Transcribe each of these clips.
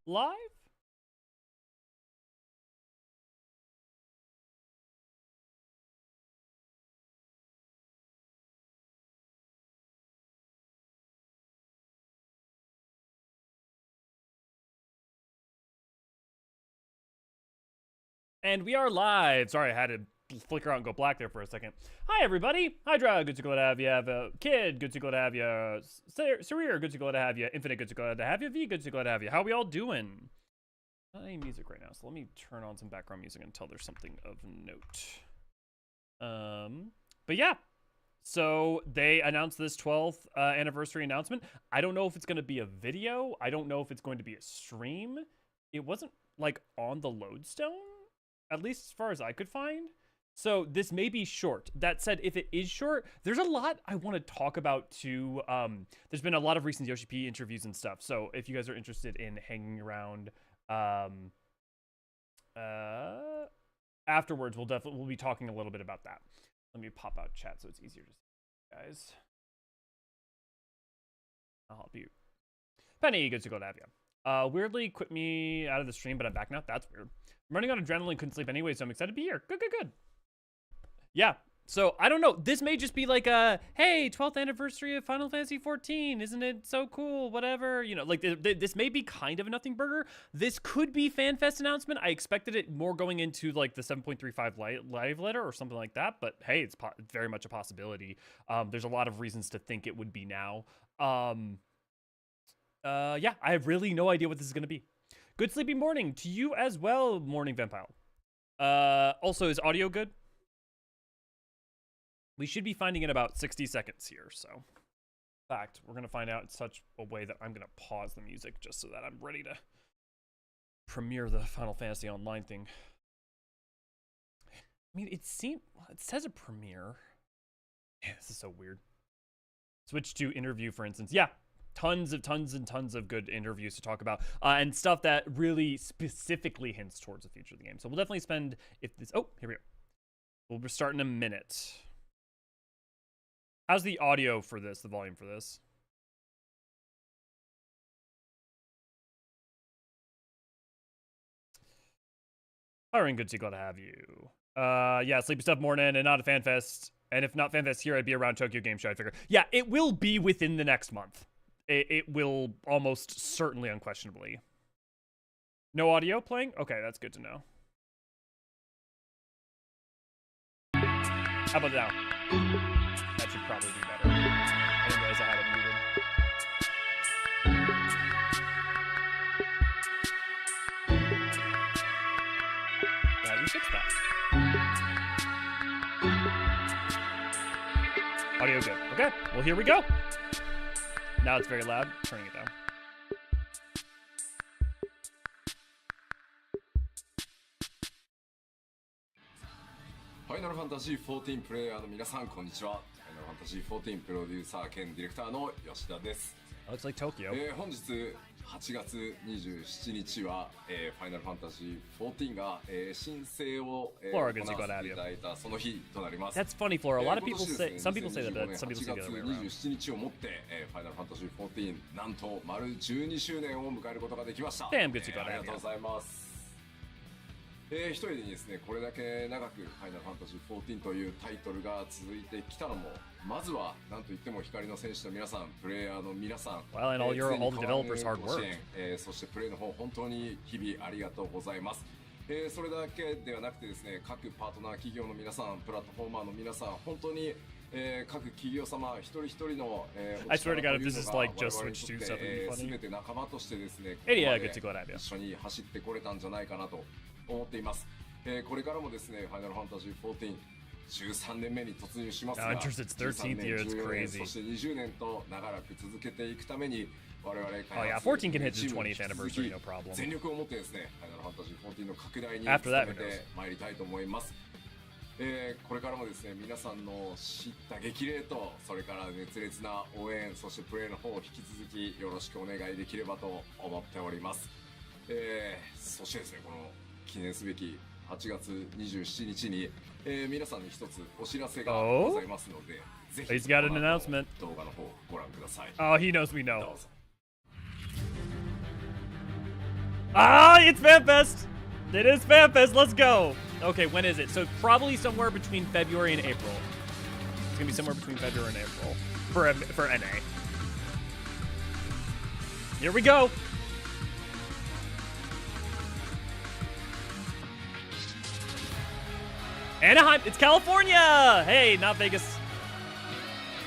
live? And we are live. Sorry, I had to flicker out and go black there for a second. Hi, everybody. Hydra, good to go to have you. Kid, good to go to have you. Sarir, good to go to have you. Infinite, good to go to have you. V, good to go to have you. How are we all doing? Not any music right now, so let me turn on some background music until there's something of note. But yeah. So they announced this 12th anniversary announcement. I don't know if it's going to be a video. I don't know if it's going to be a stream. It wasn't like on the lodestone, at least as far as I could find. So this may be short. That said, if it is short, there's a lot I want to talk about too. There's been a lot of recent Yoshi P interviews and stuff. So if you guys are interested in hanging around afterwards, we'll be talking a little bit about that. Let me pop out chat so it's easier to see, guys. I'll help you. Penny, good to go to have you. Weirdly quit me out of the stream, but I'm back now. That's weird. I'm running on adrenaline, couldn't sleep anyway, so I'm excited to be here. Good. Yeah, so I don't know. This may just be like a, hey, 12th anniversary of Final Fantasy XIV. Isn't it so cool? Whatever. You know, like this may be kind of a nothing burger. This could be Fanfest announcement. I expected it more going into like the 7.35 live letter or something like that. But hey, it's very much a possibility. There's a lot of reasons to think it would be now. Yeah, I have really no idea what this is going to be. Good sleepy morning to you as well, Morning Vampire. Also, is audio good? We should be finding in about 60 seconds here, so. In fact, we're going to find out in such a way that I'm going to pause the music just so that I'm ready to premiere the Final Fantasy Online thing. I mean, it says a premiere. Yeah, this is so weird. Switch to interview, for instance. Yeah. Tons and tons of good interviews to talk about and stuff that really specifically hints towards the future of the game. So we'll definitely spend, oh, here we go. We'll start in a minute. How's the audio for this, the volume for this? Hiring, good to go to have you. Yeah, sleepy stuff morning and not a Fanfest. And if not Fanfest here, I'd be around Tokyo Game Show, I figure. Yeah, it will be within the next month. It will almost certainly, unquestionably. No audio playing? Okay, that's good to know. How about now? That should probably be better. I didn't realize I had it muted. Glad we fixed that. Audio good. Okay, well here we go. Now it's very loud. Turning it down. Final Fantasy XIV プレイヤーの皆さんこんにちは。Final Fantasy XIV プロデューサー兼ディレクターの吉田です。Looks like Tokyo. 本日8月27日は、Final Fantasy XIV が、申請を、Flora, 行わせていただいたその日となります。That's funny, Flora. A lot of people say, some people say that, but some people say the other way around. 8月27日をもって、Final Fantasy XIV なんと丸12周年を迎えることができました。Damn, good to go. ありがとうございます。一人でにですね、これだけ長く Final Fantasy XIV というタイトルが続いてきたのも、まずは何といっても光の戦士の皆さん、プレイヤーの皆さん、well, and all the developers' hard work. そしてプレイの方本当に日々ありがとうございます。それだけではなくてですね、各パートナー企業の皆さん、プラットフォーマーの皆さん、本当に各企業様一人一人の I swear to God, if this is like just switch to stuff, it'd be funny. 全て仲間としてですね、Yeah, good to go to have you. 一緒に走ってこれたんじゃないかなと思っています。これからもですね、ファイナルファンタジー14 13年目に突入しますが、13年、14年、そして20年と長らく続けていくために我々開発チームに全力を持ってですね、ファイナルファンタジー14の拡大に努めてまいりたいと思います。これからもですね、皆さんの知った激励と、それから熱烈な応援、そしてプレーの方を引き続きよろしくお願いできればと思っております。そしてですね、この記念すべき8月27日に、皆さんに一つお知らせがございますので、ぜひ He's got an announcement. 動画の方ご覧ください。Oh, he knows we know. どうぞ。Ah, it's Fanfest! It is Fanfest, let's go! Okay, when is it? So probably somewhere between February and April. It's gonna be somewhere between February and April for NA. Here we go! Anaheim, it's California! Hey, not Vegas.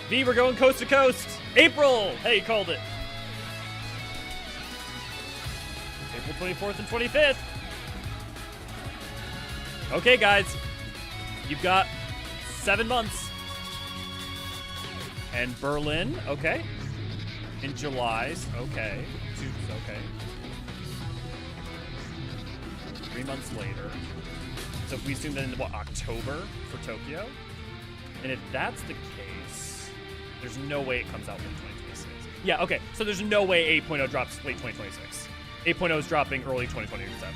V, we're going coast to coast. April! Hey, you called it. April 24th and 25th. Okay, guys. You've got 7 months. And Berlin, okay. In July, okay. Okay. 3 months later. So if we assume then, what, October for Tokyo? And if that's the case, there's no way it comes out in 2026. Yeah, okay. So there's no way 8.0 drops late 2026. 8.0 is dropping early 2027.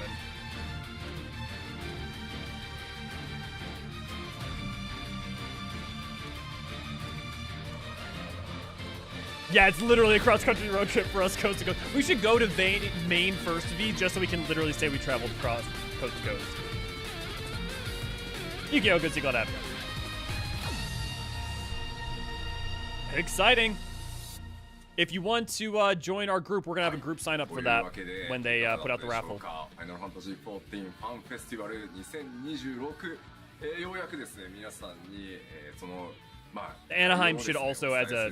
Yeah, it's literally a cross-country road trip for us coast to coast. We should go to Maine first, V, just so we can literally say we traveled across coast to coast. Yu-Gi-Oh! Good to go to have you. Exciting. If you want to join our group, we're going to have a group sign up for that when they put out the raffle. Final Fantasy XIV Fanfestival 2026、ようやくですね、皆さんに、その、まあ、Anaheim should also, as a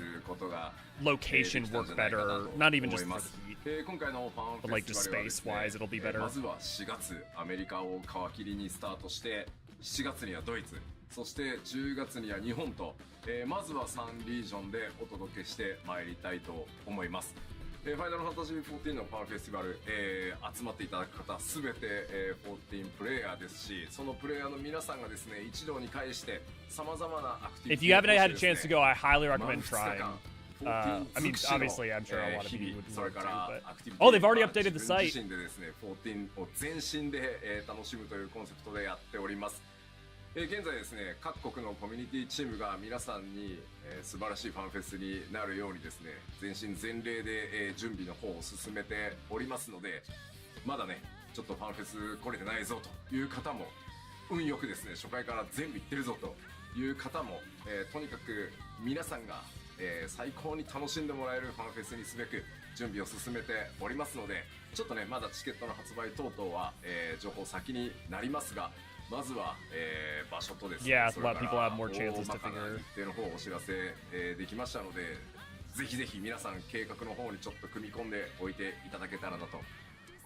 location, work better. Not even just for the heat, but like just space-wise, it'll be better. まずは4月、アメリカを皮切りにスタートして、7月にはドイツ、そして10月には日本と、まずは3リージョンでお届けしてまいりたいと思います。ファイナルファンタジー14のパンフェスティバル、集まっていただく方すべて、14プレイヤーですし、そのプレイヤーの皆さんがですね、一堂に会して様々なアクティビティ If you haven't had a chance to go, I highly recommend trying. I mean, obviously, I'm sure a lot of people would want to, but... Oh, they've already updated the site. 自身でですね、14を全身で、楽しむというコンセプトでやっております。現在ですね、各国のコミュニティチームが皆さんに、素晴らしいファンフェスになるようにですね、全身全霊で、準備の方を進めておりますので、まだね、ちょっとファンフェス来れてないぞという方も、運よくですね、初回から全部行ってるぞという方も、とにかく皆さんが、最高に楽しんでもらえるファンフェスにすべく準備を進めておりますので、ちょっとね、まだチケットの発売等々は、情報先になりますが、まずは、場所とですね、それから大まかな日程の方をお知らせ、できましたので、ぜひぜひ皆さん計画の方にちょっと組み込んでおいていただけたらなと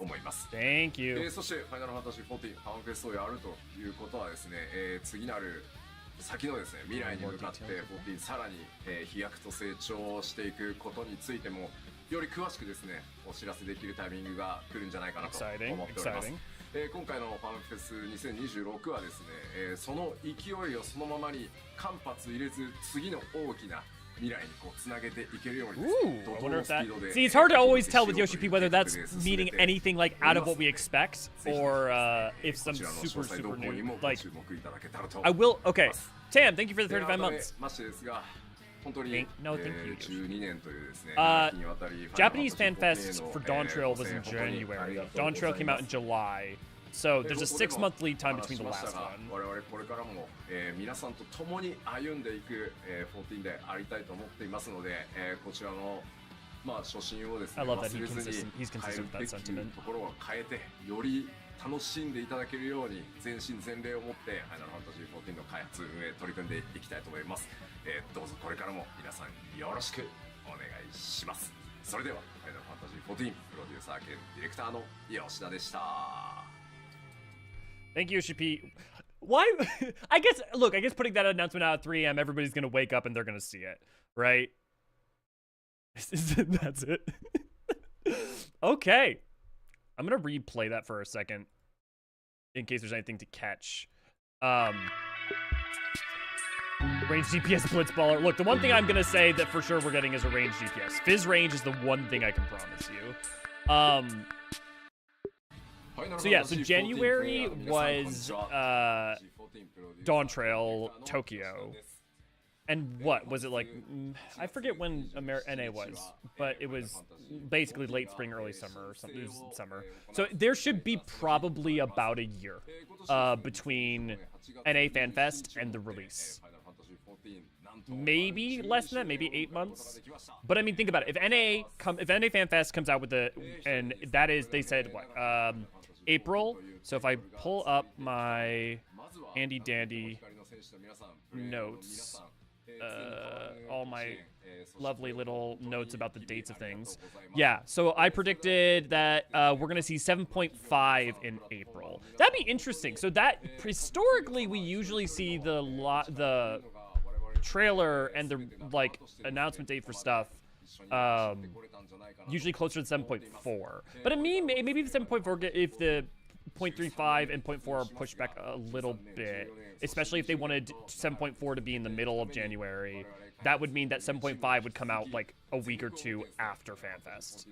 思います。Thank you. そしてファイナルファンタジー14ファンフェスをやるということはですね、次なる先のですね、未来に向かって14さらに、飛躍と成長していくことについてもより詳しくですね、お知らせできるタイミングが来るんじゃないかなと思っております。今回のファンフェス2026はですね、その勢いをそのままに間髪入れず次の大きな未来にこうつなげていけるように Ooh, I wonder if that... See, it's hard to always tell with Yoshi P whether that's meaning anything like out of what we expect or if some super new, like... I will... Okay, Tam, thank you for the 35 months. No, thank you. Japanese Fanfest for Dawn Trail was in January. Dawn Trail came out in July. So there's a 6-month lead time between the last one. 我々これからも皆さんと共に歩んでいく14でありたいと思っていますので、こちらのまあ初心をですね、忘れずに変えるべきところを変えてより楽しんでいただけるように全身全霊を持ってファイナルファンタジー14の開発運営取り組んでいきたいと思います。どうぞこれからも皆さんよろしくお願いします。それではファイナルファンタジー14プロデューサー兼ディレクターの吉田でした。Thank you, Yoshi. Why? I guess, look, I guess putting that announcement out at 3 a.m., everybody's going to wake up and they're going to see it, right? That's it. Okay. I'm going to replay that for a second in case there's anything to catch. Range DPS Blitzballer. Look, the one thing I'm going to say that for sure we're getting is a range DPS. Fizz range is the one thing I can promise you. So yeah, so January was Dawn Trail Tokyo. And what was it like? I forget when NA was, but it was basically late spring, early summer, or something. It was summer. So there should be probably about a year between NA Fanfest and the release. Maybe less than that, maybe 8 months. But I mean, think about it. If NA Fanfest comes out with and that is, they said what, April. So if I pull up my handy dandy notes, all my lovely little notes about the dates of things. Yeah, so I predicted that we're gonna see 7.5 in April. That'd be interesting. So that historically we usually see the trailer and the like announcement date for stuff usually closer to 7.4. But I mean, maybe the 7.4, if the 0.35 and 0.4 are pushed back a little bit, especially if they wanted 7.4 to be in the middle of January, that would mean that 7.5 would come out like a week or two after FanFest.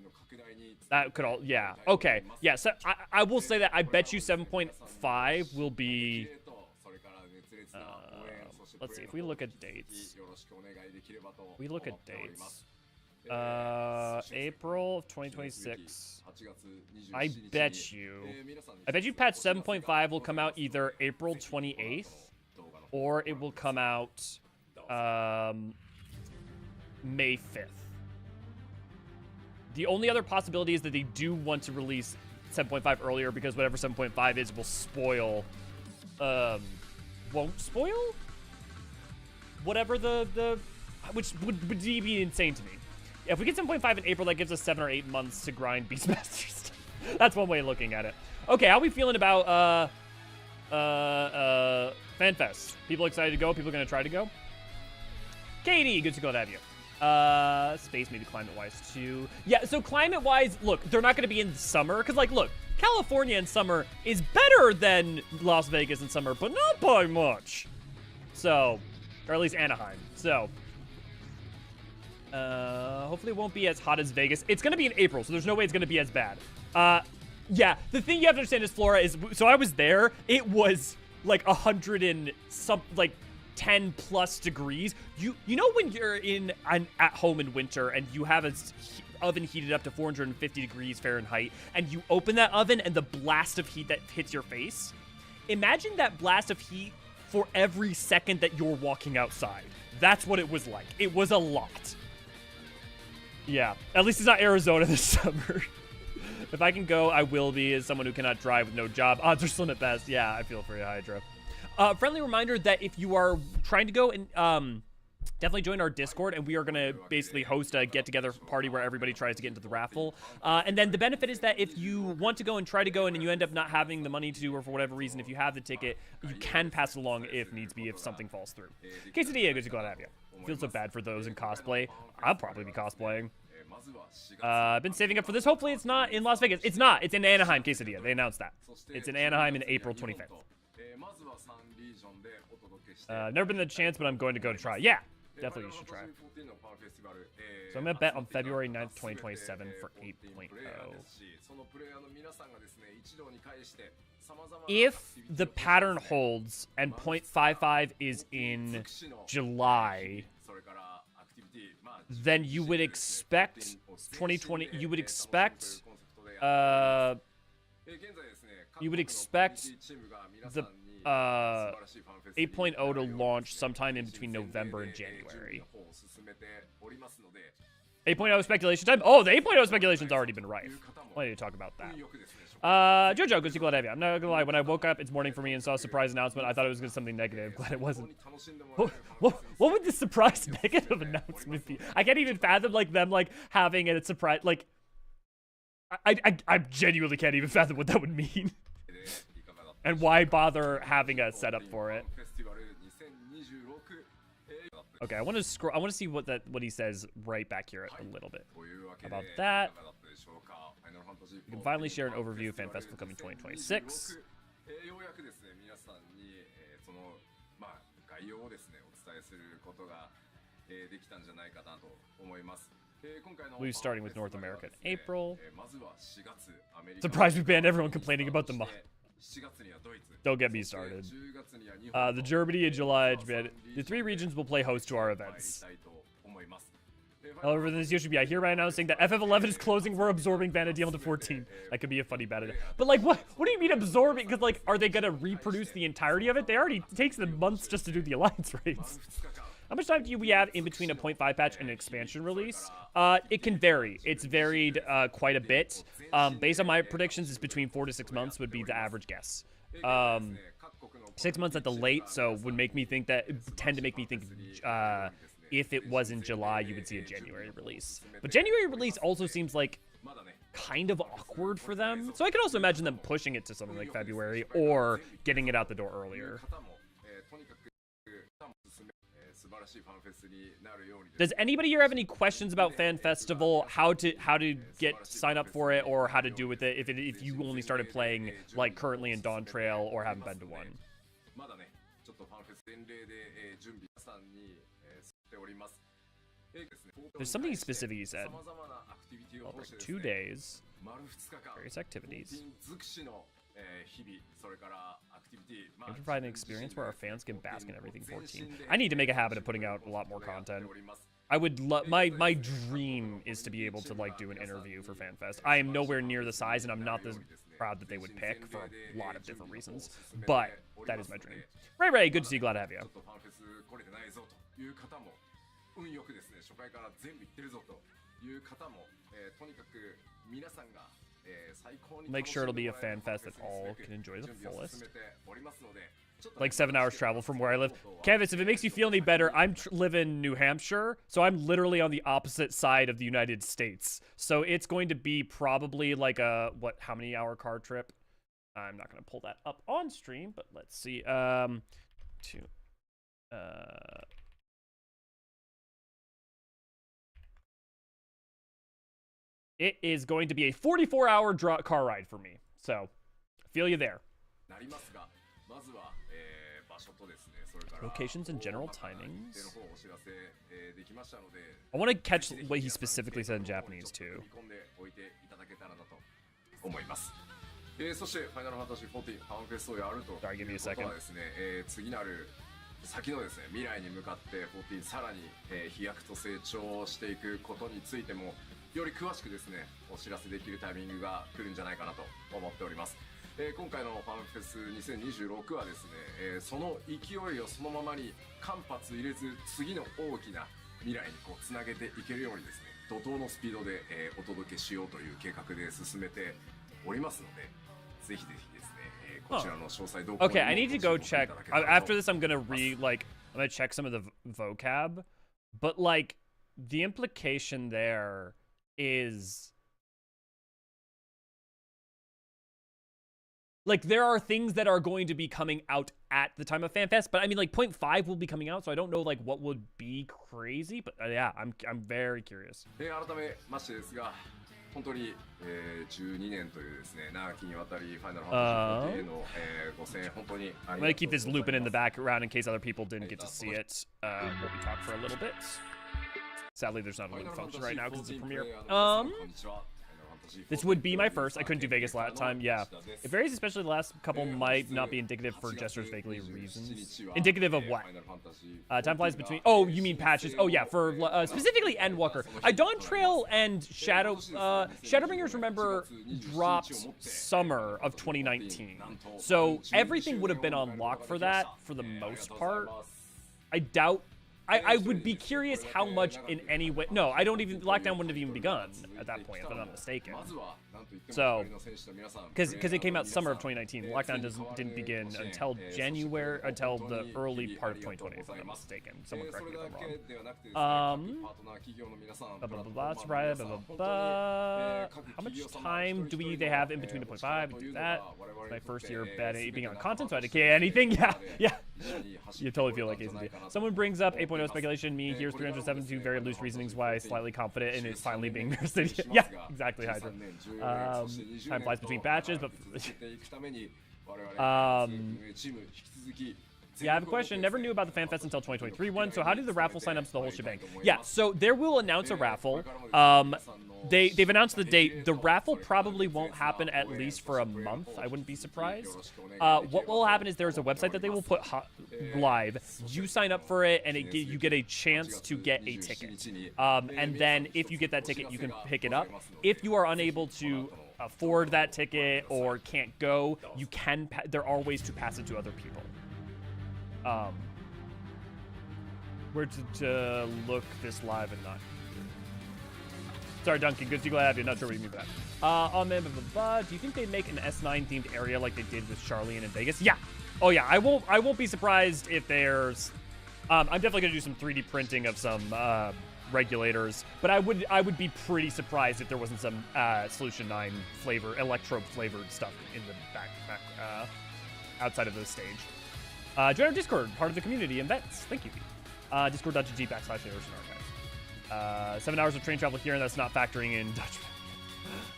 That could all, yeah, okay, yeah. So I will say that I bet you 7.5 will be. Let's see if we look at dates. April of 2026. I bet you patch 7.5 will come out either April 28th or it will come out May 5th. The only other possibility is that they do want to release 7.5 earlier because whatever 7.5 is will spoil, won't spoil? Whatever which would be insane to me. If we get 7.5 in April, that gives us 7 or 8 months to grind Beastmaster stuff. That's one way of looking at it. Okay, how are we feeling about FanFest? People excited to go? People gonna try to go? Katie, good to go to have you. Space maybe climate-wise too. Yeah, so climate-wise, look, they're not gonna be in summer, because like, look, California in summer is better than Las Vegas in summer, but not by much. So, or at least Anaheim. So, hopefully it won't be as hot as Vegas. It's gonna be in April, so there's no way it's gonna be as bad. Yeah, the thing you have to understand is Flora is, so I was there, it was like 100 and some, like 10 plus degrees. You know when you're at home in winter and you have a oven heated up to 450 degrees Fahrenheit and you open that oven and the blast of heat that hits your face? Imagine that blast of heat for every second that you're walking outside. That's what it was like. It was a lot. Yeah, at least it's not Arizona this summer. If I can go, I will be, as someone who cannot drive with no job. Odds are slim at best. Yeah, I feel for you, Hydra. Friendly reminder that if you are trying to go, and definitely join our Discord, and we are going to basically host a get-together party where everybody tries to get into the raffle. And then the benefit is that if you want to go and try to go and you end up not having the money to, or for whatever reason, if you have the ticket, you can pass it along if needs be, if something falls through. Quesadilla, good to go and have you. Feel so bad for those in cosplay. I'll probably be cosplaying. I've been saving up for this. Hopefully it's not in Las Vegas. It's not. It's in Anaheim, Quesadilla. They announced that. It's in Anaheim in April 25th. Never been the chance, but I'm going to go to try. Yeah, definitely you should try. So I'm going to bet on February 9th, 2027 for 8.0. If the pattern holds and 0.55 is in July, then you would expect 2020, you would expect the 8.0 to launch sometime in between November and January. 8.0 speculation time? Oh, the 8.0 speculation's already been rife. Why do you talk about that? Jojo, good to glad to have you. I'm not gonna lie, when I woke up, it's morning for me and saw a surprise announcement, I thought it was gonna be something negative. Glad it wasn't. What would the surprise negative announcement be? I can't even fathom like them like having a surprise, like I genuinely can't even fathom what that would mean. And why bother having a setup for it? Okay, I want to scroll. I want to see what he says right back here a little bit about that. You can finally share an overview of FanFest coming 2026. We're starting with North America in April. Surprised we banned everyone complaining about the mod. Don't get me started. The Germany and July, Japan. The 3 regions will play host to our events. However, this should be. I hereby announcing that FF11 is closing. We're absorbing Vanadium to 14. That could be a funny beta. But like, what do you mean absorbing? Because like, are they gonna reproduce the entirety of it? They already it takes them months just to do the alliance raids. How much time do we have in between a 0.5 patch and an expansion release? It can vary. It's varied quite a bit. Based on my predictions, it's between 4 to 6 months would be the average guess. 6 months at the late, so would make me think that tend to make me think if it was in July, you would see a January release. But January release also seems like kind of awkward for them. So I could also imagine them pushing it to something like February or getting it out the door earlier. Does anybody here have any questions about Fan Festival? How to sign up for it or how to do with it if you only started playing like currently in Dawn Trail or haven't been to one? There's something specific he said. Well, 2 days, various activities. And provide an experience where our fans can bask in everything 14. I need to make a habit of putting out a lot more content. I would my dream is to be able to like do an interview for FanFest. I am nowhere near the size, and I'm not the crowd that they would pick for a lot of different reasons. But that is my dream. Ray, good to see you. Glad to have you. Make sure it'll be a fan fest that all can enjoy the fullest. Like 7 hours travel from where I live. Canvas, if it makes you feel any better, I live in New Hampshire, so I'm literally on the opposite side of the United States. So it's going to be probably like a, how many hour car trip? I'm not going to pull that up on stream, but let's see. It is going to be a 44-hour car ride for me. So, I feel you there. Locations and general timings. I want to catch what he specifically said in Japanese, too. Sorry, give me a second. 先のですね、未来に向かって14さらに飛躍と成長していくことについてもより詳しくですね、お知らせできるタイミングが来るんじゃないかなと思っております。今回のファンフェス2026はですね、その勢いをそのままに間髪入れず次の大きな未来にこうつなげていけるようにですね、怒涛のスピードでお届けしようという計画で進めておりますので、ぜひぜひですね。Okay, I need to go check. After this, I'm gonna I'm gonna check some of the vocab, but like the implication there is like there are things that are going to be coming out at the time of FanFest, but I mean like 0.5 will be coming out, so I don't know like what would be crazy, but yeah, I'm very curious. 本当に、12年というですね、長きにわたりファイナルファンタジー14への、ご声援本当にありがとうございます。I'm gonna keep this looping in the background in case other people didn't get to see it. We'll be talking for a little bit. Sadly, there's not a loop function right now because it's a premiere. This would be my first. I couldn't do Vegas last time. Yeah. It varies, especially the last couple might not be indicative for Jester's vaguely reasons. Indicative of what? Time flies between... Oh, you mean patches. Oh, yeah. For specifically Endwalker. Dawn Trail and Shadowbringers, remember, dropped summer of 2019. So everything would have been on lock for that for the most part. I doubt... I would be curious how much in any way... No, I don't even... Lockdown wouldn't have even begun at that point, if I'm not mistaken. So, because it came out summer of 2019. Lockdown didn't begin until January, until the early part of 2020, if I'm not mistaken. Someone correct me if I'm wrong. How much time do they have in between the 0.5 to do that? My first year being on content, so I didn't anything. Yeah. You totally feel like ASMD. Someone brings up 8.0 speculation. Me, here's 372 very loose reasonings why I'm slightly confident in it finally being Mirror City. Yeah, exactly, Hydra. Time flies between batches, but Yeah, I have a question. Never knew about the FanFest until 2023 one, so how do the raffle sign-ups to the whole shebang? Yeah, so there will announce a raffle. They've announced the date. The raffle probably won't happen at least for a month. I wouldn't be surprised. What will happen is there's a website that they will put live. You sign up for it, and you get a chance to get a ticket. And then if you get that ticket, you can pick it up. If you are unable to afford that ticket or can't go, you can. There are ways to pass it to other people. Where to look this live and not. Sorry, Duncan. Good to see you. Glad to have you. Not sure what you mean by that. Oh man, do you think they'd make an S9 themed area like they did with Charlian in Vegas? Yeah. Oh yeah. I won't be surprised if there's. I'm definitely gonna do some 3D printing of some regulators, but I would be pretty surprised if there wasn't some Solution 9 flavor, electro flavored stuff in the back outside of the stage. Join our Discord, part of the community events. Thank you. Discord.gg/Eorzean archives. 7 hours of train travel here, and that's not factoring in Dutch.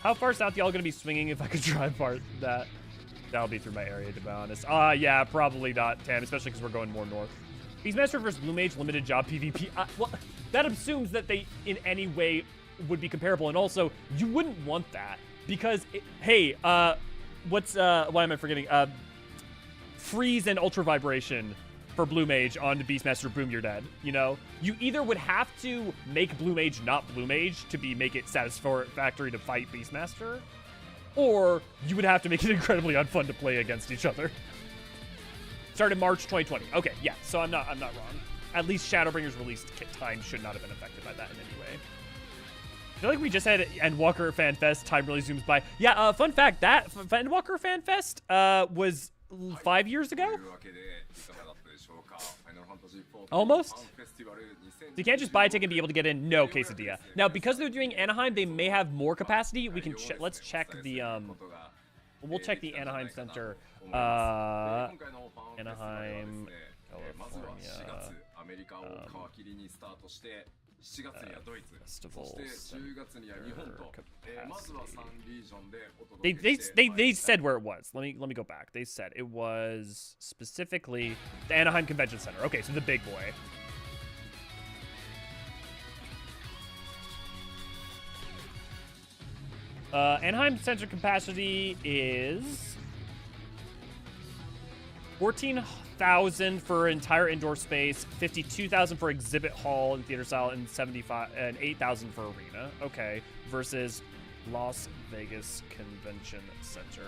How far south y'all gonna be swinging if I could drive part that? That'll be through my area, to be honest. Yeah, probably not, Tam, especially because we're going more north. Beastmaster versus Blue Mage limited job PvP. Well, that assumes that they in any way would be comparable, and also you wouldn't want that because why am I forgetting? Freeze and ultra vibration for Blue Mage on the Beastmaster. Boom, you're dead. You know, you either would have to make Blue Mage not Blue Mage to make it satisfactory to fight Beastmaster, or you would have to make it incredibly unfun to play against each other. Started March 2020. Okay, yeah, so I'm not wrong. At least Shadowbringer's release time should not have been affected by that in any way. I feel like we just had Endwalker FanFest. Time really zooms by. Yeah, fun fact, that Endwalker FanFest was 5 years ago? Almost? So you can't just buy a ticket and be able to get in. No, quesadilla. Now, because they're doing Anaheim, they may have more capacity. We can let's check the we'll check the Anaheim Center. Anaheim, California. Festival they said where it was. Let me go back. They said it was specifically the Anaheim Convention Center. Okay, so the big boy. Anaheim Center capacity is 14,000 for entire indoor space, 52,000 for exhibit hall and theater style, and 8,000 for arena. Okay, versus Las Vegas Convention Center.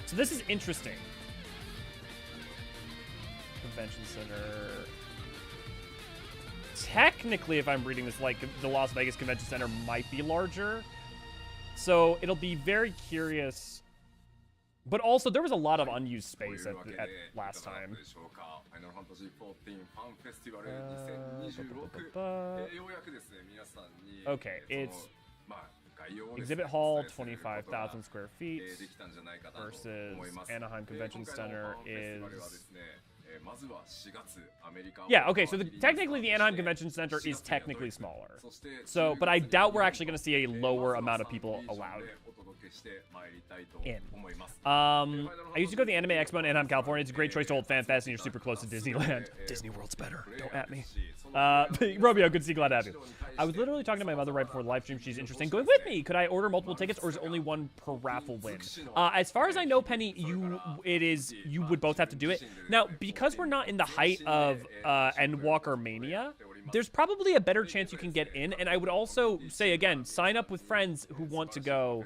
So this is interesting. Convention Center. Technically, if I'm reading this, like, the Las Vegas Convention Center might be larger. So it'll be very curious. But also, there was a lot of unused space at last time. Okay, it's exhibit hall, 25,000 square feet versus Anaheim Convention Center is... Yeah, okay, so technically the Anaheim Convention Center is technically smaller. So, but I doubt we're actually going to see a lower amount of people allowed in. I used to go to the Anime Expo in Anaheim, California. It's a great choice to hold FanFest, and you're super close to Disneyland. Disney World's better. Don't at me. Romeo, good to see you. Glad to have you. I was literally talking to my mother right before the live stream. She's interested in going with me. Could I order multiple tickets, or is it only one per raffle win? As far as I know, Penny, you would both have to do it. Now, because we're not in the height of Endwalker Mania, there's probably a better chance you can get in. And I would also say, again, sign up with friends who want to go.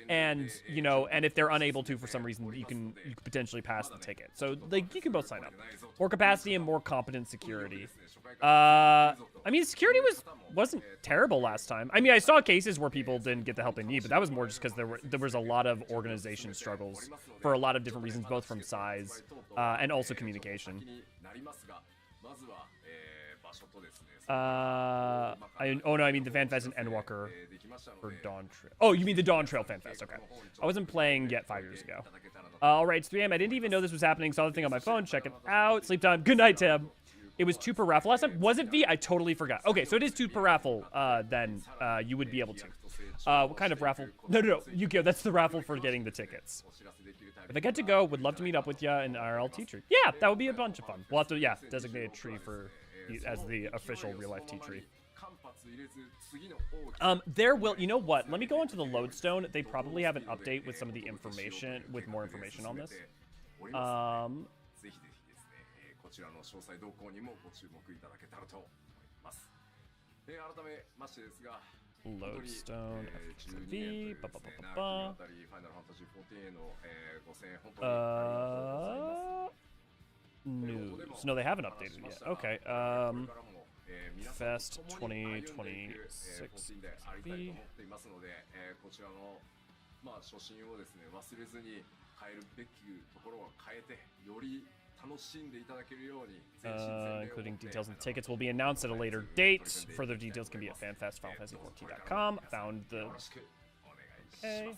And you know, and if they're unable to for some reason, you can potentially pass the ticket. So like you can both sign up. More capacity and more competent security. I mean, security wasn't terrible last time. I mean, I saw cases where people didn't get the help they need, but that was more just because there was a lot of organization struggles for a lot of different reasons, both from size and also communication. Oh no, I mean the Fanfest in Endwalker for Dawn Trail. Oh, you mean the Dawn Trail Fanfest? Okay, I wasn't playing yet 5 years ago. All right, it's 3 a.m. I didn't even know this was happening. Saw the thing on my phone. Check it out. Sleep time. Good night, Tim. It was 2 per raffle last time. Was it V? I totally forgot. Okay, so it is 2 per raffle. Then you would be able to. What kind of raffle? No. Yu-Gi-Oh! That's the raffle for getting the tickets. If I get to go, would love to meet up with you in IRL tea tree. Yeah, that would be a bunch of fun. We'll have to, designate a tree for as the official real-life tea tree. There will, you know what? Let me go into the lodestone. They probably have an update with some of the information, with more information on this. Lodestone, FFXIV, news. No, they haven't updated yet. Okay. Fest 2026. Including details and tickets will be announced at a later date. Further details can be at fanfest.fantasy14.com. Found the... Okay.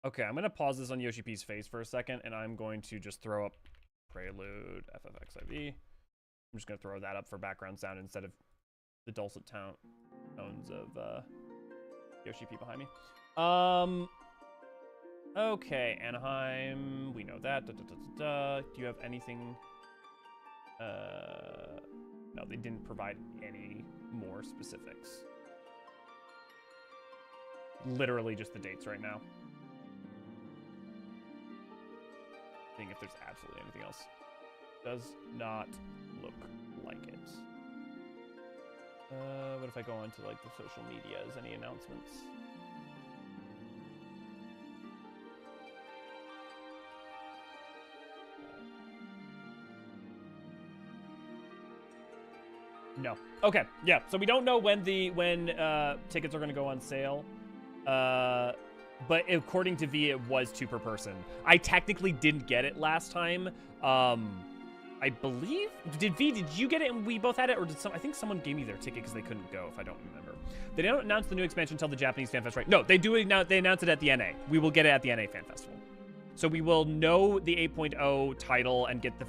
Okay, I'm going to pause this on Yoshi P's face for a second, and I'm going to just throw up Prelude, FFXIV. I'm just going to throw that up for background sound instead of the dulcet tones of Yoshi P behind me. Okay, Anaheim, we know that. Do you have anything? No, they didn't provide any more specifics. Literally just the dates right now. Seeing if there's absolutely anything else. Does not look like it. What if I go onto like the social medias? Any announcements? No. Okay. Yeah. So we don't know when tickets are going to go on sale. But according to V, it was 2 per person. I technically didn't get it last time. I believe did you get it and we both had it, or did I think someone gave me their ticket because they couldn't go, if I don't remember. They don't announce the new expansion until the Japanese Fan Fest, right? No, they do. They announce it at the NA. We will get it at the NA Fan Festival. So we will know the 8.0 title and get the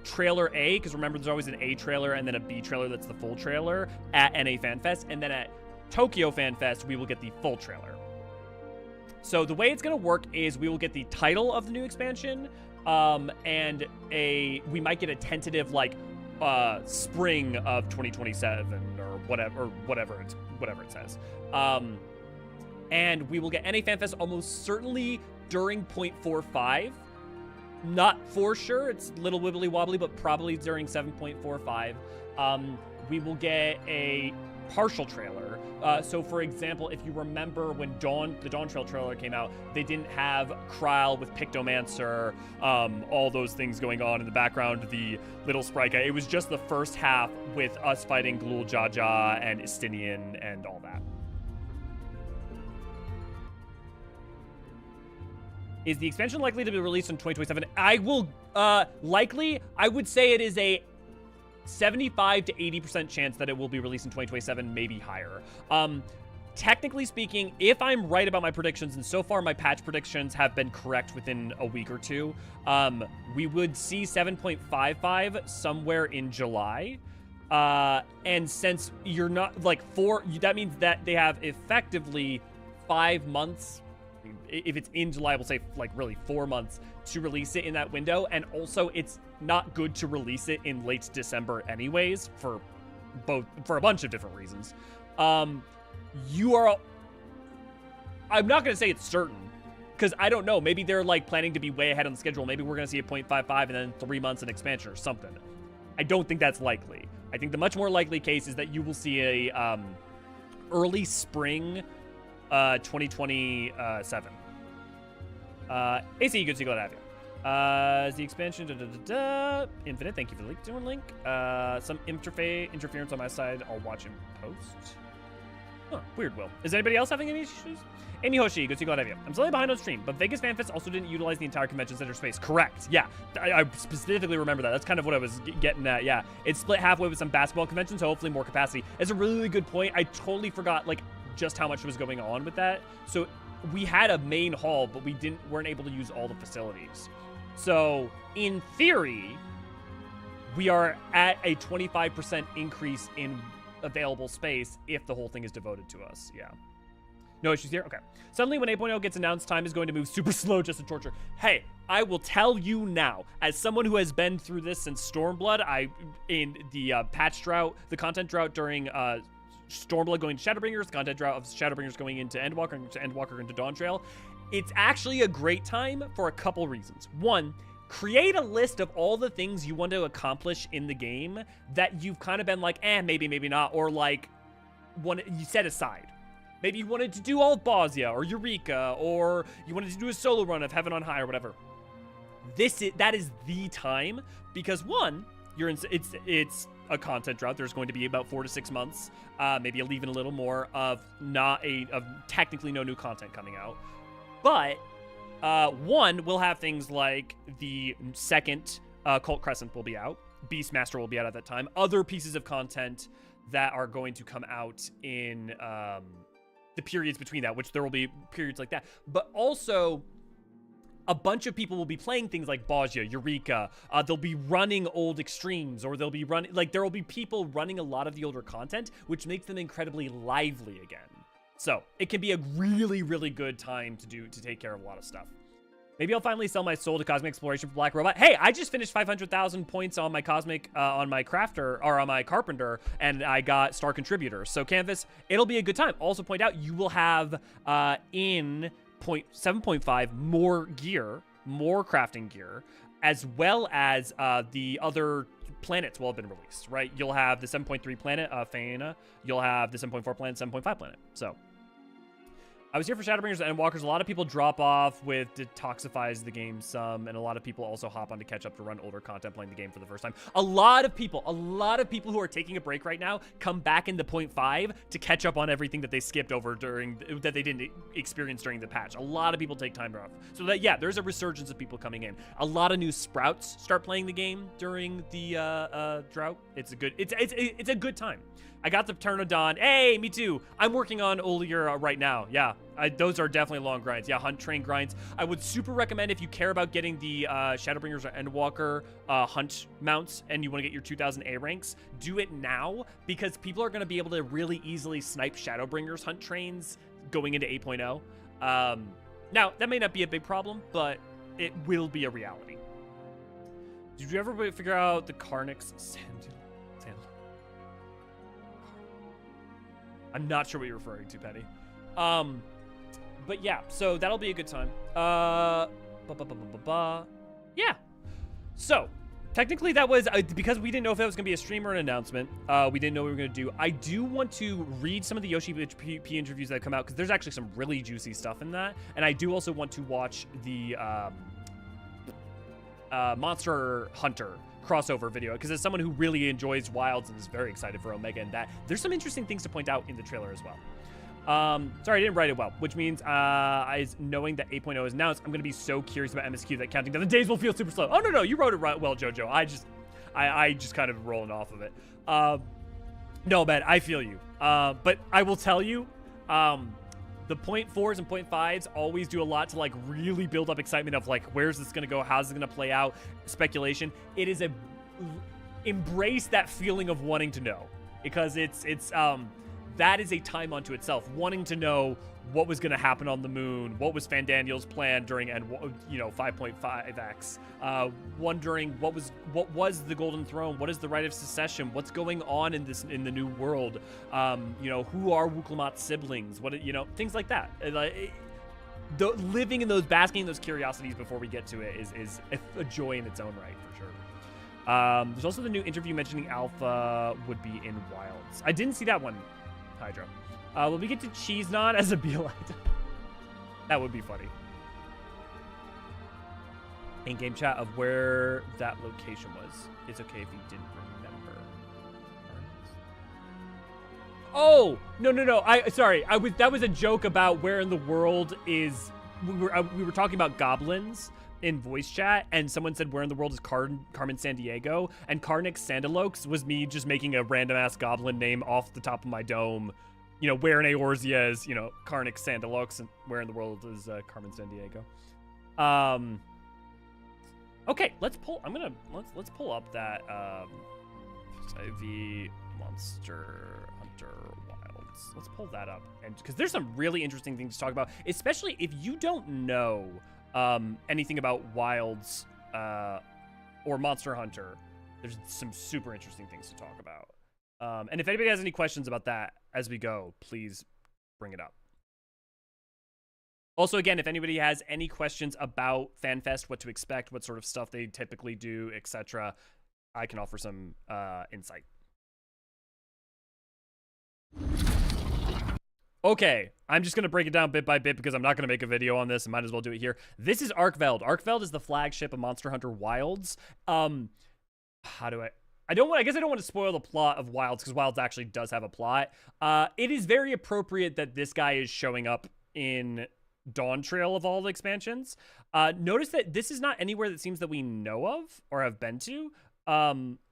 trailer A, because remember there's always an A trailer and then a B trailer that's the full trailer at NA Fan Fest, and then at Tokyo Fan Fest we will get the full trailer. So the way it's going to work is we will get the title of the new expansion, and we might get a tentative like spring of 2027 or whatever it says. And we will get NA Fan Fest almost certainly during 0.45. Not for sure, it's a little wibbly wobbly, but probably during 7.45. We will get a partial trailer. So for example, if you remember when the Dawn Trail trailer came out, they didn't have Krile with Pictomancer, all those things going on in the background, the little sprite guy. It was just the first half with us fighting Glul Jaja and Istinian and all that. Is the expansion likely to be released in 2027? I would say it is a 75 to 80% chance that it will be released in 2027, maybe higher. Technically speaking, if I'm right about my predictions, and so far my patch predictions have been correct within a week or two, we would see 7.55 somewhere in July. And since you're not like that means that they have effectively 5 months. If it's in July, we'll say like really 4 months to release it in that window. And also it's not good to release it in late December anyways for a bunch of different reasons. I'm not going to say it's certain because I don't know. Maybe they're like planning to be way ahead on the schedule. Maybe we're going to see a 0.55 and then 3 months in expansion or something. I don't think that's likely. I think the much more likely case is that you will see a early spring 2027. AC, good to go to have you. Is the expansion infinite? Thank you for the link. Some interference on my side. I'll watch in post. Huh, weird, Will. Is anybody else having any issues? Amy Hoshi, good to go, have you. I'm slightly behind on stream, but Vegas Fanfest also didn't utilize the entire convention center space. Correct. Yeah, I specifically remember that. That's kind of what I was getting at. Yeah, it's split halfway with some basketball conventions, so hopefully more capacity. It's a really good point. I totally forgot like just how much was going on with that. So we had a main hall, but we weren't able to use all the facilities. So in theory, we are at a 25% increase in available space if the whole thing is devoted to us. Yeah. No issues here? Okay. Suddenly when 8.0 gets announced, time is going to move super slow just to torture. Hey, I will tell you now, as someone who has been through this since Stormblood, in the patch drought, the content drought during Stormblood going to Shadowbringers, the content drought of Shadowbringers going into Endwalker, and Endwalker into Dawntrail, it's actually a great time for a couple reasons. One, create a list of all the things you want to accomplish in the game that you've kind of been like, maybe, maybe not, or like, you set aside. Maybe you wanted to do all of Bosnia or Eureka, or you wanted to do a solo run of Heaven on High or whatever. That is the time, because one, it's a content drought. There's going to be about 4 to 6 months, maybe even a little more of technically no new content coming out. But one, we'll have things like the second Cult Crescent will be out. Beastmaster will be out at that time. Other pieces of content that are going to come out in the periods between that, which there will be periods like that. But also, a bunch of people will be playing things like Bosnia, Eureka. They'll be running old extremes, or they'll be running, like, there will be people running a lot of the older content, which makes them incredibly lively again. So it can be a really, really good time to take care of a lot of stuff. Maybe I'll finally sell my soul to Cosmic Exploration for Black Robot. Hey, I just finished 500,000 points on my Cosmic, on my Crafter, or on my Carpenter, and I got Star Contributor. So Canvas, it'll be a good time. Also point out, you will have in 7.5 more gear, more crafting gear, as well as the other planets will have been released, right? You'll have the 7.3 planet, Faena. You'll have the 7.4 planet, 7.5 planet. So I was here for Shadowbringers and Endwalkers. A lot of people drop off, with detoxifies the game some, and a lot of people also hop on to catch up to run older content playing the game for the first time. A lot of people who are taking a break right now come back into 0.5 to catch up on everything that they skipped over that they didn't experience during the patch. A lot of people take time off. So that, yeah, there's a resurgence of people coming in. A lot of new sprouts start playing the game during the drought. It's a good time. I got the Pternodon. Hey, me too. I'm working on Olier right now. Yeah, those are definitely long grinds. Yeah, hunt train grinds. I would super recommend, if you care about getting the Shadowbringers or Endwalker hunt mounts and you want to get your 2000 A ranks, do it now, because people are going to be able to really easily snipe Shadowbringers hunt trains going into 8.0. Now, that may not be a big problem, but it will be a reality. Did you ever figure out the Carnix Sand? I'm not sure what you're referring to, Penny. But yeah, so that'll be a good time. Yeah. So, technically that was, because we didn't know if that was going to be a stream or an announcement. We didn't know what we were going to do. I do want to read some of the Yoshi PvP interviews that come out, because there's actually some really juicy stuff in that. And I do also want to watch the Monster Hunter crossover video, because as someone who really enjoys Wilds and is very excited for Omega and that, there's some interesting things to point out in the trailer as well. Sorry, I didn't write it well, which means knowing that 8.0 is announced, I'm going to be so curious about MSQ that counting down the days will feel super slow. Oh, no, you wrote it right well, Jojo. I just kind of rolling off of it. No, man, I feel you. But I will tell you, the 0.4s and 0.5s always do a lot to, like, really build up excitement of, like, where's this going to go? How's it going to play out? Speculation. It is embrace that feeling of wanting to know, because that is a time unto itself. Wanting to know what was going to happen on the moon, what was Fandaniel's plan during 5.5x, wondering what was the Golden Throne, what is the Rite of Secession, what's going on in the new world, who are Wuklamat's siblings, things like that. Living in those, basking in those curiosities before we get to it is a joy in its own right, for sure. There's also the new interview mentioning Alpha would be in Wilds. I didn't see that one, Hydra. Will we get to Cheese Nod as a Beelite? That would be funny. In-game chat of where that location was. It's okay if you didn't remember. Oh, no. That was a joke about where in the world is, we were talking about goblins in voice chat, and someone said where in the world is Carmen Sandiego, and Carnix Sandalokes was me just making a random ass goblin name off the top of my dome. You know, where in Eorzea is, you know, Carnix Sandalokes, and where in the world is Carmen Sandiego. Okay, let's pull up that FFXIV Monster Hunter Wilds. Let's pull that up, and because there's some really interesting things to talk about, especially if you don't know anything about Wilds or Monster Hunter. There's some super interesting things to talk about. And if anybody has any questions about that as we go, please bring it up. Also, again, if anybody has any questions about FanFest, what to expect, what sort of stuff they typically do, etc., I can offer some insight. Okay, I'm just going to break it down bit by bit because I'm not going to make a video on this. I might as well do it here. This is Arkveld. Arkveld is the flagship of Monster Hunter Wilds. How do I guess I don't want to spoil the plot of Wilds because Wilds actually does have a plot. It is very appropriate that this guy is showing up in Dawn Trail of all the expansions. Notice that this is not anywhere that seems that we know of or have been to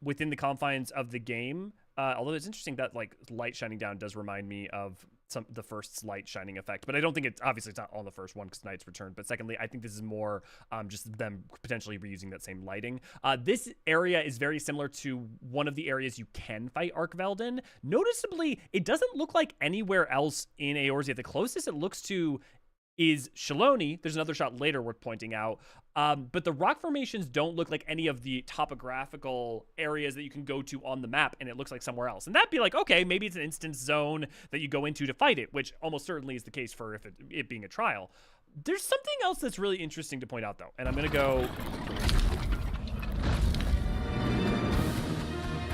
within the confines of the game. Although it's interesting that like light shining down does remind me of the first light shining effect, but I don't think it's not on the first one because Knight's Return. But secondly, I think this is more just them potentially reusing that same lighting. This area is very similar to one of the areas you can fight Arkveld in. Noticeably, it doesn't look like anywhere else in Eorzea. The closest it looks to is Shaloni. There's another shot later worth pointing out. But the rock formations don't look like any of the topographical areas that you can go to on the map, and it looks like somewhere else. And that'd be like, okay, maybe it's an instance zone that you go into to fight it, which almost certainly is the case for it being a trial. There's something else that's really interesting to point out, though, and I'm going to go...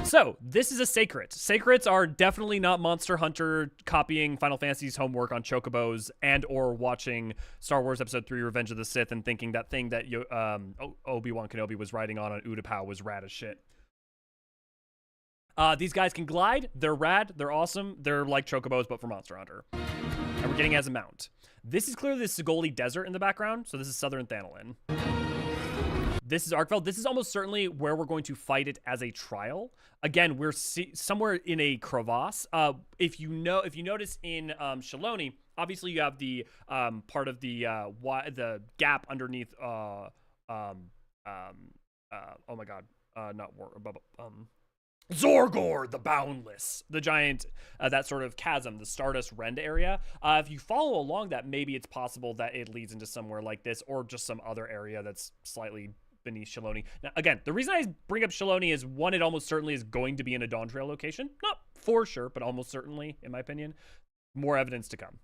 So, this is a Sacred. Sacreds are definitely not Monster Hunter copying Final Fantasy's homework on chocobos and or watching Star Wars Episode 3 Revenge of the Sith and thinking that thing that Obi-Wan Kenobi was riding on Utapau was rad as shit. These guys can glide. They're rad. They're awesome. They're like chocobos, but for Monster Hunter. And we're getting as a mount. This is clearly the Sigoli Desert in the background, so this is Southern Thanalin. This is Arkveld. This is almost certainly where we're going to fight it as a trial. Again, we're somewhere in a crevasse. If you notice in Shaloni, obviously you have the part of the gap underneath. Oh my God, not war. Zorgor, the Boundless, the giant, that sort of chasm, the Stardust Rend area. If you follow along that, maybe it's possible that it leads into somewhere like this or just some other area that's slightly beneath Shaloni. Now, again, the reason I bring up Shaloni is, one, it almost certainly is going to be in a Dawn Trail location. Not for sure, but almost certainly, in my opinion. More evidence to come.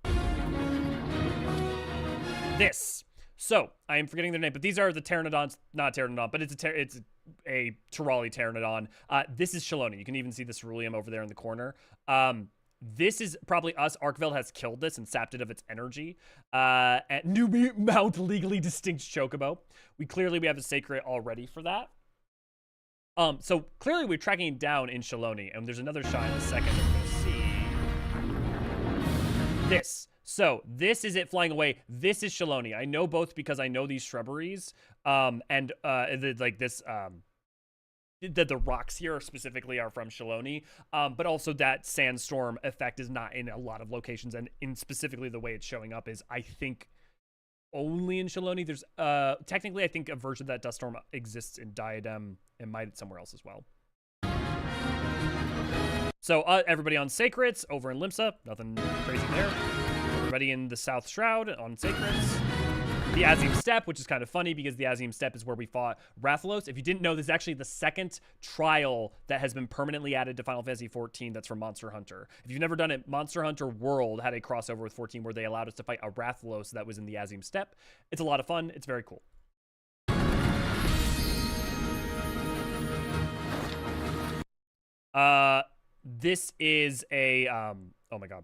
This. So, I am forgetting their name, but these are the Pteranodons, not Pteranodon, but it's a Terali Pteranodon. This is Shaloni. You can even see the ceruleum over there in the corner. This is probably us. Arkveld has killed this and sapped it of its energy. And new mount legally distinct chocobo. We have a sacred already for that. So clearly we're tracking it down in Shaloni, and there's another shot in a second that we're gonna see. This. So this is it flying away. This is Shaloni. I know both because I know these shrubberies. That the rocks here specifically are from Shaloni, but also that sandstorm effect is not in a lot of locations, and in specifically the way it's showing up is, I think, only in Shaloni. There's technically, I think a version of that dust storm exists in Diadem and might somewhere else as well. So everybody on Sacreds over in Limsa, nothing crazy there. Everybody in the South Shroud on Sacreds. The Azim Steppe, which is kind of funny because the Azim Steppe is where we fought Rathalos. If you didn't know, this is actually the second trial that has been permanently added to Final Fantasy XIV that's from Monster Hunter. If you've never done it, Monster Hunter World had a crossover with 14 where they allowed us to fight a Rathalos that was in the Azim Steppe. It's a lot of fun. It's very cool. This is a, oh my God.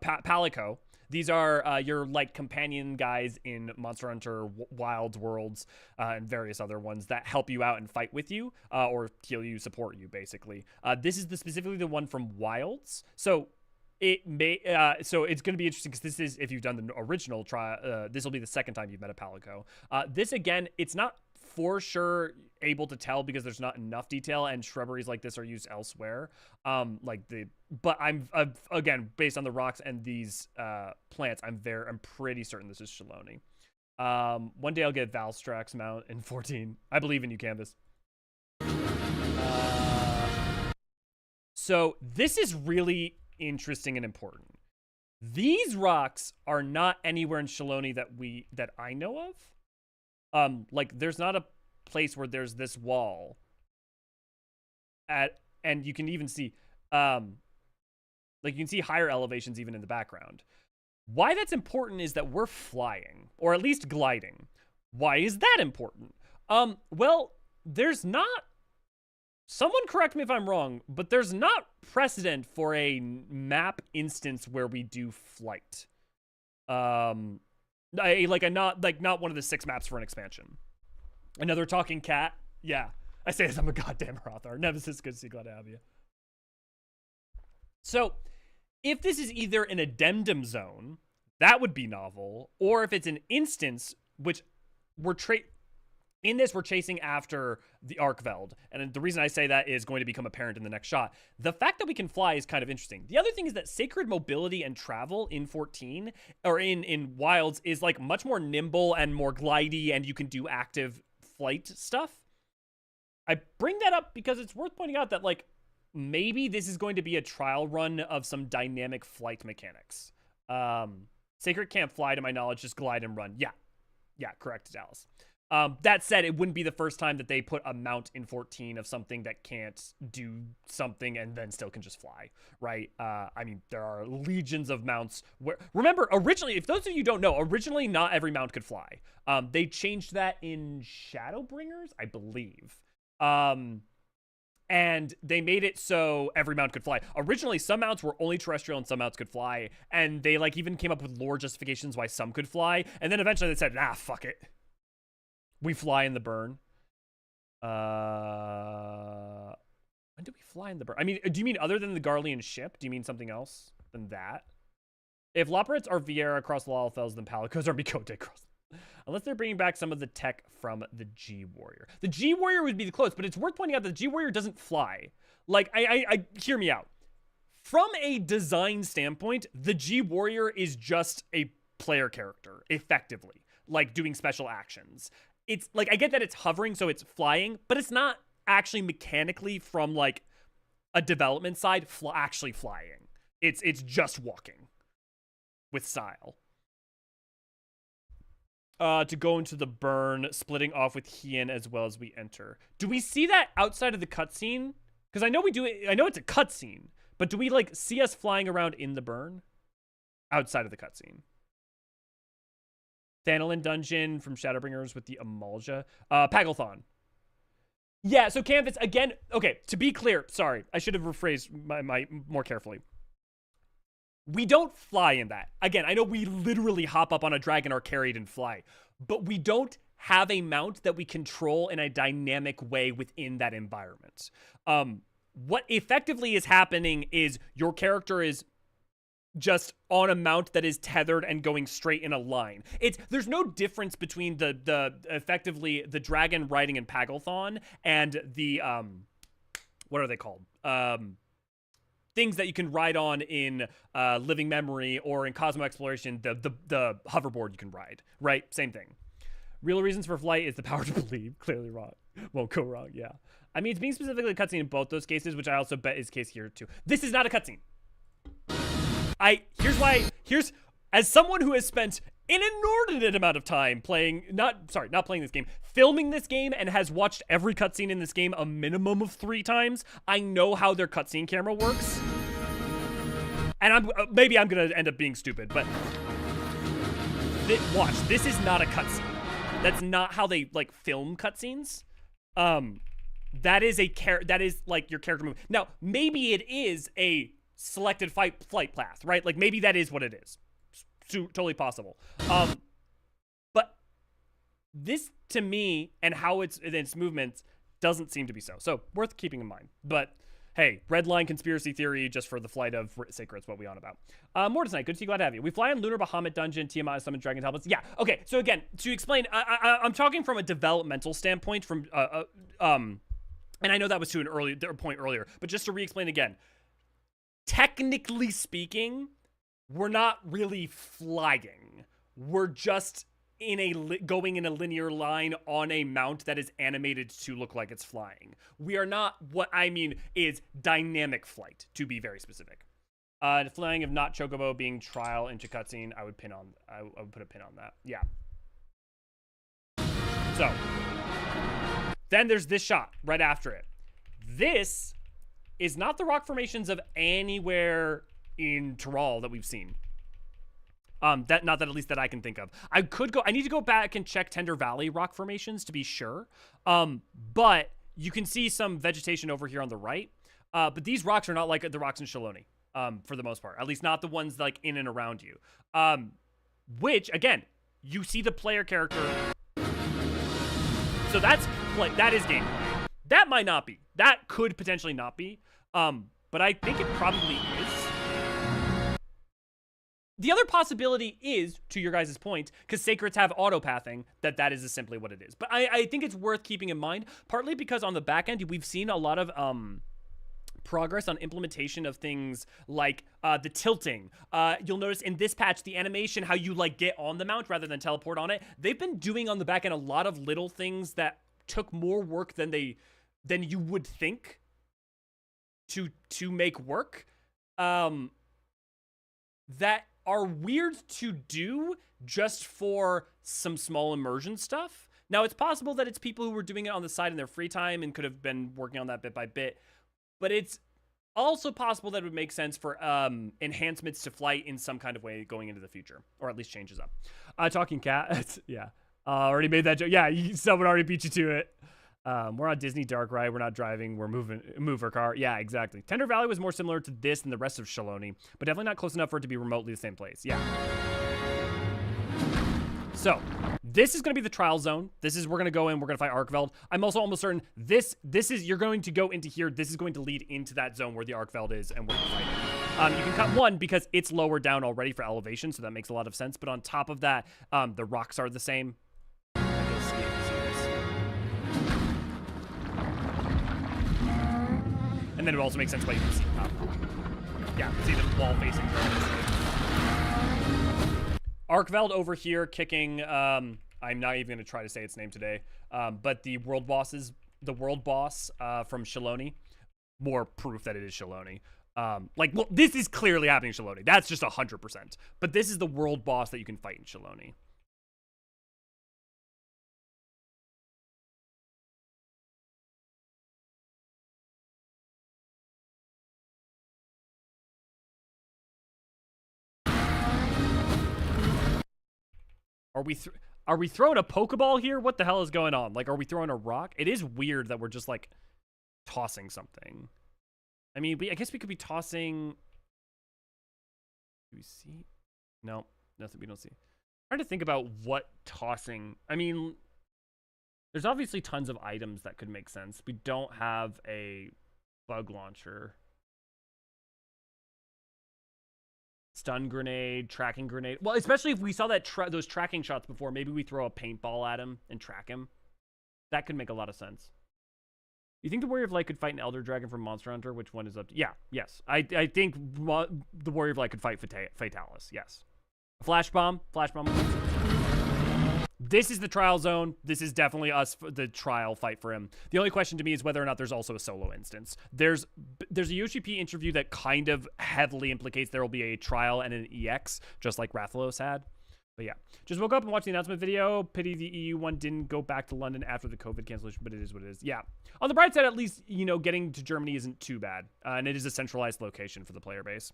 Palico. These are your like companion guys in Monster Hunter Wilds Worlds and various other ones that help you out and fight with you or heal you, support you, basically. This is specifically the one from Wilds. So it may so it's going to be interesting because this is, if you've done the original try, this will be the second time you've met a Palico. This again, it's not for sure able to tell because there's not enough detail and shrubberies like this are used elsewhere. But I'm again, based on the rocks and these plants, I'm pretty certain this is Shaloni. One day I'll get Valstrax mount in 14. I believe in you, Canvas. So this is really interesting and important. These rocks are not anywhere in Shaloni that I know of. Like there's not a place where there's this wall and you can even see like you can see higher elevations even in the background. Why that's important is that we're flying, or at least gliding. Why is that important? Well, there's not, someone correct me if I'm wrong, but there's not precedent for a map instance where we do flight. Not one of the 6 maps for an expansion. Another talking cat. Yeah, I say as I'm a goddamn Rothar. Nemesis, good to see, glad to have you. So, if this is either an addendum zone, that would be novel, or if it's an instance, which we're chasing after the Arkveld, and the reason I say that is going to become apparent in the next shot. The fact that we can fly is kind of interesting. The other thing is that sacred mobility and travel in 14, or in Wilds, is like much more nimble and more glidey, and you can do active flight stuff. I bring that up because it's worth pointing out that like maybe this is going to be a trial run of some dynamic flight mechanics. Sacred can't fly to my knowledge, just glide and run. Yeah, correct, Dallas. That said, it wouldn't be the first time that they put a mount in 14 of something that can't do something and then still can just fly, right? I mean, there are legions of mounts where, remember, originally, if those of you don't know, originally not every mount could fly. They changed that in Shadowbringers, I believe. And they made it so every mount could fly. Originally, some mounts were only terrestrial and some mounts could fly. And they like even came up with lore justifications why some could fly. And then eventually they said, nah, fuck it. We fly in the burn. When do we fly in the burn? I mean, do you mean other than the Garlean ship? Do you mean something else than that? If Loporrits are Vieira across the Lalfels, then Palicos are Mikote across. Unless they're bringing back some of the tech from the G-Warrior. The G-Warrior would be the close, but it's worth pointing out that the G-Warrior doesn't fly. Like, I hear me out. From a design standpoint, the G-Warrior is just a player character, effectively. Like, doing special actions. It's, like, I get that it's hovering, so it's flying, but it's not actually mechanically from, like, a development side actually flying. It's just walking. With style. To go into the burn, splitting off with Hien as well as we enter. Do we see that outside of the cutscene? Because I know we do it. I know it's a cutscene, but do we like see us flying around in the burn outside of the cutscene? Thanalin dungeon from Shadowbringers with the Amalja. Paglethon. Yeah, so Canvas again. Okay, to be clear, sorry, I should have rephrased my more carefully. We don't fly in that. Again, I know we literally hop up on a dragon or carried and fly, but we don't have a mount that we control in a dynamic way within that environment. What effectively is happening is your character is just on a mount that is tethered and going straight in a line. There's no difference between the effectively the dragon riding in Paglethon and the what are they called? Things that you can ride on in Living Memory or in Cosmo Exploration, the hoverboard you can ride, right? Same thing. Real reasons for flight is the power to believe. Clearly wrong. Won't go wrong, yeah. I mean, it's being specifically a cutscene in both those cases, which I also bet is the case here too. This is not a cutscene. Here's as someone who has spent an inordinate amount of time not playing this game, filming this game, and has watched every cutscene in this game a minimum of 3 times, I know how their cutscene camera works. And maybe I'm gonna end up being stupid, but watch, this is not a cutscene. That's not how they like film cutscenes. That is like your character movement. Now, maybe it is a selected flight path, right? Like, maybe that is what it is. Totally possible. But this, to me, and how its movements doesn't seem to be so. So, worth keeping in mind. But, hey, red line conspiracy theory just for the flight of Sacred's what we on about. More tonight. Good to see you. Glad to have you. We fly in Lunar Bahamut Dungeon, Tiamat summon Dragon Tablets. Yeah, okay. So, again, to explain, I'm talking from a developmental standpoint from, and I know that was to a point earlier, but just to re-explain again, technically speaking, we're not really flying. We're just going in a linear line on a mount that is animated to look like it's flying. We are not, what I mean is dynamic flight, to be very specific. The flying of not Chocobo being trial into cutscene, I would put a pin on that. Yeah. So, then there's this shot right after it. This is not the rock formations of anywhere in Tyrol that we've seen. Not that at least that I can think of. I need to go back and check Tender Valley rock formations to be sure. But you can see some vegetation over here on the right. But these rocks are not like the rocks in Shaloni, for the most part. At least not the ones like in and around you. Which, again, you see the player character. So that is gameplay. That might not be. That could potentially not be. But I think it probably is. The other possibility is, to your guys' point, because Sacreds have autopathing, that is simply what it is. But I think it's worth keeping in mind, partly because on the back end, we've seen a lot of progress on implementation of things like the tilting. You'll notice in this patch, the animation, how you like get on the mount rather than teleport on it. They've been doing on the back end a lot of little things that took more work than you would think to make work. That are weird to do just for some small immersion stuff. Now, it's possible that it's people who were doing it on the side in their free time and could have been working on that bit by bit. But it's also possible that it would make sense for enhancements to flight in some kind of way going into the future. Or at least changes up. Talking cat. Yeah. Already made that joke. Yeah, someone already beat you to it. We're on Disney Dark Ride. We're not driving. We're mover car. Yeah, exactly. Tender Valley was more similar to this than the rest of Shaloni, but definitely not close enough for it to be remotely the same place. Yeah. So, this is going to be the trial zone. We're going to go in. We're going to fight Arkveld. I'm also almost certain you're going to go into here. This is going to lead into that zone where the Arkveld is, and we're going to fight it. You can cut one because it's lower down already for elevation, so that makes a lot of sense. But on top of that, the rocks are the same. And then it also makes sense why you can see the top. Yeah, see the wall facing. Arkveld over here kicking, I'm not even going to try to say its name today, but the world boss from Shaloni. More proof that it is Shaloni. Well, this is clearly happening in Shaloni. That's just 100%. But this is the world boss that you can fight in Shaloni. Are we throwing a Pokeball here? What the hell is going on? Like, are we throwing a rock? It is weird that we're just, like, tossing something. I mean, I guess we could be tossing... Do we see? No, nothing we don't see. I'm trying to think about what tossing... I mean, there's obviously tons of items that could make sense. We don't have a bug launcher. Stun grenade, tracking grenade. Well, especially if we saw that those tracking shots before, maybe we throw a paintball at him and track him. That could make a lot of sense. You think the Warrior of Light could fight an Elder Dragon from Monster Hunter? Which one is up to... Yeah, yes. I think the Warrior of Light could fight Fatalis, yes. Flash Bomb. This is the trial zone. This is definitely the trial fight for him. The only question to me is whether or not there's also a solo instance. There's a UCP interview that kind of heavily implicates there will be a trial and an EX, just like Rathalos had. But yeah, just woke up and watched the announcement video. Pity the EU one didn't go back to London after the COVID cancellation, but it is what it is. Yeah. On the bright side, at least, getting to Germany isn't too bad. And it is a centralized location for the player base.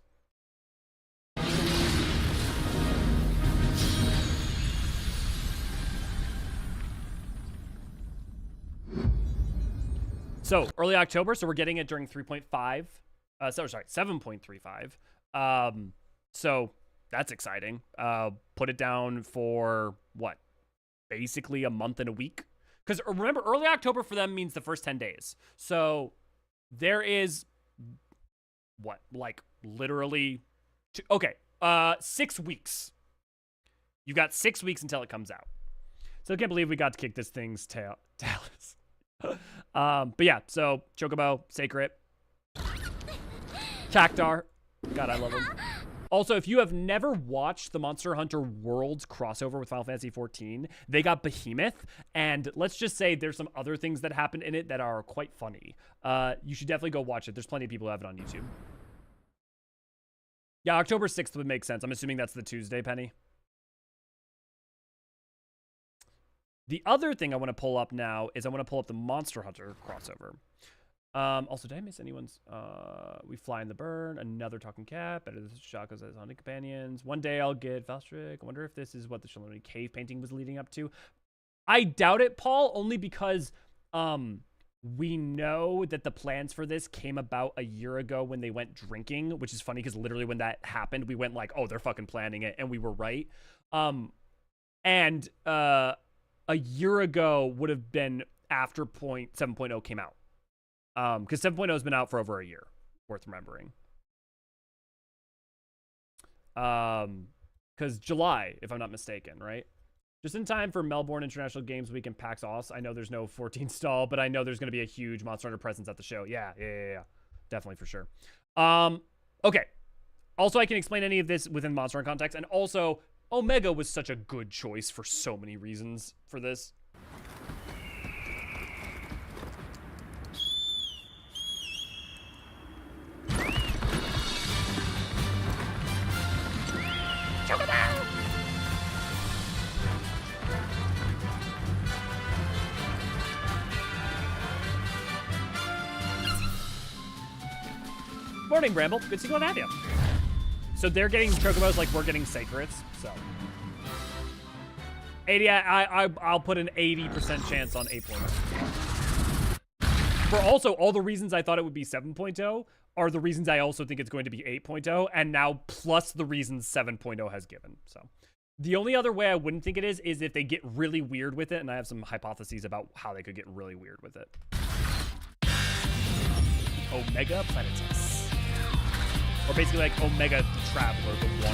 So, early October, so we're getting it during 3.5. Sorry, 7.35. So that's exciting. Put it down for what? Basically a month and a week. Because remember, early October for them means the first 10 days. So there is what? Like literally 6 weeks. You got 6 weeks until it comes out. So I can't believe we got to kick this thing's tail. But yeah, so Chocobo, Sacred, Cactar. God, I love him. Also, if you have never watched the Monster Hunter Worlds crossover with Final Fantasy XIV, they got Behemoth, and let's just say there's some other things that happen in it that are quite funny. You should definitely go watch it. There's plenty of people who have it on YouTube. Yeah, October 6th would make sense. I'm assuming that's the Tuesday, Penny. The other thing I want to pull up now is I want to pull up the Monster Hunter crossover. Also, did I miss anyone's? We fly in the burn. Another talking cat. Better than Shaco's as hunting companions. One day I'll get Valstric. I wonder if this is what the Shalomini cave painting was leading up to. I doubt it, Paul, only because we know that the plans for this came about a year ago when they went drinking, which is funny because literally when that happened, we went like, oh, they're fucking planning it, and we were right. And a year ago would have been after 7.0 came out. Because 7.0 has been out for over a year, worth remembering. Because July, if I'm not mistaken, right? Just in time for Melbourne International Games Week and PAX Aus. I know there's no 14 stall, but I know there's going to be a huge Monster Hunter presence at the show. Yeah. Definitely for sure. Okay. Also, I can explain any of this within Monster Hunter context. And also, Omega was such a good choice for so many reasons for this. Morning, Bramble. Good to go and have you. So they're getting Chocobos like we're getting Sacreds. So 80. I'll put an 80% chance on 8.0. For also all the reasons I thought it would be 7.0 are the reasons I also think it's going to be 8.0, and now plus the reasons 7.0 has given. So the only other way I wouldn't think it is if they get really weird with it, and I have some hypotheses about how they could get really weird with it. Omega Planetus. Or basically like Omega the Traveler, the Wanderer.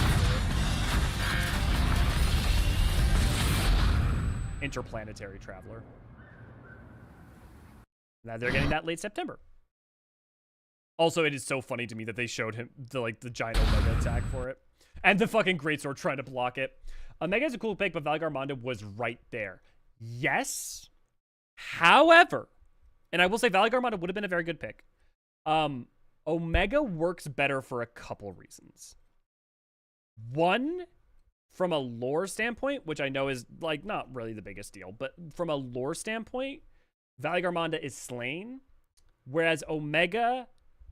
Interplanetary Traveler. Now they're getting that late September. Also, it is so funny to me that they showed him the giant Omega attack for it. And the fucking Greatsword trying to block it. Omega is a cool pick, but Valigarmonda was right there. Yes. However, and I will say Valigarmonda would have been a very good pick. Omega works better for a couple reasons. One, from a lore standpoint, which I know is like not really the biggest deal, but from a lore standpoint, Valigarmonda is slain, whereas Omega,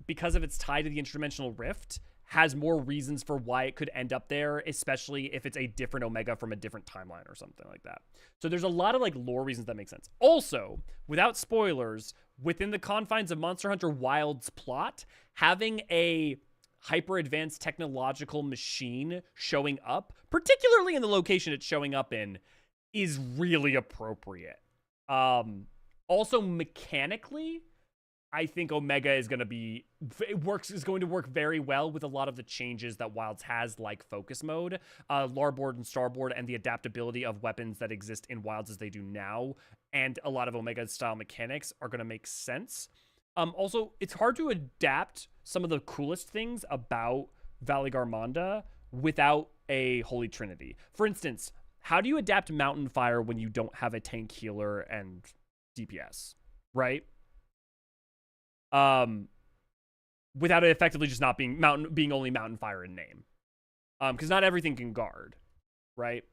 because of its tie to the interdimensional rift, has more reasons for why it could end up there, especially if it's a different Omega from a different timeline or something like that. So there's a lot of like lore reasons that make sense. Also, without spoilers, within the confines of Monster Hunter Wilds plot, having a hyper advanced technological machine showing up, particularly in the location it's showing up in, is really appropriate. Also mechanically, I think Omega is going to work very well with a lot of the changes that Wilds has, like focus mode, Larboard and Starboard, and the adaptability of weapons that exist in Wilds as they do now, and a lot of Omega style mechanics are going to make sense. Also, it's hard to adapt some of the coolest things about Valigarmonda without a Holy Trinity. For instance, how do you adapt Mountain Fire when you don't have a tank healer and DPS, right? Without it effectively just not being only Mountain Fire in name. Because not everything can guard, right?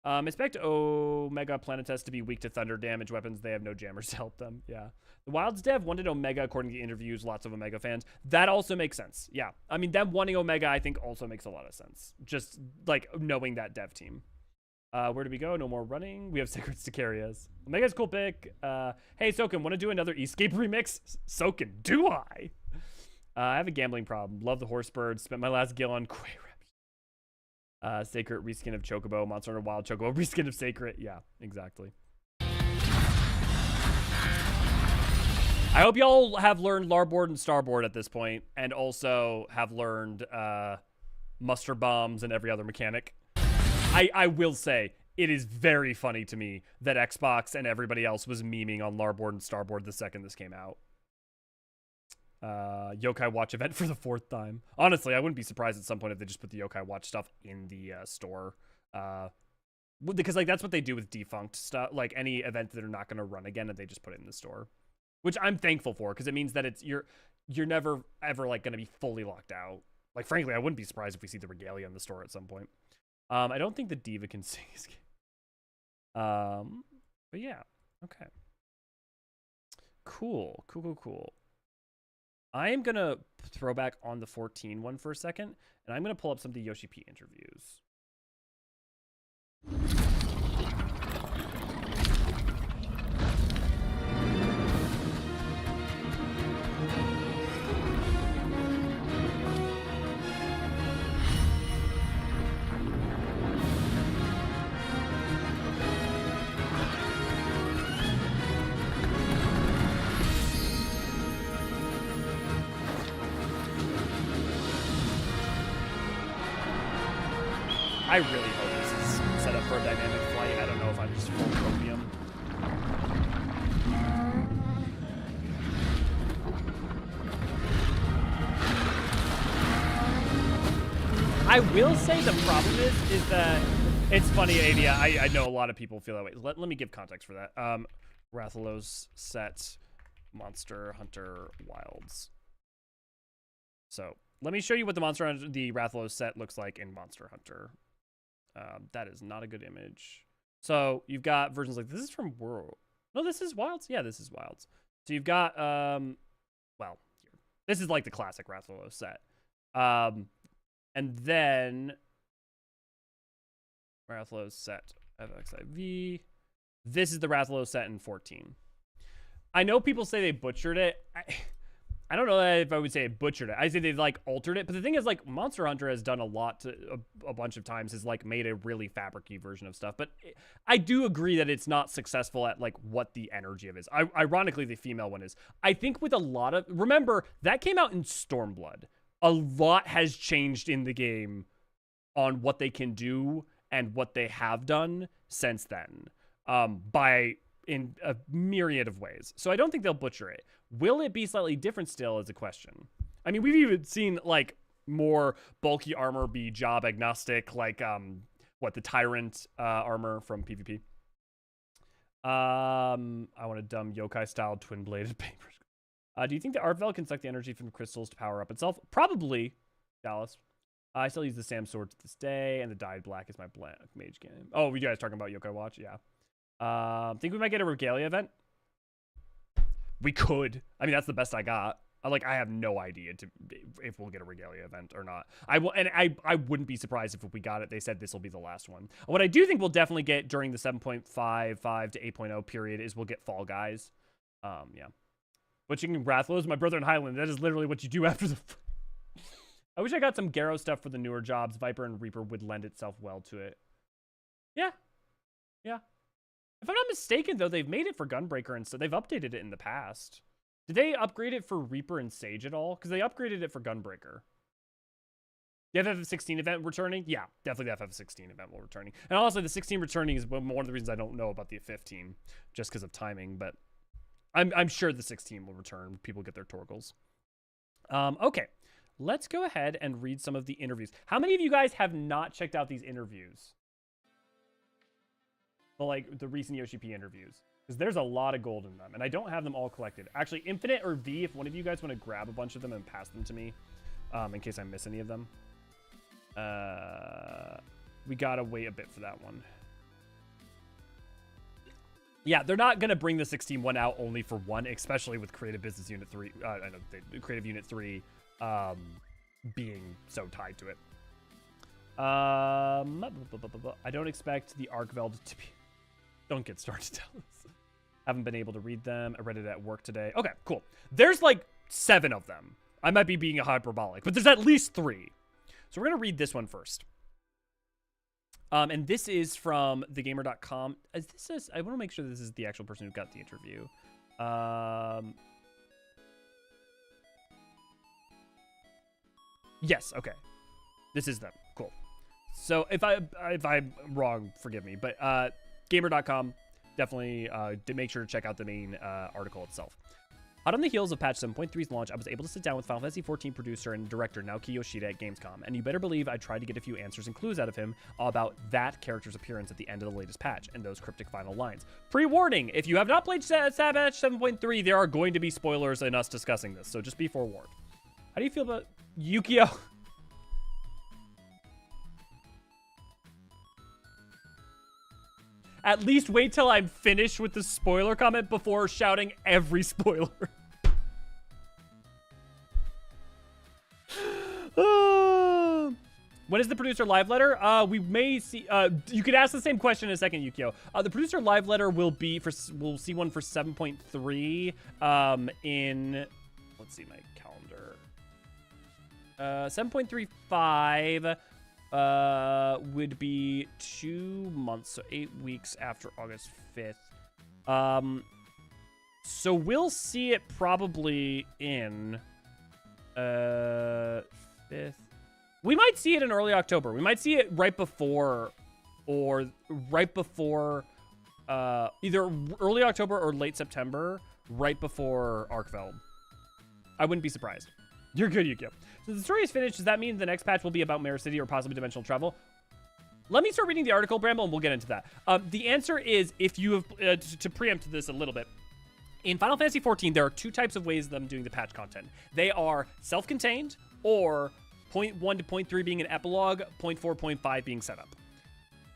Expect Omega Planetes to be weak to thunder damage weapons. They have no jammers to help them. Yeah. The Wilds dev wanted Omega according to the interviews, lots of Omega fans. That also makes sense. Yeah. I mean, them wanting Omega, I think, also makes a lot of sense. Just, like, knowing that dev team. Where do we go? No more running. We have secrets to carry us. Omega's cool pick. Hey, Soken, want to do another Escape remix? Soken, do I? I have a gambling problem. Love the horse bird. Spent my last gil on Quay Rep. Sacred reskin of Chocobo. Monster Hunter Wild Chocobo reskin of Sacred. Yeah, exactly. I hope y'all have learned Larboard and Starboard at this point, and also have learned muster bombs and every other mechanic. I will say, it is very funny to me that Xbox and everybody else was memeing on Larboard and Starboard the second this came out. Yokai Watch event for the 4th time. Honestly, I wouldn't be surprised at some point if they just put the Yokai Watch stuff in the store. Because like that's what they do with defunct stuff. Like any event that they're not going to run again, and they just put it in the store. Which I'm thankful for, because it means that it's you're never ever like going to be fully locked out. Like frankly, I wouldn't be surprised if we see the Regalia in the store at some point. I don't think the Diva can sing his game. But yeah, okay. Cool. I am going to throw back on the 14 one for a second, and I'm going to pull up some of the Yoshi P interviews. I really hope this is set up for a dynamic flight. I don't know if I'm just full chromium. I will say the problem is that it's funny, Adia. I know a lot of people feel that way. Let me give context for that. Rathalos set Monster Hunter Wilds. So let me show you what the Rathalos set looks like in Monster Hunter. That is not a good image. So you've got versions like this is from World. No, this is Wilds. Yeah, this is Wilds. So you've got well, here. This is like the classic Rathalos set. And then Rathalos set FFXIV. This is the Rathalos set in 14. I know people say they butchered it. I don't know if I would say it butchered it. I say they like altered it. But the thing is, like, Monster Hunter has done a lot to a bunch of times, has like made a really fabric-y version of stuff. But I do agree that it's not successful at like what the energy of it is. Ironically, the female one is. I think with a lot of, remember that came out in Stormblood. A lot has changed in the game on what they can do and what they have done since then. In a myriad of ways. So I don't think they'll butcher it. Will it be slightly different still is a question. I mean, we've even seen like more bulky armor be job agnostic, like the Tyrant armor from PvP. I want a dumb yokai style twin bladed paper. Do you think the Artvel can suck the energy from the crystals to power up itself? Probably, Dallas. I still use the Sam sword to this day, and the dyed black is my black mage game. Oh, you guys talking about Yokai Watch? Yeah. Think we might get a Regalia event? We could. I mean, that's the best I got. I have no idea if we'll get a Regalia event or not. I wouldn't be surprised if we got it. They said this will be the last one. What I do think we'll definitely get during the 7.55 to 8.0 period is we'll get Fall Guys. Yeah. But you can Rathalos, my brother in Hydaelyn. That is literally what you do after the... I wish I got some Garrow stuff for the newer jobs. Viper and Reaper would lend itself well to it. Yeah. Yeah. If I'm not mistaken, though, they've made it for Gunbreaker and so they've updated it in the past. Did they upgrade it for Reaper and Sage at all? Because they upgraded it for Gunbreaker. The FF16 event returning? Yeah, definitely the FF16 event will returning. And also, the 16 returning is one of the reasons I don't know about the 15, just because of timing. But I'm sure the 16 will return. People get their Torgles. Okay, let's go ahead and read some of the interviews. How many of you guys have not checked out these interviews? The recent Yoshi P interviews, because there's a lot of gold in them, and I don't have them all collected. Actually, Infinite or V, if one of you guys want to grab a bunch of them and pass them to me, in case I miss any of them. We gotta wait a bit for that one. Yeah, they're not gonna bring the 16 one out only for one, especially with Creative Business Unit 3. I know Creative Unit 3 being so tied to it. I don't expect the Archveld to be... Don't get started, Dallas. Haven't been able to read them. I read it at work today. Okay, cool. There's like 7 of them. I might be being hyperbolic, but there's at least 3. So we're going to read this one first. And this is from thegamer.com. I want to make sure this is the actual person who got the interview. Yes, okay. This is them. Cool. So if I'm wrong, forgive me. But gamer.com, definitely make sure to check out the main article itself. Hot on the heels of patch 7.3's launch, I was able to sit down with Final Fantasy XIV producer and director Naoki Yoshida at Gamescom, and you better believe I tried to get a few answers and clues out of him about that character's appearance at the end of the latest patch and those cryptic final lines. Pre-warning, if you have not played patch 7.3, there are going to be spoilers in us discussing this, so just be forewarned. How do you feel about Yukio? At least wait till I'm finished with the spoiler comment before shouting every spoiler. When is the producer live letter? We may see. You could ask the same question in a second, Yukio. The producer live letter will be for. We'll see one for 7.3. In. Let's see my calendar. 7.35. Would be 2 months, so 8 weeks after August 5th. So we'll see it probably in 5th. We might see it in early October. We might see it right before, or right before, either early October or late September, right before Arkfeld. I wouldn't be surprised. You're good, Yukio. So the story is finished. Does that mean the next patch will be about Mirror City or possibly dimensional travel? Let me start reading the article, Bramble, and we'll get into that. The answer is, if you have, to preempt this a little bit, in Final Fantasy XIV, there are 2 types of ways of them doing the patch content. They are self-contained, or 0.1 to 0.3 being an epilogue, 0.4, 0.5 being set up.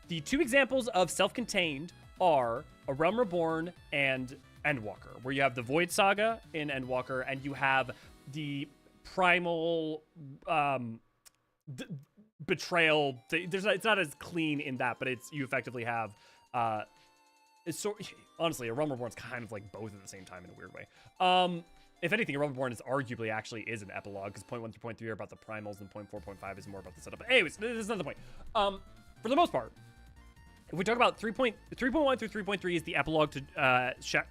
The 2 examples of self-contained are A Realm Reborn and Endwalker, where you have the Void Saga in Endwalker, and you have the primal betrayal. It's not as clean in that, but you effectively have honestly, A Realm Reborn is kind of like both at the same time in a weird way. If anything, A Realm Reborn is arguably actually is an epilogue, because 0.1 through 0.3 are about the primals, and 0.4, 0.5 is more about the setup. But anyways, this is not the point. For the most part, if we talk about 3.1 through 3.3 is the epilogue to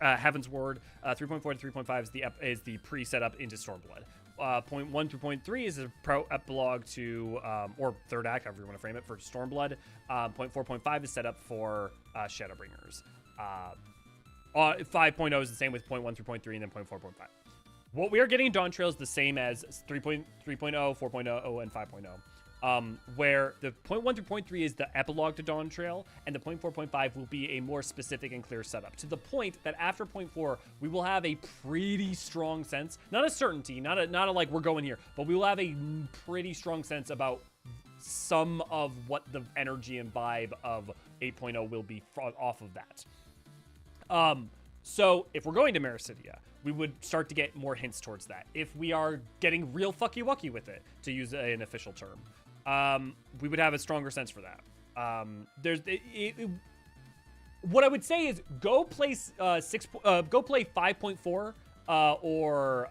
Heaven's Ward. 3.4 to 3.5 is the pre-setup into Stormblood. 0.1 through 0.3 is a pro-epilogue to, or third act, however you want to frame it, for Stormblood. 0.4, 0.5 is set up for Shadowbringers. 5.0 is the same with 0.1 through 0.3 and then 0.4, 0.5. What we are getting in Dawn Trail is the same as 3.0, 4.0, and 5.0. Where the 0.1 through 0.3 is the epilogue to Dawn Trail, and the 0.4, 0.5 will be a more specific and clear setup, to the point that after 0.4, we will have a pretty strong sense, not a certainty, not a like we're going here, but we will have a pretty strong sense about some of what the energy and vibe of 8.0 will be off of that. So if we're going to Mericidia, we would start to get more hints towards that. If we are getting real fucky-wucky with it, to use an official term, we would have a stronger sense for that. What I would say is go play 5.4 or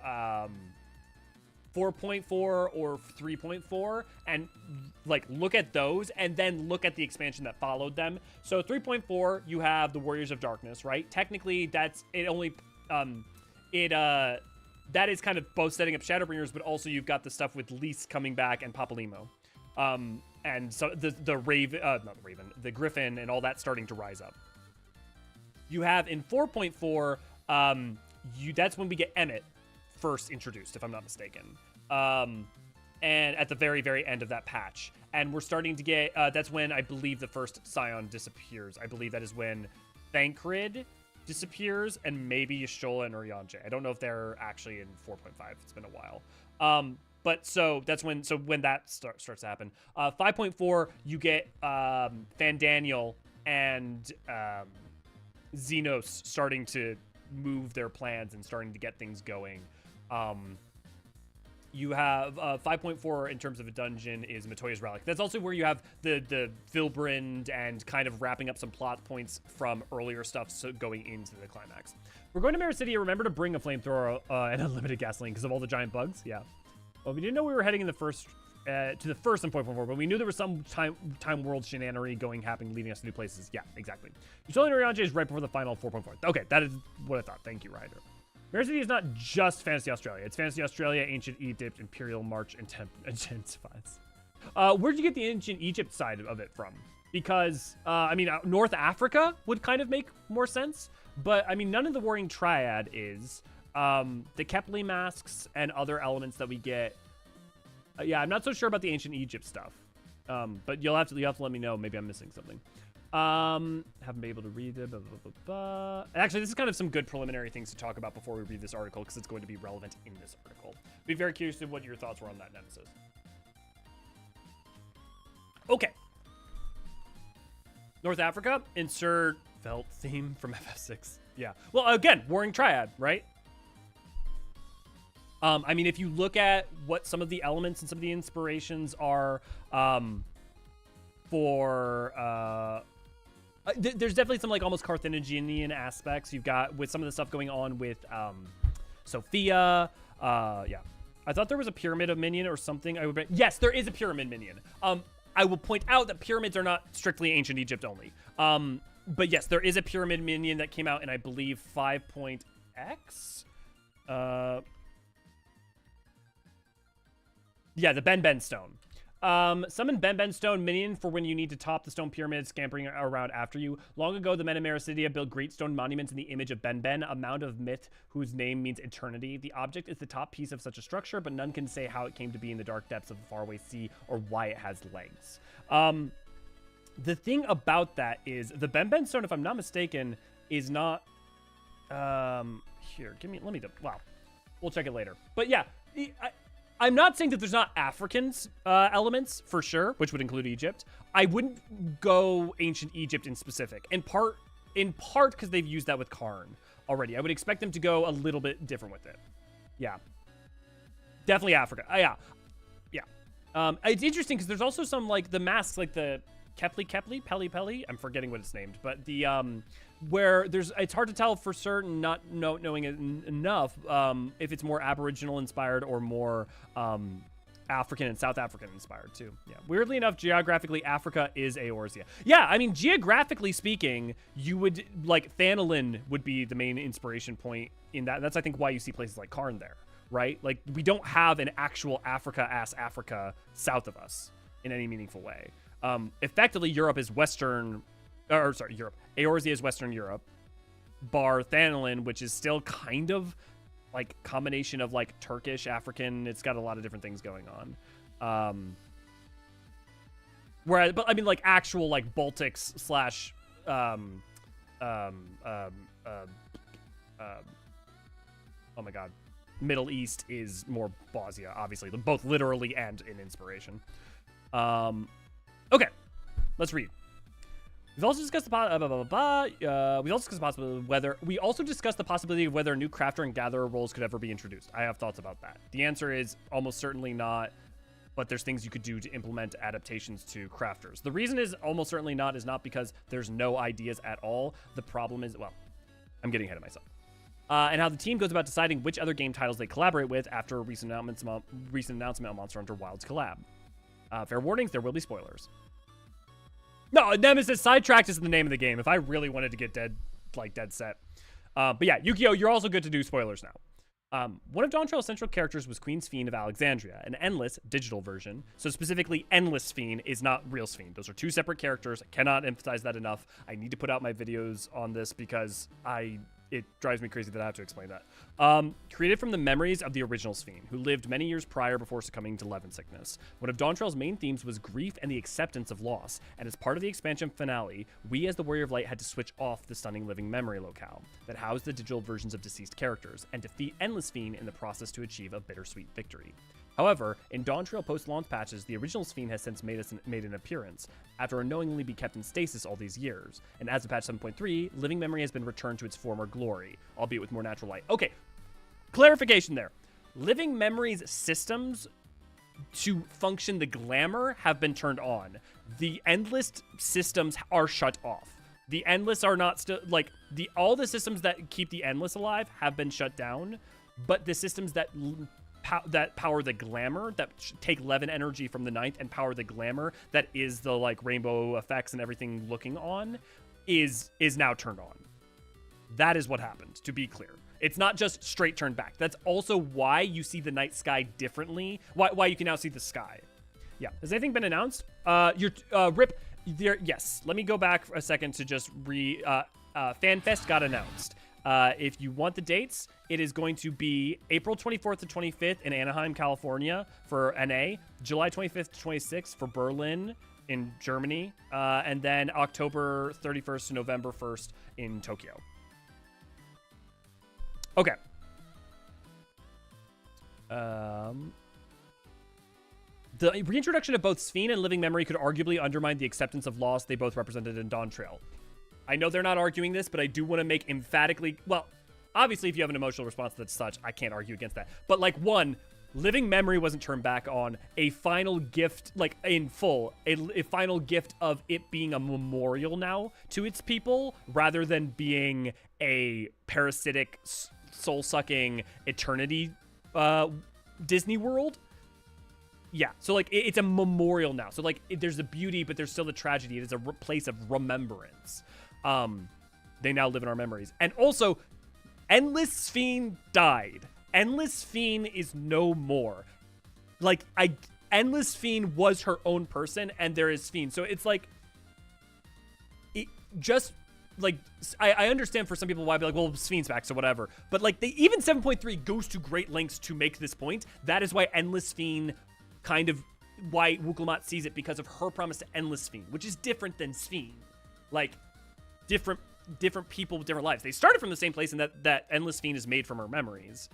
4.4 or 3.4 and like look at those, and then look at the expansion that followed them. So 3.4, you have the Warriors of Darkness, right? Technically, that's it. Only that is kind of both setting up Shadowbringers, but also you've got the stuff with Lys coming back and Papalymo. And so the Griffin and all that starting to rise up. You have in 4.4, that's when we get Emmett first introduced, if I'm not mistaken. And at the very, very end of that patch. And we're starting to get, that's when I believe the first Scion disappears. I believe that is when Thancred disappears, and maybe Y'shtola and Urianger. I don't know if they're actually in 4.5. It's been a while. But so that's when, when that starts to happen. 5.4, you get Fandaniel and Xenos starting to move their plans and starting to get things going. You have 5.4 in terms of a dungeon is Matoya's Relic. That's also where you have the Vilbrand and kind of wrapping up some plot points from earlier stuff, so going into the climax. We're going to Mirror City. Remember to bring a flamethrower and unlimited gasoline because of all the giant bugs. Yeah. Well, we didn't know we were heading in the first to the first in 4.4, but we knew there was some time world shenanigery happening, leading us to new places. Yeah, exactly. Utility Oriange is right before the final 4.4. Okay, that is what I thought. Thank you, Ryder. Mirror City is not just Fantasy Australia. It's Fantasy Australia, Ancient Egypt, Imperial March, and Intensifies. Where'd you get the Ancient Egypt side of it from? Because, I mean, North Africa would kind of make more sense. But, I mean, none of the Warring Triad is. The Kepler masks and other elements that we get. Yeah, I'm not so sure about the Ancient Egypt stuff. But you'll have to let me know. Maybe I'm missing something. Haven't been able to read it. Blah, blah, blah, blah. Actually, this is kind of some good preliminary things to talk about before we read this article, because it's going to be relevant in this article. Be very curious to what your thoughts were on that, Nemesis. Okay. North Africa, insert felt theme from FF6. Yeah. Well, again, Warring Triad, right? I mean, if you look at what some of the elements and some of the inspirations are there's definitely some like almost Carthaginian aspects. You've got with some of the stuff going on with Sophia. Yeah. I thought there was a pyramid of minion or something. Yes, there is a pyramid minion. I will point out that pyramids are not strictly ancient Egypt only. But yes, there is a pyramid minion that came out in, I believe, 5.x. Yeah, the Ben Stone. Summon Ben Stone minion for when you need to top the stone pyramid scampering around after you. Long ago, the men of Mericidia built great stone monuments in the image of Ben, a mound of myth whose name means eternity. The object is the top piece of such a structure, but none can say how it came to be in the dark depths of the faraway sea or why it has legs. The thing about that is the Ben Stone, if I'm not mistaken, is not... Here, wow. We'll check it later. But yeah, I'm not saying that there's not Africans elements for sure, which would include Egypt. I wouldn't go ancient Egypt in specific, in part because they've used that with Karn already. I would expect them to go a little bit different with it. Yeah, definitely Africa. Yeah. It's interesting because there's also some like the masks, like the Peli. I'm forgetting what it's named, but the where it's hard to tell for certain, not knowing enough, if it's more Aboriginal inspired or more African and South African inspired too. Yeah. Weirdly enough, geographically, Africa is Eorzean. Yeah, I mean, geographically speaking, you would like Hydaelyn would be the main inspiration point in that. That's I think why you see places like Karn there, right? Like we don't have an actual Africa south of us in any meaningful way. Effectively, Europe is Western, Eorzea is Western Europe, bar Hydaelyn, which is still kind of like combination of like Turkish, African. It's got a lot of different things going on. Whereas, but I mean, like actual like Baltics slash, oh my God, Middle East is more Bosnia, obviously, both literally and in inspiration. Okay, let's read. We've also discussed the possibility of whether new crafter and gatherer roles could ever be introduced. I have thoughts about that. The answer is almost certainly not, but there's things you could do to implement adaptations to crafters. The reason is almost certainly not is not because there's no ideas at all. The problem is, well, I'm getting ahead of myself. And how the team goes about deciding which other game titles they collaborate with after a recent announcement on Monster Hunter Wilds collab. Fair warnings, there will be spoilers. No, Nemesis Sidetracked is the name of the game. If I really wanted to get dead set. But yeah, Yukio, you're also good to do spoilers now. One of Dawntrail's central characters was Queen Sphene of Alexandria, an endless digital version. So specifically, Endless Sphene is not real Sphene. Those are two separate characters. I cannot emphasize that enough. I need to put out my videos on this because it drives me crazy that I have to explain that. Created from the memories of the original Sphene, who lived many years prior before succumbing to Levin sickness. One of Dawntrail's main themes was grief and the acceptance of loss, and as part of the expansion finale, we as the Warrior of Light had to switch off the stunning living memory locale that housed the digital versions of deceased characters, and defeat Endless Sphene in the process to achieve a bittersweet victory. However, in Dawntrail post-launch patches, the original Sphene has since made an appearance, after unknowingly be kept in stasis all these years. And as of patch 7.3, Living Memory has been returned to its former glory, albeit with more natural light. Okay, clarification there. Living Memory's systems to function the glamour have been turned on. The Endless systems are shut off. The Endless are not still, like, all the systems that keep the Endless alive have been shut down, but the systems that power the glamour, that take Levin energy from the ninth and power the glamour that is the like rainbow effects and everything looking on, is now turned on. That is what happened, to be clear. It's not just straight turned back. That's also why you see the night sky differently. Why you can now see the sky. Yeah. Has anything been announced? Rip. Yes. Let me go back for a second to just Fanfest got announced. If you want the dates, it is going to be April 24th to 25th in Anaheim, California for NA, July 25th to 26th for Berlin in Germany, and then October 31st to November 1st in Tokyo. Okay. The reintroduction of both Sphene and Living Memory could arguably undermine the acceptance of loss they both represented in Dawn Trail. I know they're not arguing this, but I do want to make emphatically... Well, obviously, if you have an emotional response that's such, I can't argue against that. But, like, one, Living Memory wasn't turned back on. A final gift, like, in full, a final gift of it being a memorial now to its people, rather than being a parasitic, soul-sucking eternity Disney World. Yeah, so, like, it's a memorial now. So, like, there's the beauty, but there's still the tragedy. It is a place of remembrance. They now live in our memories. And also, Endless Sphene died. Endless Sphene is no more. Like, Endless Sphene was her own person, and there is Sphene. So it's like, I understand for some people why, be like, well, Sphene's back, so whatever. But, like, even 7.3 goes to great lengths to make this point. That is why Endless Sphene kind of, why Wooklamot sees it, because of her promise to Endless Sphene, which is different than Sphene. Like, different people with different lives. They started from the same place, and that Endless Sphene is made from her memories.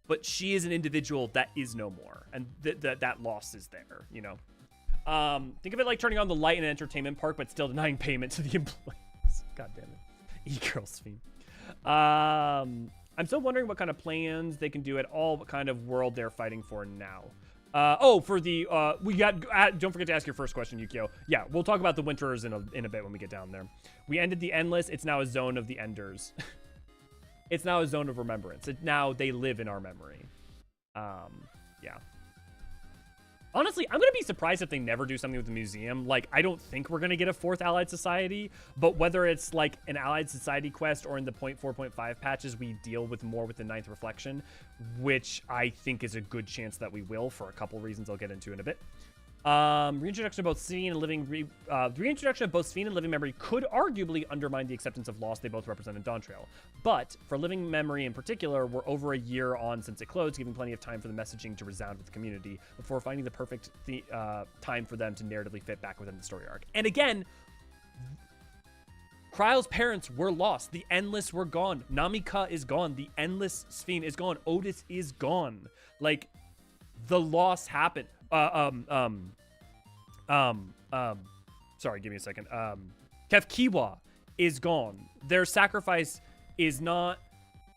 But she is an individual that is no more, and that loss is there, you know? Think of it like turning on the light in an entertainment park, but still denying payment to the employees. God damn it. E-Girl Sphene. I'm still wondering what kind of plans they can do at all, what kind of world they're fighting for now. For the, don't forget to ask your first question, Yukio. Yeah, we'll talk about the Winterers in a bit when we get down there. We ended the Endless. It's now a zone of the Enders. It's now a zone of remembrance. Now they live in our memory. Yeah. Honestly, I'm going to be surprised if they never do something with the museum. Like, I don't think we're going to get a 4th Allied Society, but whether it's like an Allied Society quest or in the 0.4.5 patches, we deal with more with the 9th Reflection, which I think is a good chance that we will for a couple reasons I'll get into in a bit. Reintroduction of both Sphene and Living Memory could arguably undermine the acceptance of loss they both represent in Dawn Trail. But for Living Memory in particular, we're over a year on since it closed, giving plenty of time for the messaging to resound with the community before finding the perfect time for them to narratively fit back within the story arc. And again, Kryle's parents were lost. The Endless were gone. Namika is gone. The Endless Sphene is gone. Otis is gone. Like, the loss happened. Sorry, give me a second. Kefkiwa is gone. Their sacrifice is not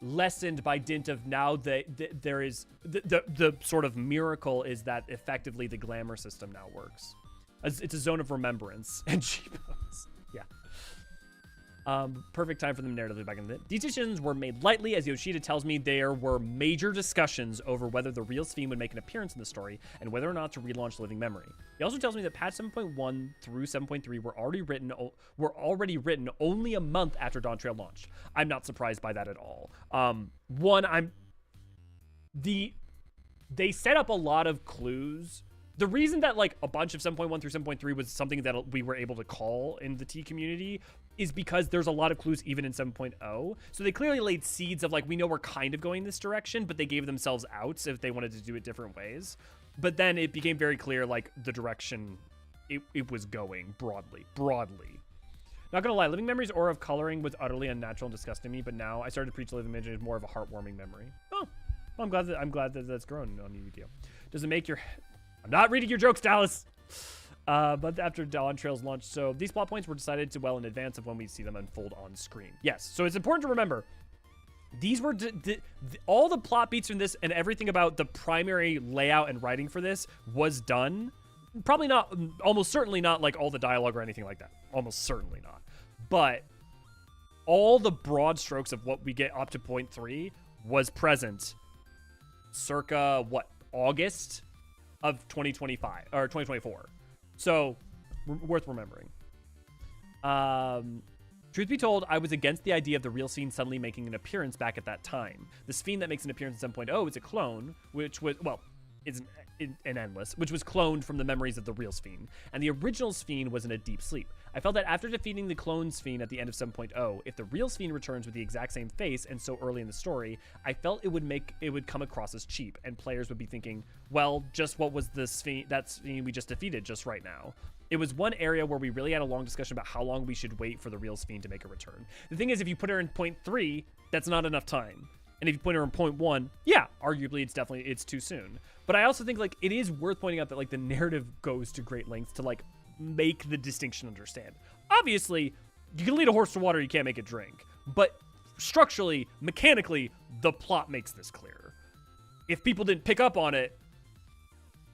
lessened by dint of now that there is the sort of miracle is that effectively the glamour system now works. It's a zone of remembrance and cheapos. Yeah. Perfect time for them narratively back in the... These decisions were made lightly, as Yoshida tells me there were major discussions over whether the real Sphene would make an appearance in the story and whether or not to relaunch Living Memory. He also tells me that patch 7.1 through 7.3 were already written only a month after Dawn Trail launched. I'm not surprised by that at all. They set up a lot of clues. The reason that like a bunch of 7.1 through 7.3 was something that we were able to call in the T community is because there's a lot of clues even in 7.0. So they clearly laid seeds of like, we know we're kind of going this direction, but they gave themselves outs if they wanted to do it different ways. But then it became very clear like the direction it was going broadly. Not gonna lie, Living Memory's aura of coloring was utterly unnatural and disgusting me, but now I started to preach Living Memory as more of a heartwarming memory. Oh, well, I'm glad that that's grown on you, Yukio. Does it make your... I'm not reading your jokes, Dallas. But after Dawn Trail's launch, so these plot points were decided to well in advance of when we see them unfold on screen. Yes, so it's important to remember these were all the plot beats from this and everything about the primary layout and writing for this was done. Probably not, almost certainly not like all the dialogue or anything like that. Almost certainly not. But all the broad strokes of what we get up to point 3 was present circa what, August of 2025 or 2024. So worth remembering. Truth be told, I was against the idea of the real Sphene suddenly making an appearance back at that time. The Sphene that makes an appearance at 7.0 is a clone, which was, well, is an endless, which was cloned from the memories of the real Sphene. And the original Sphene was in a deep sleep. I felt that after defeating the clone Sphene at the end of 7.0, if the real Sphene returns with the exact same face and so early in the story, I felt it would come across as cheap, and players would be thinking, well, just what was the Sphene, that Sphene we just defeated just right now? It was one area where we really had a long discussion about how long we should wait for the real Sphene to make a return. The thing is, if you put her in point 3, that's not enough time. And if you put her in point 1, yeah, arguably it's too soon. But I also think like it is worth pointing out that like the narrative goes to great lengths to like make the distinction understand. Obviously, you can lead a horse to water, you can't make it drink. But structurally, mechanically, the plot makes this clear. If people didn't pick up on it,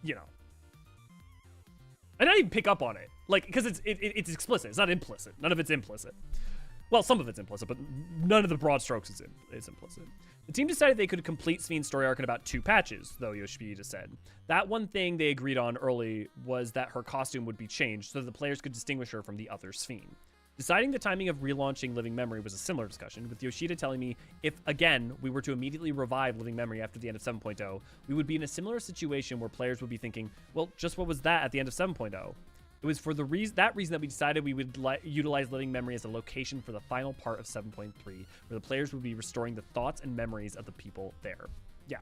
you know. I don't even pick up on it, like, because it's explicit. It's not implicit. None of it's implicit. Well, some of it's implicit, but none of the broad strokes is implicit. The team decided they could complete Sphene's story arc in about 2 patches, though Yoshida said. That one thing they agreed on early was that her costume would be changed so that the players could distinguish her from the other Sphene. Deciding the timing of relaunching Living Memory was a similar discussion, with Yoshida telling me if, again, we were to immediately revive Living Memory after the end of 7.0, we would be in a similar situation where players would be thinking, well, just what was that at the end of 7.0? It was for that reason that we decided we would utilize Living Memory as a location for the final part of 7.3, where the players would be restoring the thoughts and memories of the people there. Yeah.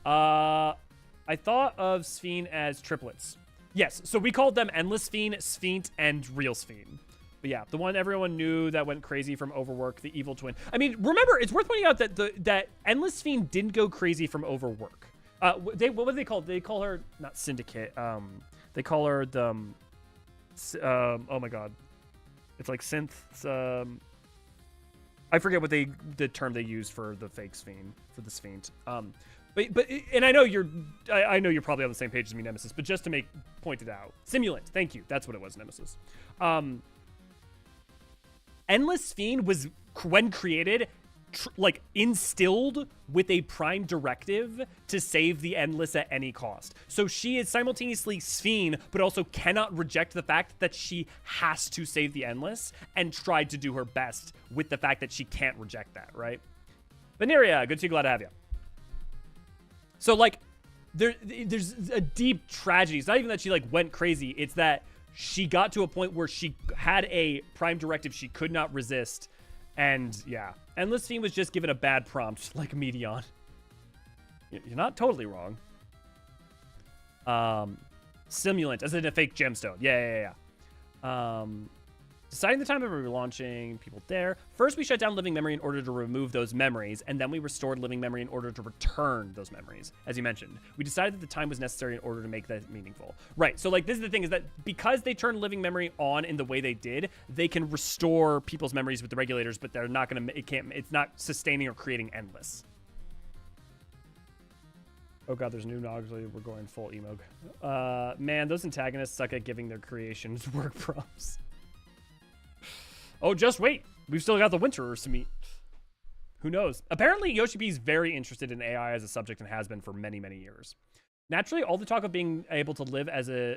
I thought of Sphene as triplets. Yes, so we called them Endless Sphene, Sphene, and Real Sphene. But yeah, the one everyone knew that went crazy from overwork, the evil twin. I mean, remember, it's worth pointing out that that Endless Sphene didn't go crazy from overwork. What do they call? They call her not Syndicate. They call her the. Oh my God, it's like synth. I forget what the term they used for the fake Sphene, for the Sphene. But and I know you're probably on the same page as me, Nemesis. But just to point it out, Simulant. Thank you. That's what it was, Nemesis. Endless Sphene was, when created, like instilled with a prime directive to save the Endless at any cost. So she is simultaneously Sphene, but also cannot reject the fact that she has to save the Endless, and tried to do her best with the fact that she can't reject that, right? Veneria, good to see you, glad to have you. So like, there's a deep tragedy. It's not even that she like went crazy. It's that she got to a point where she had a prime directive she could not resist. And yeah, Endless Sphene was just given a bad prompt like Medion. You're not totally wrong. Simulant, as in a fake gemstone. Yeah. Deciding the time of relaunching, people there. First, we shut down Living Memory in order to remove those memories, and then we restored Living Memory in order to return those memories, as you mentioned. We decided that the time was necessary in order to make that meaningful. Right, so like this is the thing, is that because they turned Living Memory on in the way they did, they can restore people's memories with the regulators, but they're not gonna, it's not sustaining or creating Endless. Oh God, there's new Noxley. We're going full emo. Man, those antagonists suck at giving their creations work prompts. Oh, just wait. We've still got the Winterers to meet. Who knows? Apparently, Yoshi P is very interested in AI as a subject and has been for many, many years. Naturally, all the talk of being able to live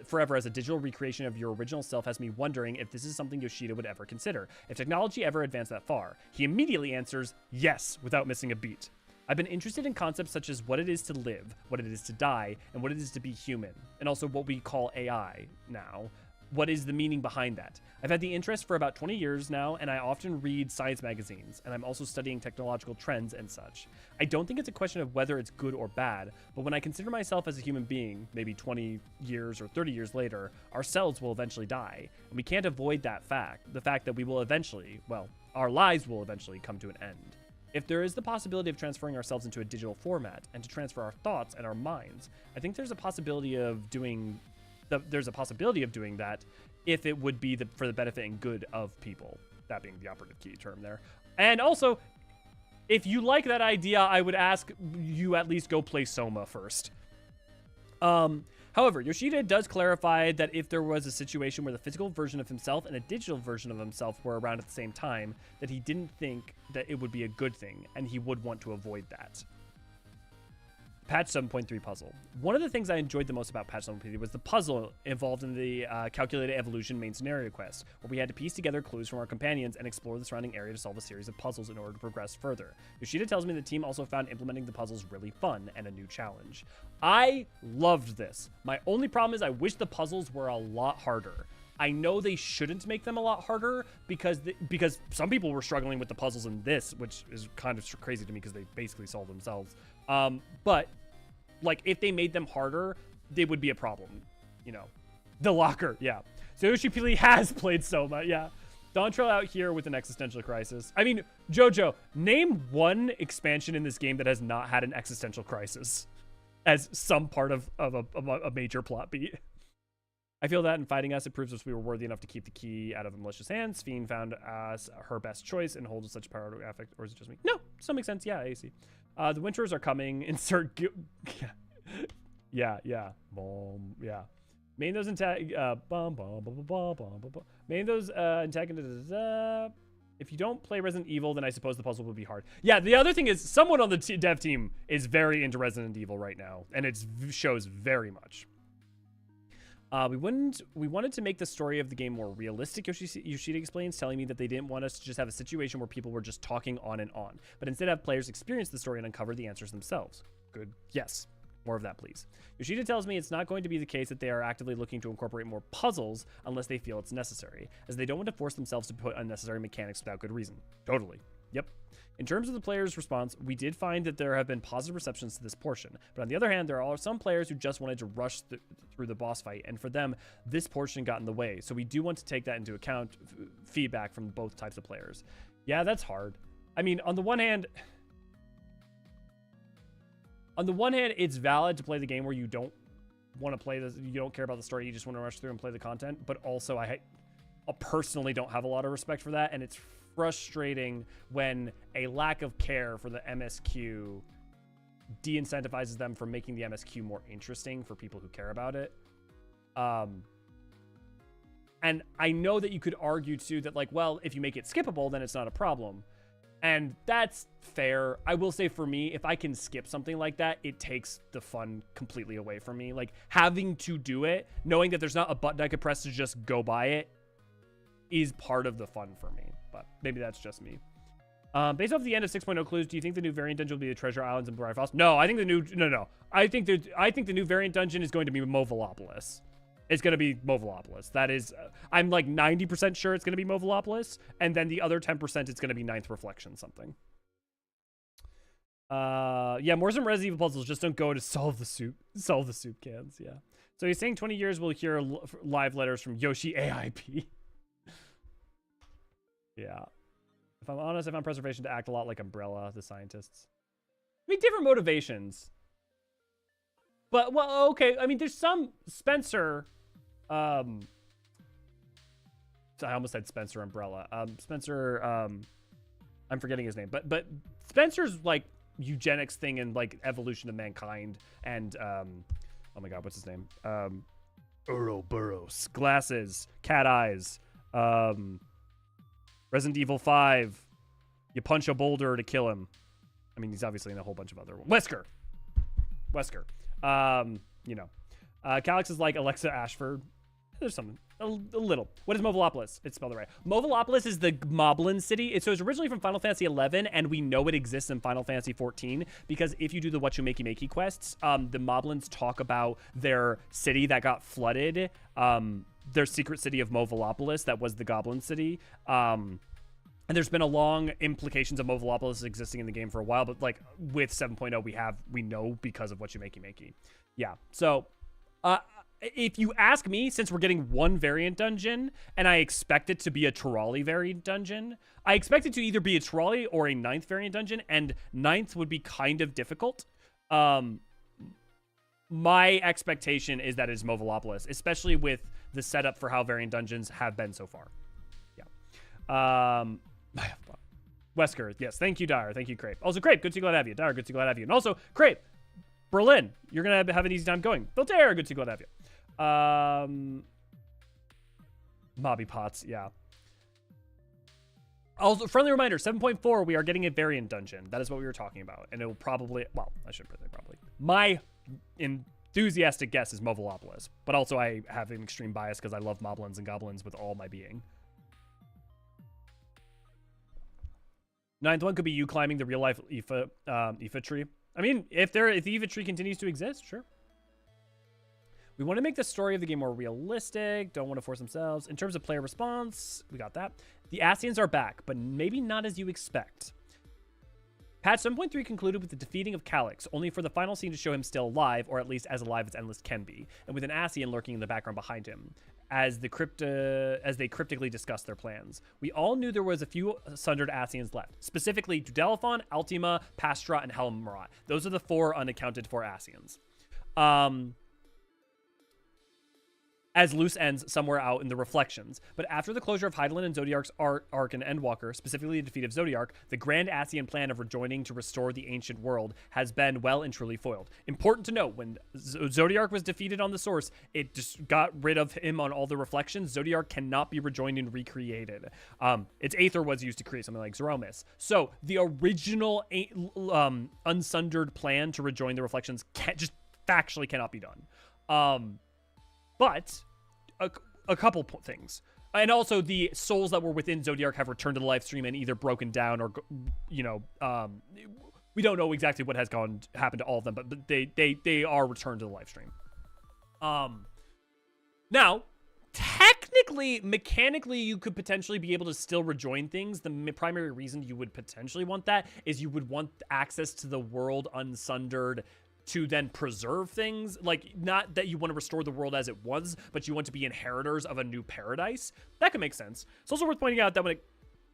forever as a digital recreation of your original self has me wondering if this is something Yoshida would ever consider, if technology ever advanced that far. He immediately answers yes, without missing a beat. I've been interested in concepts such as what it is to live, what it is to die, and what it is to be human, and also what we call AI now. What is the meaning behind that? I've had the interest for about 20 years now, and I often read science magazines, and I'm also studying technological trends and such. I don't think it's a question of whether it's good or bad, but when I consider myself as a human being, maybe 20 years or 30 years later, our selves will eventually die, and we can't avoid that fact, the fact that we will eventually, well, our lives will eventually come to an end. If there is the possibility of transferring ourselves into a digital format, and to transfer our thoughts and our minds, I think there's a possibility of doing that if it would be for the benefit and good of people, that being the operative key term there. And also, if you like that idea, I would ask you at least go play Soma first. However, Yoshida does clarify that if there was a situation where the physical version of himself and a digital version of himself were around at the same time, that he didn't think that it would be a good thing, and he would want to avoid that. Patch 7.3 puzzle. One of the things I enjoyed the most about Patch 7.3 was the puzzle involved in the Calculated Evolution main scenario quest, where we had to piece together clues from our companions and explore the surrounding area to solve a series of puzzles in order to progress further. Yoshida tells me the team also found implementing the puzzles really fun and a new challenge. I loved this. My only problem is I wish the puzzles were a lot harder. I know they shouldn't make them a lot harder because some people were struggling with the puzzles in this, which is kind of crazy to me because they basically solve themselves. But like if they made them harder, they would be a problem, you know. The locker, yeah. So Yoshi has played Soma, yeah. Dontrell out here with an existential crisis. I mean, Jojo, name one expansion in this game that has not had an existential crisis as some part of a major plot beat. I feel that in fighting us, it proves us we were worthy enough to keep the key out of the malicious hands. Fiend found us her best choice and holds such power to affect, or is it just me? No, does that make sense? Yeah, AC. The winters are coming. Insert yeah. Yeah. Main those main those antagonists. If you don't play Resident Evil, then I suppose the puzzle would be hard. Yeah, the other thing is someone on the dev team is very into Resident Evil right now, and it shows very much. We wanted to make the story of the game more realistic, Yoshida explains, telling me that they didn't want us to just have a situation where people were just talking on and on, but instead have players experience the story and uncover the answers themselves. Good. Yes. More of that, please. Yoshida tells me it's not going to be the case that they are actively looking to incorporate more puzzles unless they feel it's necessary, as they don't want to force themselves to put unnecessary mechanics without good reason. Totally. Yep. In terms of the player's response, we did find that there have been positive receptions to this portion, but on the other hand, there are some players who just wanted to rush through the boss fight, and for them, this portion got in the way, so we do want to take that into account, feedback from both types of players. Yeah, that's hard. I mean, on the one hand, it's valid to play the game where you don't want to play this, you don't care about the story, you just want to rush through and play the content, but also I personally don't have a lot of respect for that, and it's frustrating when a lack of care for the MSQ de-incentivizes them from making the MSQ more interesting for people who care about it. And I know that you could argue too that, like, well, if you make it skippable, then it's not a problem. And that's fair. I will say for me, if I can skip something like that, it takes the fun completely away from me. Like, having to do it, knowing that there's not a button I could press to just go by it, is part of the fun for me. But maybe that's just me. Based off the end of 6.0 clues, do you think the new variant dungeon will be the Treasure Islands and Bifrost? No, I think the new... No. I think the new variant dungeon is going to be Movalopolis. It's going to be Movalopolis. That is... I'm like 90% sure it's going to be Movalopolis. And then the other 10% it's going to be Ninth Reflection something. Yeah, more some Resident Evil puzzles. Just don't go to solve the soup cans. Yeah. So he's saying 20 years we'll hear live letters from Yoshi AIP. Yeah. If I'm honest, I found Preservation to act a lot like Umbrella, the scientists. I mean, different motivations. But, well, okay. I mean, there's some Spencer... I almost said Spencer Umbrella. Spencer... I'm forgetting his name. But Spencer's, like, eugenics thing and, like, evolution of mankind. And, oh my god, what's his name? Ouroboros. Glasses. Cat eyes. Resident Evil 5, you punch a boulder to kill him. I mean, he's obviously in a whole bunch of other ones. Wesker. You know. Calyx is like Alexa Ashford. There's something. A little. What is Movalopolis? It's spelled right. Movalopolis is the Moblin city. So it's originally from Final Fantasy XI, and we know it exists in Final Fantasy XIV, because if you do the What You Makey Makey quests, the Moblins talk about their city that got flooded, their secret city of Movalopolis that was the Goblin city. And there's been a long implications of Movalopolis existing in the game for a while, but like with 7.0 we know because of What You Makey Makey. Yeah. So if you ask me, since we're getting one variant dungeon and I expect it to be a Terali variant dungeon, I expect it to either be a Terali or a 9th variant dungeon, and 9th would be kind of difficult. My expectation is that it's Movalopolis, especially with the setup for how variant dungeons have been so far. Yeah. Wesker, yes. Thank you, Dyer. Thank you, Crepe. Also, Crepe, good to glad to have you. Dyer, good to glad to have you. And also, Crepe, Berlin, you're going to have an easy time going. Voltaire, good to glad to have you. Mobby Pots, yeah. Also, friendly reminder, 7.4, we are getting a variant dungeon. That is what we were talking about. And it will probably, well, I shouldn't say probably. My enthusiastic guess is Movolopolis. But also I have an extreme bias because I love moblins and goblins with all my being. Ninth one could be you climbing the real-life Aoife tree. I mean, if the Aoife tree continues to exist, sure. We want to make the story of the game more realistic. Don't want to force themselves. In terms of player response, we got that. The Ascians are back, but maybe not as you expect. Patch 7.3 concluded with the defeating of Calyx, only for the final scene to show him still alive, or at least as alive as Endless can be, and with an Ascian lurking in the background behind him, as they cryptically discussed their plans. We all knew there was a few sundered Ascians left, specifically Dudelaphon, Altima, Pastra, and Helmarat. Those are the 4 unaccounted for Ascians. As loose ends somewhere out in the reflections. But after the closure of Hydaelyn and Zodiark's Ark and Endwalker, specifically the defeat of Zodiark, the grand Ascian plan of rejoining to restore the ancient world has been well and truly foiled. Important to note, when Zodiark was defeated on the source, it just got rid of him on all the reflections. Zodiark cannot be rejoined and recreated. Its Aether was used to create something like Zeromus. So the original unsundered plan to rejoin the reflections just factually cannot be done. But a couple things. And also the souls that were within Zodiark have returned to the live stream and either broken down or, you know, we don't know exactly what has happened to all of them, but they are returned to the live stream. Now, technically, mechanically, you could potentially be able to still rejoin things. The primary reason you would potentially want that is you would want access to the world unsundered to then preserve things. Like, not that you want to restore the world as it was, but you want to be inheritors of a new paradise. That could make sense. It's also worth pointing out that when it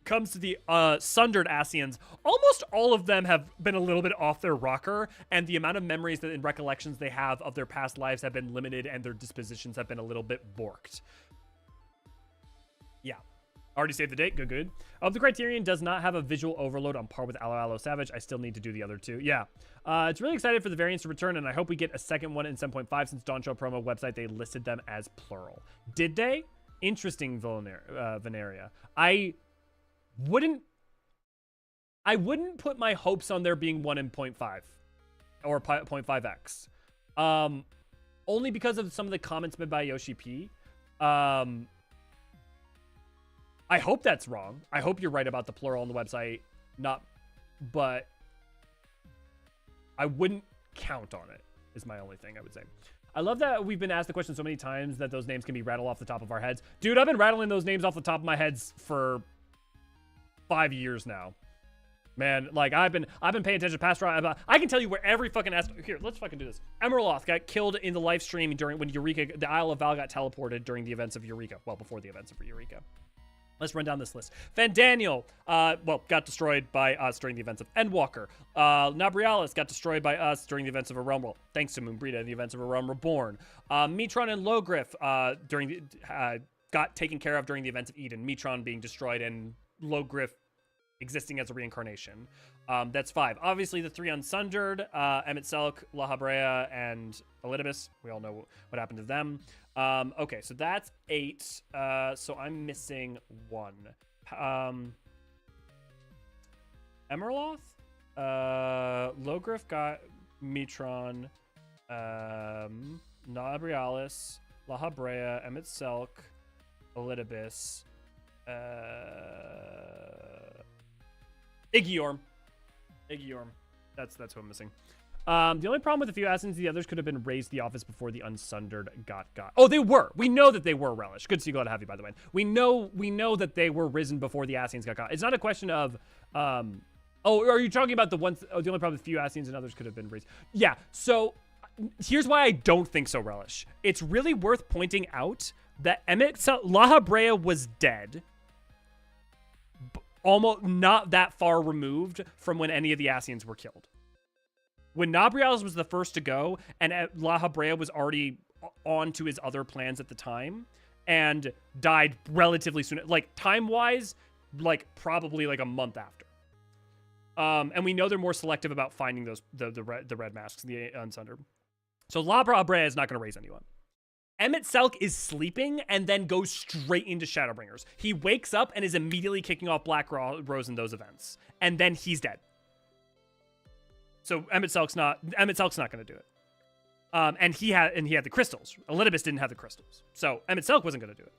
comes to the sundered Ascians, almost all of them have been a little bit off their rocker, and the amount of memories and recollections they have of their past lives have been limited, and their dispositions have been a little bit borked. Yeah. Already saved the date. Good. The Criterion does not have a visual overload on par with Aloe Aloe Savage. I still need to do the other 2. Yeah. It's really excited for the variants to return, and I hope we get a second one in 7.5 since Dawn Show promo website, they listed them as plural. Did they? Interesting, Veneria. I wouldn't put my hopes on there being 1 in 0.5 or 0.5x. Only because of some of the comments made by Yoshi P. I hope that's wrong. I hope you're right about the plural on the website. But I wouldn't count on it, is my only thing I would say. I love that we've been asked the question so many times that those names can be rattled off the top of our heads. Dude, I've been rattling those names off the top of my heads for 5 years now. Man, like, I've been paying attention to past. I can tell you where every fucking here, let's fucking do this. Emerloth got killed in the live stream when Eureka, the Isle of Val got teleported during the events of Eureka. Well, before the events of Eureka. Let's run down this list. Fandaniel, got destroyed by us during the events of Endwalker. Nabrialis got destroyed by us during the events of A Realm, thanks to Moonbrita, the events of A Realm Reborn. Metron and Logriff got taken care of during the events of Eden. Metron being destroyed and Logriff existing as a reincarnation. That's 5. Obviously, the 3 unsundered, Emmett Selk, La Habrea, and Elidibus. We all know what happened to them. Okay, so that's 8. So I'm missing 1. Emerloth? Logriff got Metron, Nabrialis, La Habrea, Emmett Selk, Elidibus, Iggiorm. That's who I'm missing. The only problem with a few Ascians, the others could have been raised to the office before the unsundered got. Oh, they were. We know that they were Relish. Good to see you, glad to have you, by the way. We know that they were risen before the Ascians got. It's not a question of, oh, are you talking about the ones? Oh, the only problem with a few Ascians and others could have been raised. Yeah. So here's why I don't think so, Relish. It's really worth pointing out that La Habrea was dead. Almost not that far removed from when any of the Ascians were killed. When Nabrialis was the first to go, and La Habrea was already on to his other plans at the time, and died relatively soon, like time-wise, like probably like a month after. And we know they're more selective about finding those the red masks, the unsundered. So La Habrea is not going to raise anyone. Emmett Selk is sleeping and then goes straight into Shadowbringers. He wakes up and is immediately kicking off Black Rose in those events. And then he's dead. So Emmett Selk's not going to do it. And he had the crystals. Elidibus didn't have the crystals. So Emmett Selk wasn't going to do it.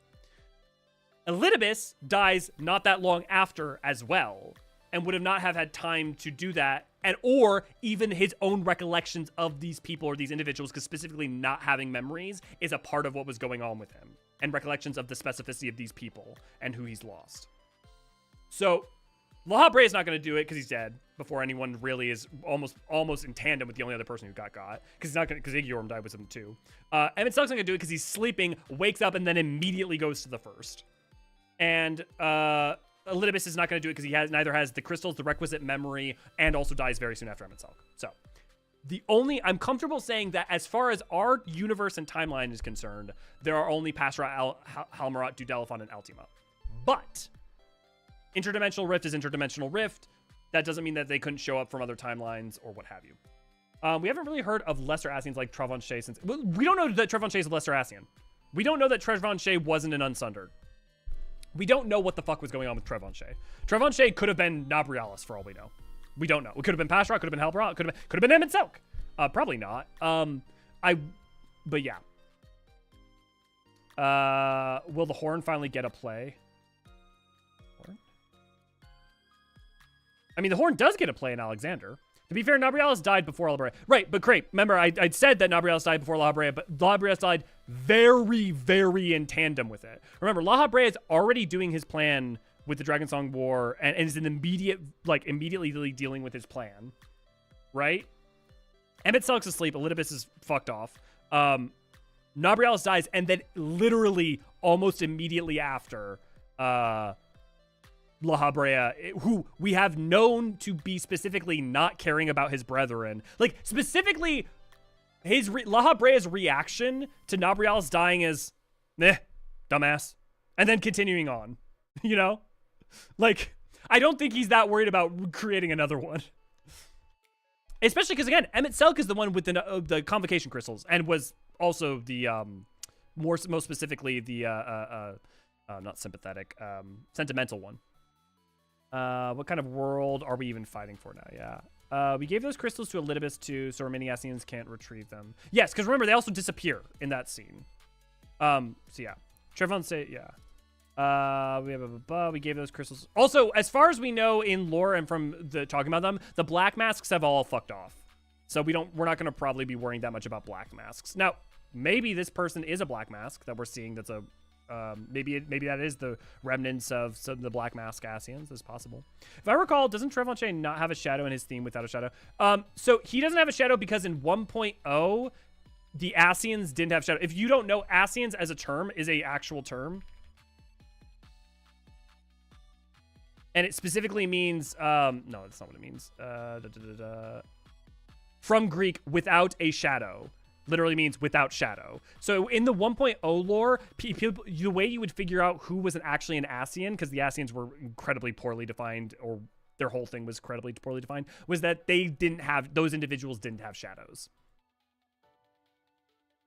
Elidibus dies not that long after as well, and would have not have had time to do that, or even his own recollections of these people or these individuals, because specifically not having memories is a part of what was going on with him, and recollections of the specificity of these people and who he's lost. So Laha Brea is not going to do it because he's dead before anyone really is almost in tandem with the only other person who got, because he's not going, because Igyorm died with him too. Emmett Selk's not going to do it because he's sleeping, wakes up, and then immediately goes to the first. And Elidibus is not going to do it because he neither has the crystals, the requisite memory, and also dies very soon after Emmett Selk. So I'm comfortable saying that as far as our universe and timeline is concerned, there are only Pasra, Halmarat, Dudelphon, and Altima. But interdimensional rift is interdimensional rift. That doesn't mean that they couldn't show up from other timelines or what have you. We haven't really heard of Lesser Ascians like Trevon-Shay since... We don't know that Trevon-Shay is a Lesser Ascian. We don't know that Trevon-Shay wasn't an Unsundered. We don't know what the fuck was going on with Trevon-Shay. Trevon-Shay could have been Nabrialis for all we know. We don't know. It could have been Pasra, could have been Halbra, could have been Emmett Selk. Probably not. But yeah. Will the Horn finally get a play? Horn? I mean, the Horn does get a play in Alexander. To be fair, Nabrialis died before La Brea. Right, but great. Remember, I'd said that Nabrialis died before La Brea, but La Brea died very, very in tandem with it. Remember, La Brea is already doing his plan with the Dragonsong War and is immediately dealing with his plan. Right? Emmett Selk's asleep. Elidibus is fucked off. Nabrialis dies, and then literally almost immediately after, La Brea, who we have known to be specifically not caring about his brethren. Like, specifically, La Brea's reaction to Nabrialis dying is, dumbass. And then continuing on, you know? Like, I don't think he's that worried about creating another one. Especially because, again, Emmett Selk is the one with the convocation crystals, and was also the, most specifically, the, not sympathetic, sentimental one. What kind of world are we even fighting for now? Yeah. We gave those crystals to Elidibus too, so remaining Ascians can't retrieve them. Yes, because remember, they also disappear in that scene. So yeah. Trevon-Shay, yeah. We gave those crystals. Also, as far as we know in lore and from talking about them, the Black Masks have all fucked off. So we're not going to probably be worrying that much about Black Masks. Now, maybe this person is a Black Mask that we're seeing that's a... maybe that is the remnants of some of the Black Mask Ascians. Is possible. If I recall, doesn't Trevon-Shay not have a shadow in his theme without a shadow? So he doesn't have a shadow because in 1.0, the Ascians didn't have shadow. If you don't know, Ascians as a term is a actual term. And it specifically means, no, that's not what it means. From Greek, without a shadow. Literally means without shadow. So in the 1.0 lore, the way you would figure out who was actually an Ascian, because the Ascians were incredibly poorly defined, or their whole thing was incredibly poorly defined, was that those individuals didn't have shadows.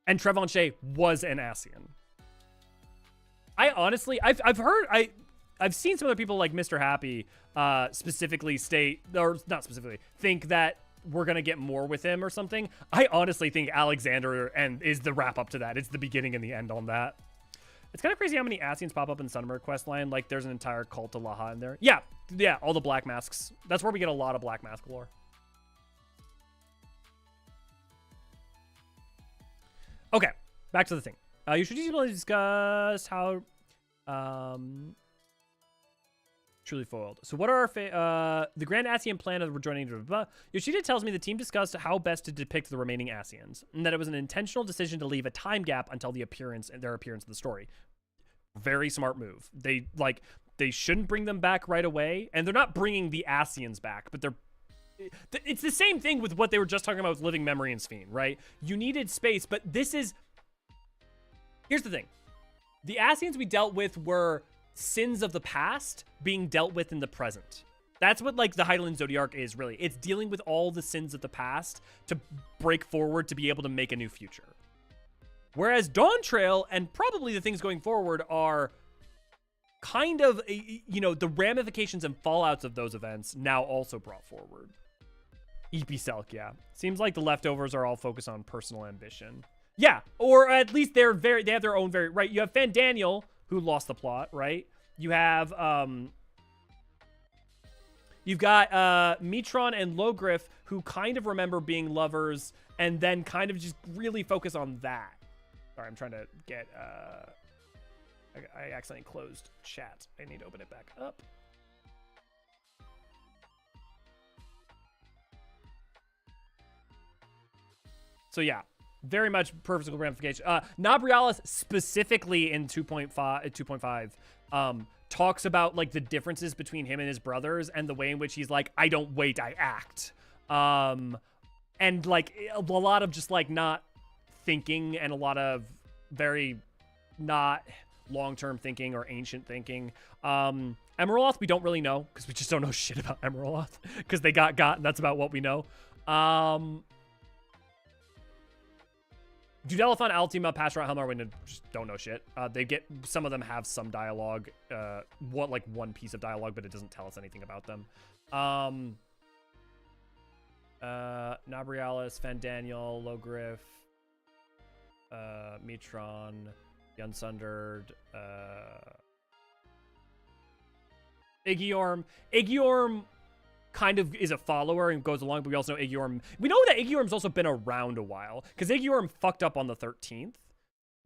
And Trevon-Shay was an Ascian. I've seen some other people like Mr. Happy specifically state, or not specifically, think that we're going to get more with him or something. I honestly think Alexander is the wrap up to that. It's the beginning and the end on that. It's kind of crazy how many Ascians pop up in Sunmer quest line. Like, there's an entire cult of Laha in there. Yeah, all the Black Masks. That's where we get a lot of Black Mask lore. Okay, back to the thing. You should usually discuss how... truly foiled. So what are our the Grand Ascian plan of rejoining? Yoshida tells me the team discussed how best to depict the remaining Ascians, and that it was an intentional decision to leave a time gap until their appearance in the story. Very smart move. They shouldn't bring them back right away, and they're not bringing the Ascians back, but it's the same thing with what they were just talking about with Living Memory and Sphene, right? You needed space, but here's the thing. The Ascians we dealt with were sins of the past being dealt with in the present. That's what like the Hydaelyn Zodiac is really. It's dealing with all the sins of the past to break forward to be able to make a new future. Whereas Dawn Trail and probably the things going forward are kind of, you know, the ramifications and fallouts of those events now also brought forward. EP Selk, yeah. Seems like the leftovers are all focused on personal ambition. Yeah, or at least they have their own right. You have Fandaniel, who lost the plot, right? You have, you've got Mitron and Logriff, who kind of remember being lovers and then kind of just really focus on that. Sorry, I'm trying to get, I accidentally closed chat. I need to open it back up. So yeah, very much purposeful ramification. Nabrialis specifically in 2.5 talks about like the differences between him and his brothers and the way in which he's like, I don't wait, I act. And like a lot of just like not thinking and a lot of very not long-term thinking or ancient thinking. Emeraloth, we don't really know because we just don't know shit about Emeraloth because they got and that's about what we know. Dudelethon, Altima, Pastoral, Helmar, we just don't know shit. They get, some of them have some dialogue, like one piece of dialogue, but it doesn't tell us anything about them. Nabrialis, Fandaniel, Logriff, Mitron, the Unsundered, Eorzean. Eorzean kind of is a follower and goes along, but we also know Eorzean. We know that Eorzean's also been around a while, because Eorzean fucked up on the 13th,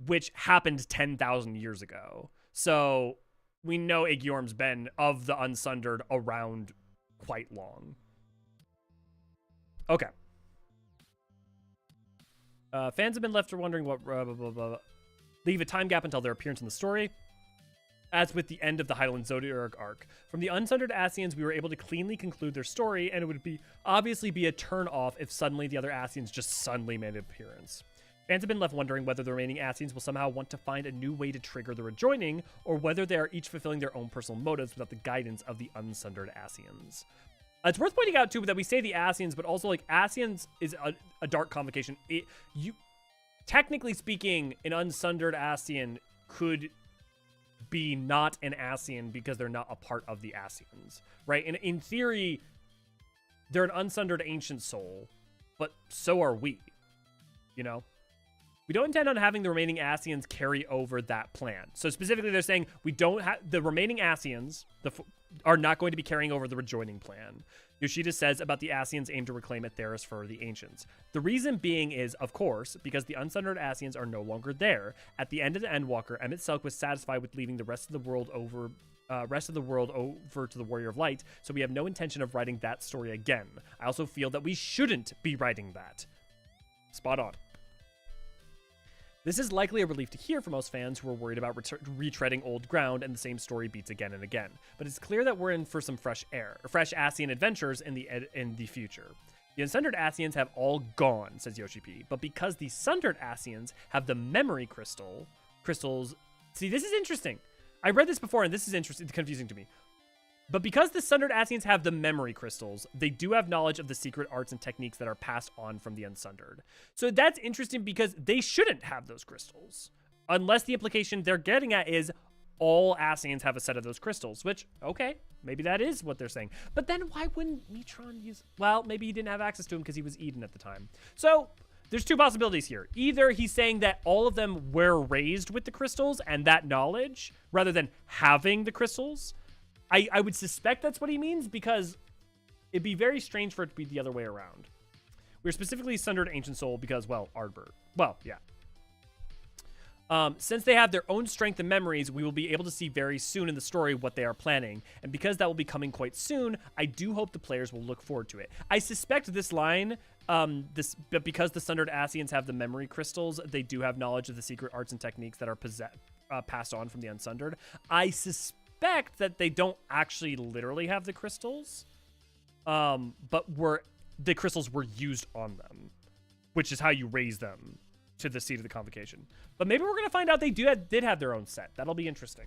which happened 10,000 years ago. So we know Eorzean's been, of the Unsundered, around quite long. Okay. Fans have been left wondering what leave a time gap until their appearance in the story. As with the end of the Hydaelyn Zodiac arc. From the Unsundered Ascians, we were able to cleanly conclude their story, and it would obviously be a turn-off if suddenly the other Ascians just suddenly made an appearance. Fans have been left wondering whether the remaining Ascians will somehow want to find a new way to trigger the rejoining, or whether they are each fulfilling their own personal motives without the guidance of the Unsundered Ascians. It's worth pointing out, too, that we say the Ascians, but also, like, Ascians is a dark convocation. Technically speaking, an Unsundered Ascian could be not an Ascian because they're not a part of the Ascians, right? And in theory, they're an Unsundered ancient soul, but so are we, you know? We don't intend on having the remaining Ascians carry over that plan. So specifically, they're saying we don't have the remaining Ascians are not going to be carrying over the rejoining plan. Yoshida says about the Ascians aim to reclaim Atheris for the Ancients. The reason being is, of course, because the Unsundered Ascians are no longer there. At the end of the Endwalker, Emmett Selk was satisfied with leaving the rest of the world over to the Warrior of Light, so we have no intention of writing that story again. I also feel that we shouldn't be writing that. Spot on. This is likely a relief to hear for most fans who are worried about retreading old ground and the same story beats again and again. But it's clear that we're in for some fresh Ascian adventures in the future. The Unsundered Ascians have all gone, says Yoshi P. But because the Sundered Ascians have the memory crystals... See, this is interesting. I read this before, and this is interesting, confusing to me. But because the Sundered Ascians have the memory crystals, they do have knowledge of the secret arts and techniques that are passed on from the Unsundered. So that's interesting because they shouldn't have those crystals. Unless the implication they're getting at is all Ascians have a set of those crystals, which, okay, maybe that is what they're saying. But then why wouldn't Mitron use... Well, maybe he didn't have access to him because he was Eden at the time. So there's two possibilities here. Either he's saying that all of them were raised with the crystals and that knowledge, rather than having the crystals. I would suspect that's what he means, because it'd be very strange for it to be the other way around. We're specifically Sundered Ancient Soul because, well, Ardbert. Well, yeah. Since they have their own strength and memories, we will be able to see very soon in the story what they are planning. And because that will be coming quite soon, I do hope the players will look forward to it. I suspect this line, but because the Sundered Ascians have the memory crystals, they do have knowledge of the secret arts and techniques that are passed on from the Unsundered. I suspect that they don't actually literally have the crystals, but the crystals were used on them, which is how you raise them to the seat of the convocation. But maybe we're gonna find out they did have their own set. That'll be interesting.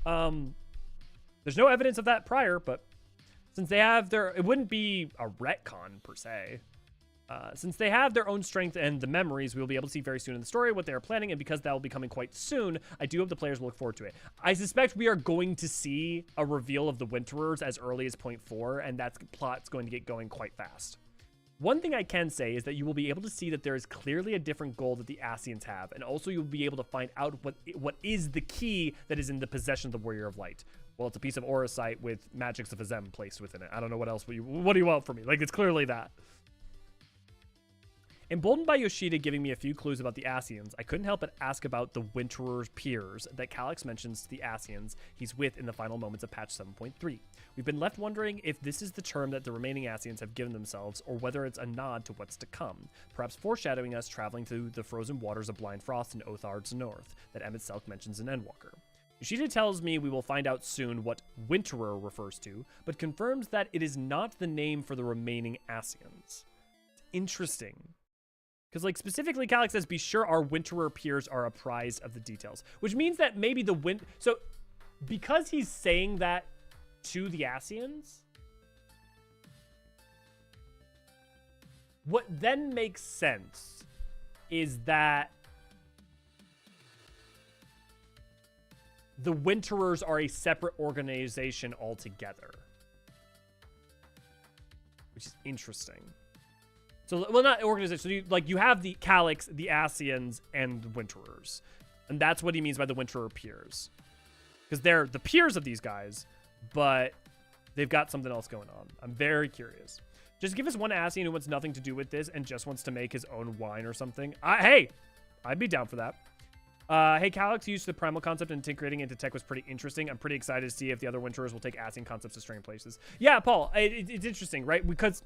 There's no evidence of that prior, but since they have it wouldn't be a retcon per se. Since they have their own strength and the memories, we will be able to see very soon in the story what they are planning, and because that will be coming quite soon, I do hope the players will look forward to it. I suspect we are going to see a reveal of the Winterers as early as point 4, and that plot's going to get going quite fast. One thing I can say is that you will be able to see that there is clearly a different goal that the Ascians have, and also you'll be able to find out what is the key that is in the possession of the Warrior of Light. Well, it's a piece of Auracite with Magics of Azem placed within it. I don't know what else. What do you want from me? Like, it's clearly that. Emboldened by Yoshida giving me a few clues about the Ascians, I couldn't help but ask about the Winterer's peers that Calyx mentions to the Ascians he's with in the final moments of patch 7.3. We've been left wondering if this is the term that the remaining Ascians have given themselves, or whether it's a nod to what's to come, perhaps foreshadowing us traveling through the frozen waters of Blind Frost in Othard's north that Emmett Selk mentions in Endwalker. Yoshida tells me we will find out soon what Winterer refers to, but confirms that it is not the name for the remaining Ascians. It's interesting. Because, like, specifically, Calyx says, be sure our Winterer peers are apprised of the details. Which means that maybe the So, because he's saying that to the Ascians, what then makes sense is that the Winterers are a separate organization altogether. Which is interesting. So, well, not organization. So, you have the Calyx, the Ascians, and the Winterers. And that's what he means by the Winterer peers. Because they're the peers of these guys, but they've got something else going on. I'm very curious. Just give us one Ascian who wants nothing to do with this and just wants to make his own wine or something. Hey, I'd be down for that. Hey, Calyx used the primal concept and integrating into tech was pretty interesting. I'm pretty excited to see if the other Winterers will take Ascian concepts to strange places. Yeah, Paul, it's interesting, right? Because...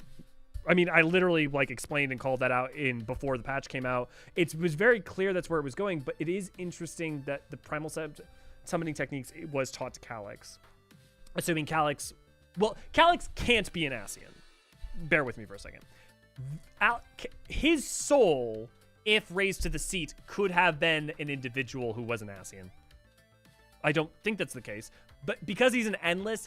I mean, I literally, like, explained and called that out before the patch came out. It was very clear that's where it was going, but it is interesting that the primal summoning techniques was taught to Calyx. Assuming Calyx... Well, Calyx can't be an Ascian. Bear with me for a second. His soul, if raised to the seat, could have been an individual who was an Ascian. I don't think that's the case. But because he's an Endless,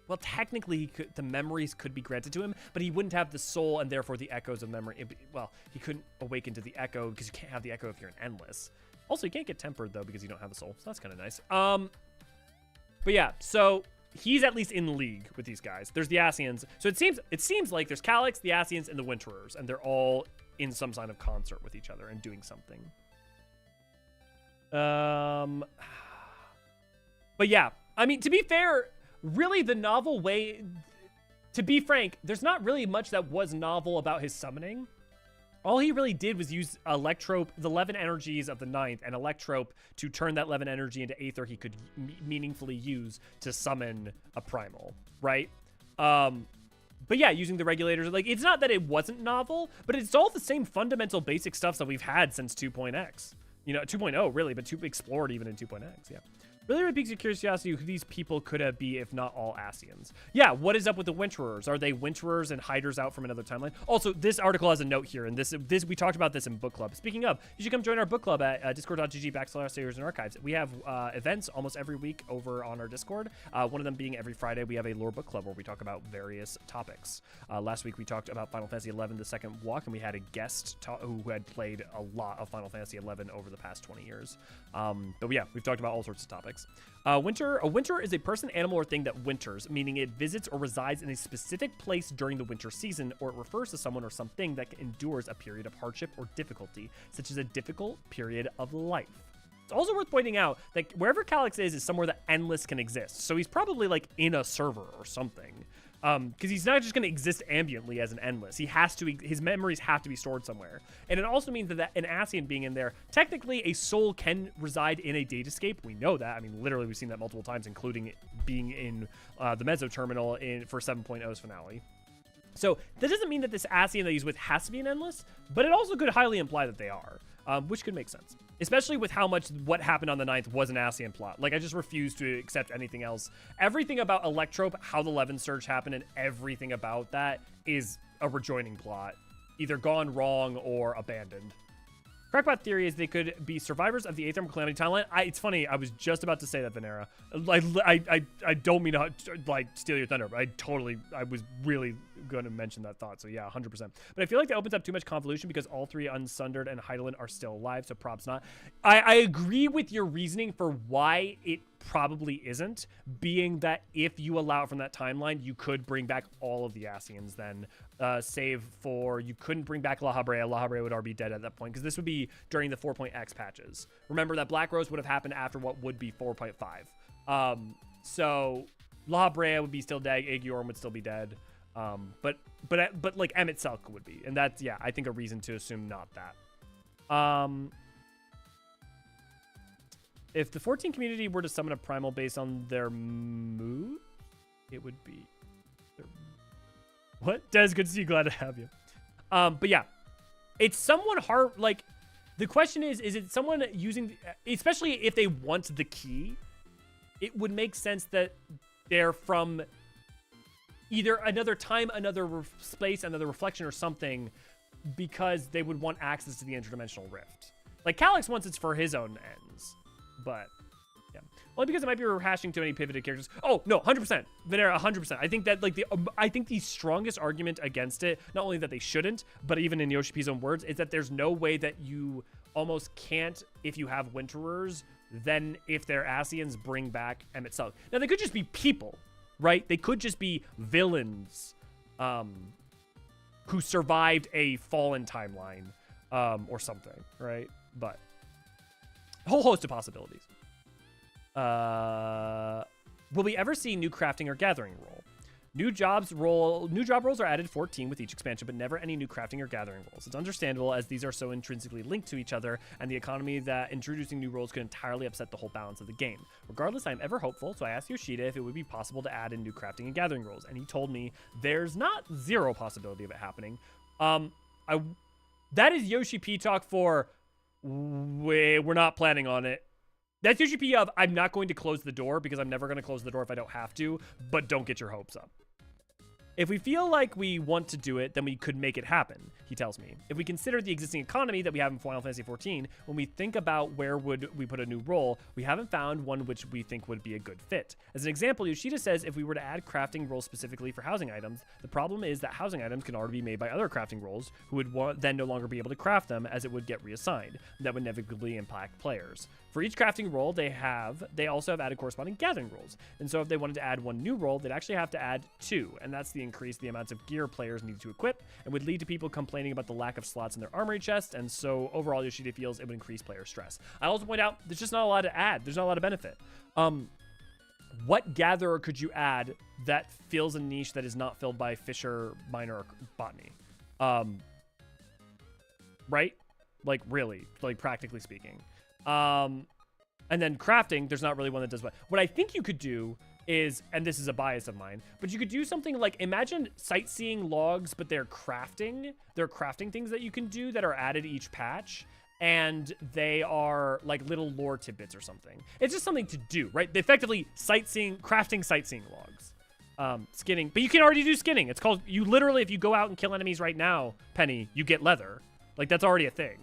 well, technically, the memories could be granted to him, but he wouldn't have the soul and therefore the echoes of memory. Well, he couldn't awaken to the echo because you can't have the echo if you're an Endless. Also, you can't get tempered, though, because you don't have the soul, so that's kind of nice. But yeah, so he's at least in league with these guys. There's the Ascians. So it seems like there's Calyx, the Ascians, and the Winterers, and they're all in some kind of concert with each other and doing something. But yeah, I mean, to be fair... Really, the novel way... To be frank, there's not really much that was novel about his summoning. All he really did was use Electrope, the 11 energies of the 9th, and Electrope to turn that 11 energy into Aether he could meaningfully use to summon a Primal, right? But yeah, using the regulators, like, it's not that it wasn't novel, but it's all the same fundamental basic stuff that we've had since 2.x. You know, 2.0, really, but explored even in 2.x, yeah. Really piques your curiosity who these people could be, if not all Ascians. Yeah, what is up with the Winterers? Are they Winterers and hiders out from another timeline? Also, this article has a note here, and this we talked about this in book club. Speaking of, you should come join our book club at discord.gg/Eorzean We have events almost every week over on our Discord. One of them being every Friday, we have a lore book club where we talk about various topics. Last week, we talked about Final Fantasy XI, the second walk, and we had a guest who had played a lot of Final Fantasy XI over the past 20 years. But yeah, we've talked about all sorts of topics. A winter is a person, animal, or thing that winters, meaning it visits or resides in a specific place during the winter season, or it refers to someone or something that endures a period of hardship or difficulty, such as a difficult period of life. It's also worth pointing out that wherever Calyx is somewhere that Endless can exist, so he's probably like in a server or something. Because he's not just going to exist ambiently as an Endless. His memories have to be stored somewhere. And it also means that an Ascian being in there, technically a soul can reside in a datascape. We know that. I mean, literally, we've seen that multiple times, including it being in the Mezzo Terminal for 7.0's finale. So that doesn't mean that this Ascian that he's with has to be an Endless, but it also could highly imply that they are, which could make sense. Especially with how much what happened on the 9th was an Ascian plot. Like, I just refuse to accept anything else. Everything about Electrope, how the Levin Surge happened, and everything about that is a rejoining plot. Either gone wrong or abandoned. Crackpot theory is they could be survivors of the Aetherm Calamity timeline. It's funny, I was just about to say that, Venera. I don't mean to, like, steal your thunder, but I was really to mention that thought. So yeah, 100%. But I feel like that opens up too much convolution because all three Unsundered and Hydaelyn are still alive, so props not. I agree with your reasoning for why it probably isn't, being that if you allow it from that timeline, you could bring back all of the Ascians then, save for you couldn't bring back La Habrea. La Habrea would already be dead at that point because this would be during the 4.x patches. Remember that Black Rose would have happened after what would be 4.5. So La Habrea would be still dead. Eorzean would still be dead. But like Emmett Selk would be, and that's, yeah, I think a reason to assume not that. If the 14 community were to summon a primal based on their mood, it would be what? Des, good to see you. Glad to have you. But yeah, it's somewhat hard. Like, the question is it someone using, especially if they want the key, it would make sense that they're from either another time, another space, another reflection or something, because they would want access to the interdimensional rift. Like, Calyx wants it for his own ends, but yeah. Only because it might be rehashing too many pivoted characters. Oh, no, 100%. Venera, 100%. I think that, like, I think the strongest argument against it, not only that they shouldn't, but even in Yoshipi's own words, is that there's no way that you almost can't, if you have Winterers, then if they're Ascians, bring back Emmett Selk. Now, they could just be people, right? They could just be villains who survived a fallen timeline or something, right? But a whole host of possibilities. Will we ever see new crafting or gathering role? New job roles are added 14 with each expansion, but never any new crafting or gathering roles. It's understandable as these are so intrinsically linked to each other and the economy that introducing new roles could entirely upset the whole balance of the game. Regardless, I'm ever hopeful, so I asked Yoshida if it would be possible to add in new crafting and gathering roles, and he told me there's not zero possibility of it happening. That is Yoshi P talk for we're not planning on it. That's Yoshi P of I'm not going to close the door because I'm never going to close the door if I don't have to, but don't get your hopes up. If we feel like we want to do it, then we could make it happen, he tells me. If we consider the existing economy that we have in Final Fantasy XIV, when we think about where would we put a new role, we haven't found one which we think would be a good fit. As an example, Yoshida says if we were to add crafting roles specifically for housing items, the problem is that housing items can already be made by other crafting roles who would then no longer be able to craft them as it would get reassigned. That would inevitably impact players. For each crafting role they also have added corresponding gathering roles. And so if they wanted to add one new role, they'd actually have to add two, and that's the increase the amounts of gear players need to equip, and would lead to people complaining about the lack of slots in their armory chest, and so overall Yoshida feels it would increase player stress. I also point out there's just not a lot to add. There's not a lot of benefit. What gatherer could you add that fills a niche that is not filled by fisher, miner, or botany? Right? Like, really, like, practically speaking. And then crafting, there's not really one that does what I think you could do is, and this is a bias of mine, but you could do something like, imagine sightseeing logs, but they're crafting things that you can do that are added each patch, and they are like little lore tidbits or something. It's just something to do, right? Effectively crafting sightseeing logs. Skinning, but you can already do skinning. It's called, you literally, if you go out and kill enemies right now, Penny, you get leather. Like, that's already a thing.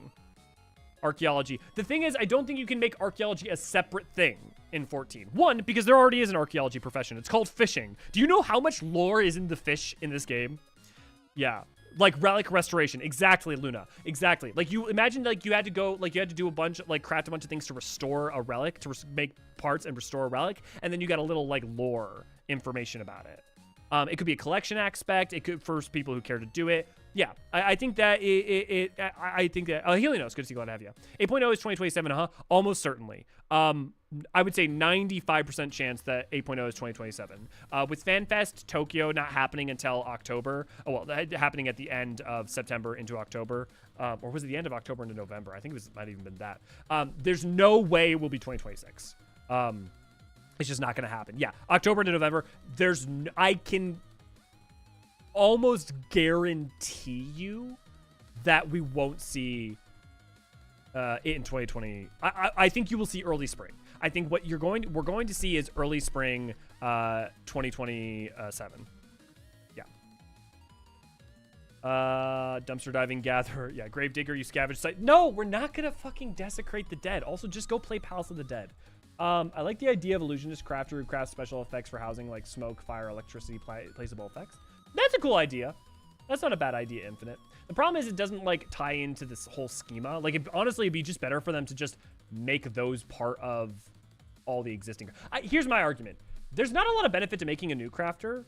Archaeology. The thing is, I don't think you can make archaeology a separate thing in 14. One, because there already is an archaeology profession. It's called fishing. Do you know how much lore is in the fish in this game? Yeah. Like relic restoration. Exactly, Luna. Exactly. Like, you imagine, like, you had to do a bunch, like, craft a bunch of things to restore a relic, to make parts and restore a relic, and then you got a little, like, lore information about it. It could be a collection aspect. It could, for people who care to do it. Yeah, I think that I think that Helios, good to see you, glad to have you. 8.0 is 2027, huh? Almost certainly. I would say 95% chance that 8.0 is 2027. With Fanfest Tokyo not happening until October. Oh, well, happening at the end of September into October. Or was it the end of October into November? I think it might have even been that. There's no way it will be 2026. It's just not going to happen. Yeah, October to November. I can almost guarantee you that we won't see it in 2020. I think you will see early spring. I think what we're going to see is early spring 2027. Yeah. Dumpster diving, gather. Yeah, grave digger, you scavenge site. No, we're not gonna fucking desecrate the dead. Also, just go play Palace of the Dead. I like the idea of illusionist crafter who crafts special effects for housing like smoke, fire, electricity, placeable effects. That's a cool idea. That's not a bad idea, Infinite. The problem is it doesn't like tie into this whole schema. Like, honestly, it'd be just better for them to just make those part of all the existing. Here's my argument. There's not a lot of benefit to making a new crafter,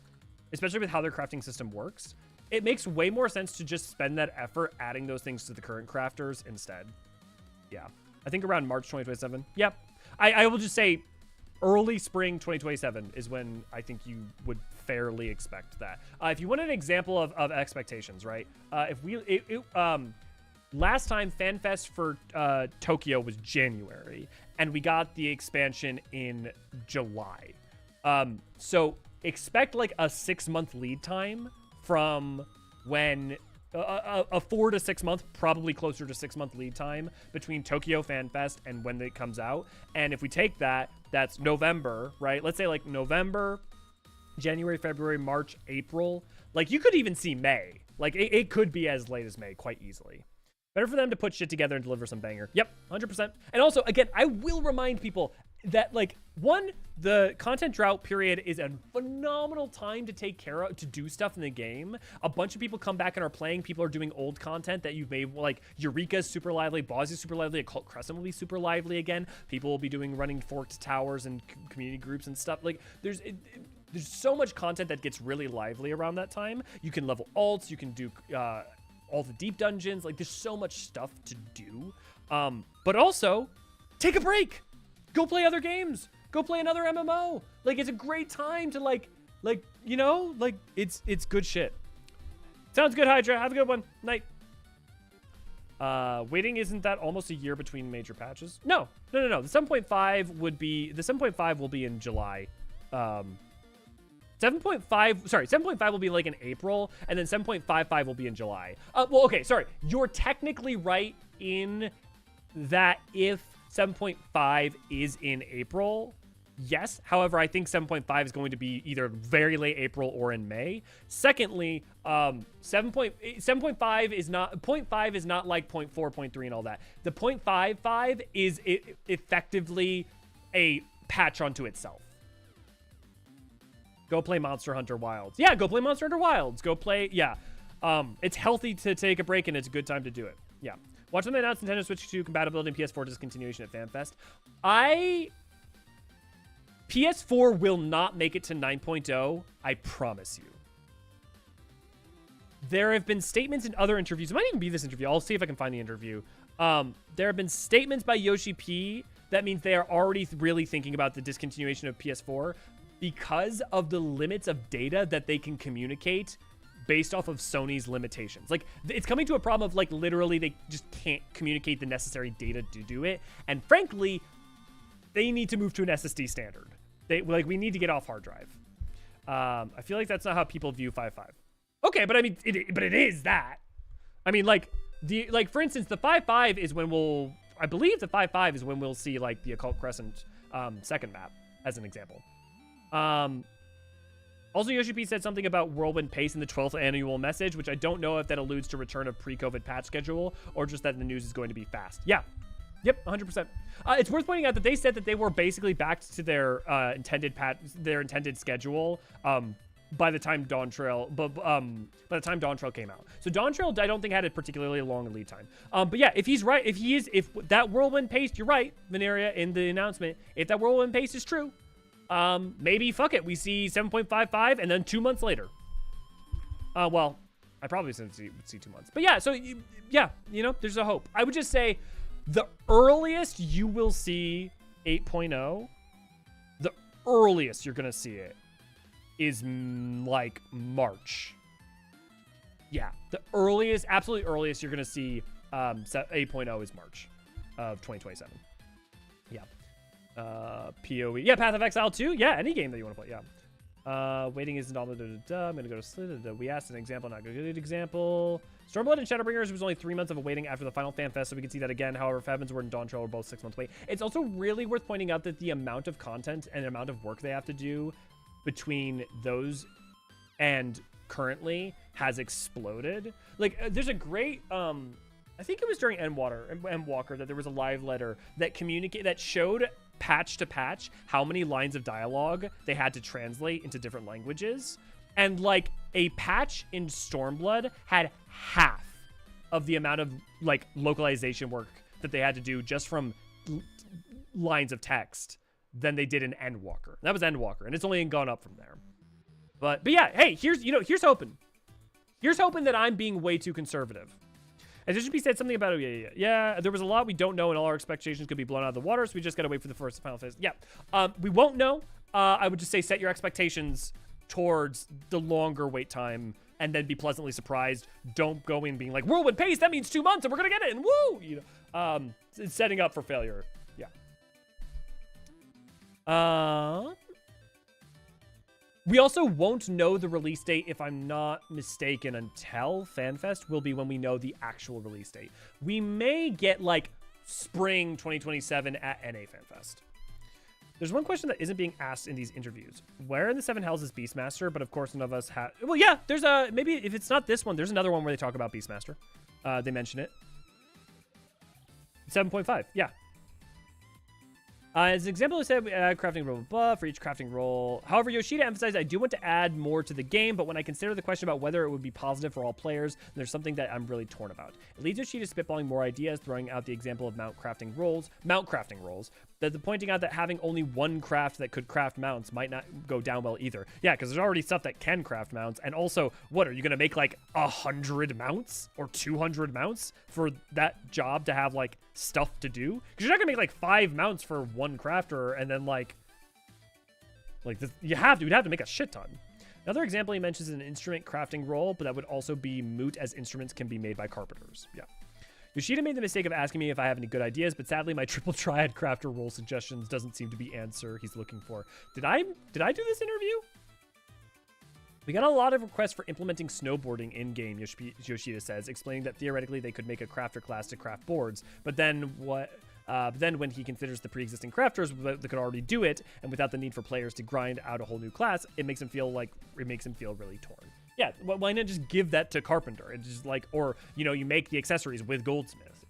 especially with how their crafting system works. It makes way more sense to just spend that effort adding those things to the current crafters instead. Yeah, I think around March 2027. Yep. I will just say early spring 2027 is when I think you would fairly expect that. If you want an example of expectations, right? Last time Fanfest for Tokyo was January, and we got the expansion in July. So expect like a 6-month lead time from when a 4 to 6 month, probably closer to 6-month lead time between Tokyo Fanfest and when it comes out. And if we take that, that's November, right? Let's say like November, January, February, March, April. Like you could even see May. Like it could be as late as May quite easily. Better for them to put shit together and deliver some banger. Yep, 100%. And also, again, I will remind people that, like, one, the content drought period is a phenomenal time to take care of, to do stuff in the game. A bunch of people come back and are playing. People are doing old content that you've made, like, Eureka's super lively, Bawsy's super lively, Occult Crescent will be super lively again. People will be running Forked Towers and community groups and stuff. Like, there's so much content that gets really lively around that time. You can level alts, you can do all the deep dungeons. Like, there's so much stuff to do. But also, take a break. Go play other games. Go play another MMO. Like, it's a great time to like, you know, like, it's good shit. Sounds good, Hydra. Have a good one. Night. Waiting, isn't that almost a year between major patches? No. The 7.5 will be in July. 7.5 will be like in April, and then 7.55 will be in July. Well, okay, sorry. You're technically right in that if 7.5 is in April, yes. However, I think 7.5 is going to be either very late April or in May. Secondly, 7.5 is not, 0.5 is not like 0.4, 0.3 and all that. The 0.55 is effectively a patch onto itself. Go play Monster Hunter Wilds. Yeah, go play Monster Hunter Wilds. Go play, yeah. It's healthy to take a break, and it's a good time to do it. Yeah. Watch them announce Nintendo Switch 2 compatibility and PS4 discontinuation at FanFest. PS4 will not make it to 9.0, I promise you. There have been statements in other interviews. It might even be this interview. I'll see if I can find the interview. There have been statements by Yoshi P that means they are already really thinking about the discontinuation of PS4 because of the limits of data that they can communicate based off of Sony's limitations. Like, it's coming to a problem of, like, literally they just can't communicate the necessary data to do it. And frankly, they need to move to an SSD standard. We need to get off hard drive. I feel like that's not how people view 5.5. Okay, but I mean, it is that. I mean, like, for instance, the 5.5 is when I believe the 5.5 is when we'll see, like, the Occult Crescent second map, as an example. Also, Yoshi P said something about Whirlwind Pace in the 12th annual message, which I don't know if that alludes to return of pre-COVID patch schedule or just that the news is going to be fast. Yeah. Yep, 100%. It's worth pointing out that they said that they were basically back to their intended schedule by the time Dawn Trail came out. So Dawn Trail, I don't think had a particularly long lead time. But yeah, if he's right, if that Whirlwind Pace, you're right, Veneria, in the announcement, if that Whirlwind Pace is true, maybe fuck it, we see 7.55 and then 2 months later. Well, I probably would see 2 months. But yeah, so yeah, you know, there's a hope. I would just say the earliest you will see 8.0, the earliest you're gonna see it is like March. Yeah, the earliest, absolutely earliest you're gonna see 8.0 is March of 2027. Yeah. PoE. Yeah, Path of Exile 2. Yeah, any game that you want to play. Yeah. Waiting isn't all the I'm going to go to Slid. We asked an example, not a good example. Stormblood and Shadowbringers was only 3 months of a waiting after the final Fanfest, so we can see that again. However, Heavensward and Dawn Trail are both 6 months wait. It's also really worth pointing out that the amount of content and amount of work they have to do between those and currently has exploded. Like, there's a great, I think it was during Endwalker that there was a live letter that showed patch to patch how many lines of dialogue they had to translate into different languages, and like A patch in Stormblood had half of the amount of like localization work that they had to do just from lines of text than they did in Endwalker. That was Endwalker, and it's only gone up from there. But yeah, hey, here's hoping. Here's hoping that I'm being way too conservative. And there should be said something about it. Yeah, there was a lot we don't know, and all our expectations could be blown out of the water, so we just gotta wait for the first Final Phase. Yeah, we won't know. I would just say set your expectations towards the longer wait time, and then be pleasantly surprised. Don't go in being like, whirlwind pace, that means 2 months, and we're gonna get it, and woo! You know, it's setting up for failure. Yeah. We also won't know the release date, if I'm not mistaken, until FanFest will be when we know the actual release date. We may get, like, spring 2027 at NA FanFest. There's one question that isn't being asked in these interviews. Where in the Seven Hells is Beastmaster? But, of course, none of us have... Well, yeah, there's a... Maybe if it's not this one, there's another one where they talk about Beastmaster. They mention it. 7.5, yeah. As an example, I said crafting roll buff for each crafting roll. However, Yoshida emphasized I do want to add more to the game, but when I consider the question about whether it would be positive for all players, there's something that I'm really torn about. It leads Yoshida spitballing more ideas, throwing out the example of mount crafting rolls, that pointing out that having only one craft that could craft mounts might not go down well either. Yeah, because there's already stuff that can craft mounts, and also, what, are you going to make like 100 mounts or 200 mounts for that job to have like stuff to do? Because you're not going to make like 5 mounts for one crafter, and then like this, you'd have to make a shit ton. Another example he mentions is an instrument crafting roll, but that would also be moot as instruments can be made by carpenters. Yeah. Yoshida made the mistake of asking me if I have any good ideas, but sadly my triple triad crafter roll suggestions doesn't seem to be answer he's looking for. Did I do this interview? We got a lot of requests for implementing snowboarding in-game, Yoshida says, explaining that theoretically they could make a crafter class to craft boards, but then when he considers the pre-existing crafters that could already do it, and without the need for players to grind out a whole new class, it makes him feel really torn. Yeah, why not just give that to Carpenter? It's just like, or, you know, you make the accessories with Goldsmith.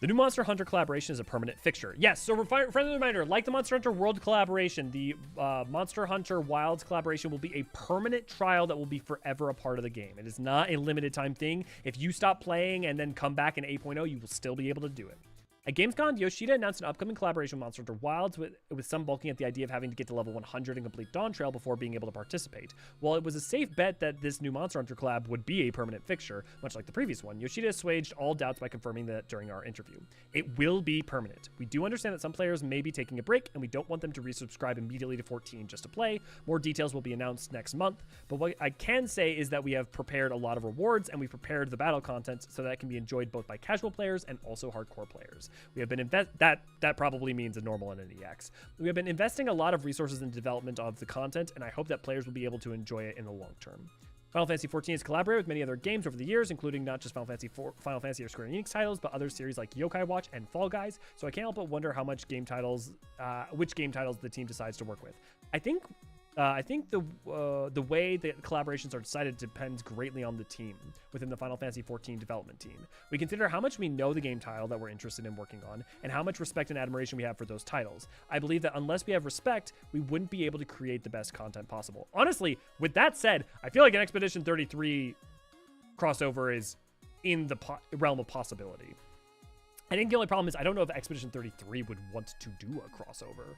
The new Monster Hunter collaboration is a permanent fixture. Yes, so friendly reminder, like the Monster Hunter World collaboration, the Monster Hunter Wilds collaboration will be a permanent trial that will be forever a part of the game. It is not a limited time thing. If you stop playing and then come back in 8.0, you will still be able to do it. At Gamescom, Yoshida announced an upcoming collaboration with Monster Hunter Wilds with some balking at the idea of having to get to level 100 and complete Dawn Trail before being able to participate. While it was a safe bet that this new Monster Hunter collab would be a permanent fixture, much like the previous one, Yoshida assuaged all doubts by confirming that during our interview. It will be permanent. We do understand that some players may be taking a break, and we don't want them to resubscribe immediately to 14 just to play. More details will be announced next month, but what I can say is that we have prepared a lot of rewards, and we prepared the battle content so that it can be enjoyed both by casual players and also hardcore players. We have been that probably means a normal and an EX. We have been investing a lot of resources in development of the content, and I hope that players will be able to enjoy it in the long term. Final Fantasy XIV has collaborated with many other games over the years, including not just Final Fantasy or Square Enix titles, but other series like Yokai Watch and Fall Guys. So I can't help but wonder how much which game titles the team decides to work with. I think the way that collaborations are decided depends greatly on the team within the Final Fantasy XIV development team. We consider how much we know the game title that we're interested in working on, and how much respect and admiration we have for those titles. I believe that unless we have respect, we wouldn't be able to create the best content possible. Honestly, with that said, I feel like an Expedition 33 crossover is in the realm of possibility. I think the only problem is I don't know if Expedition 33 would want to do a crossover.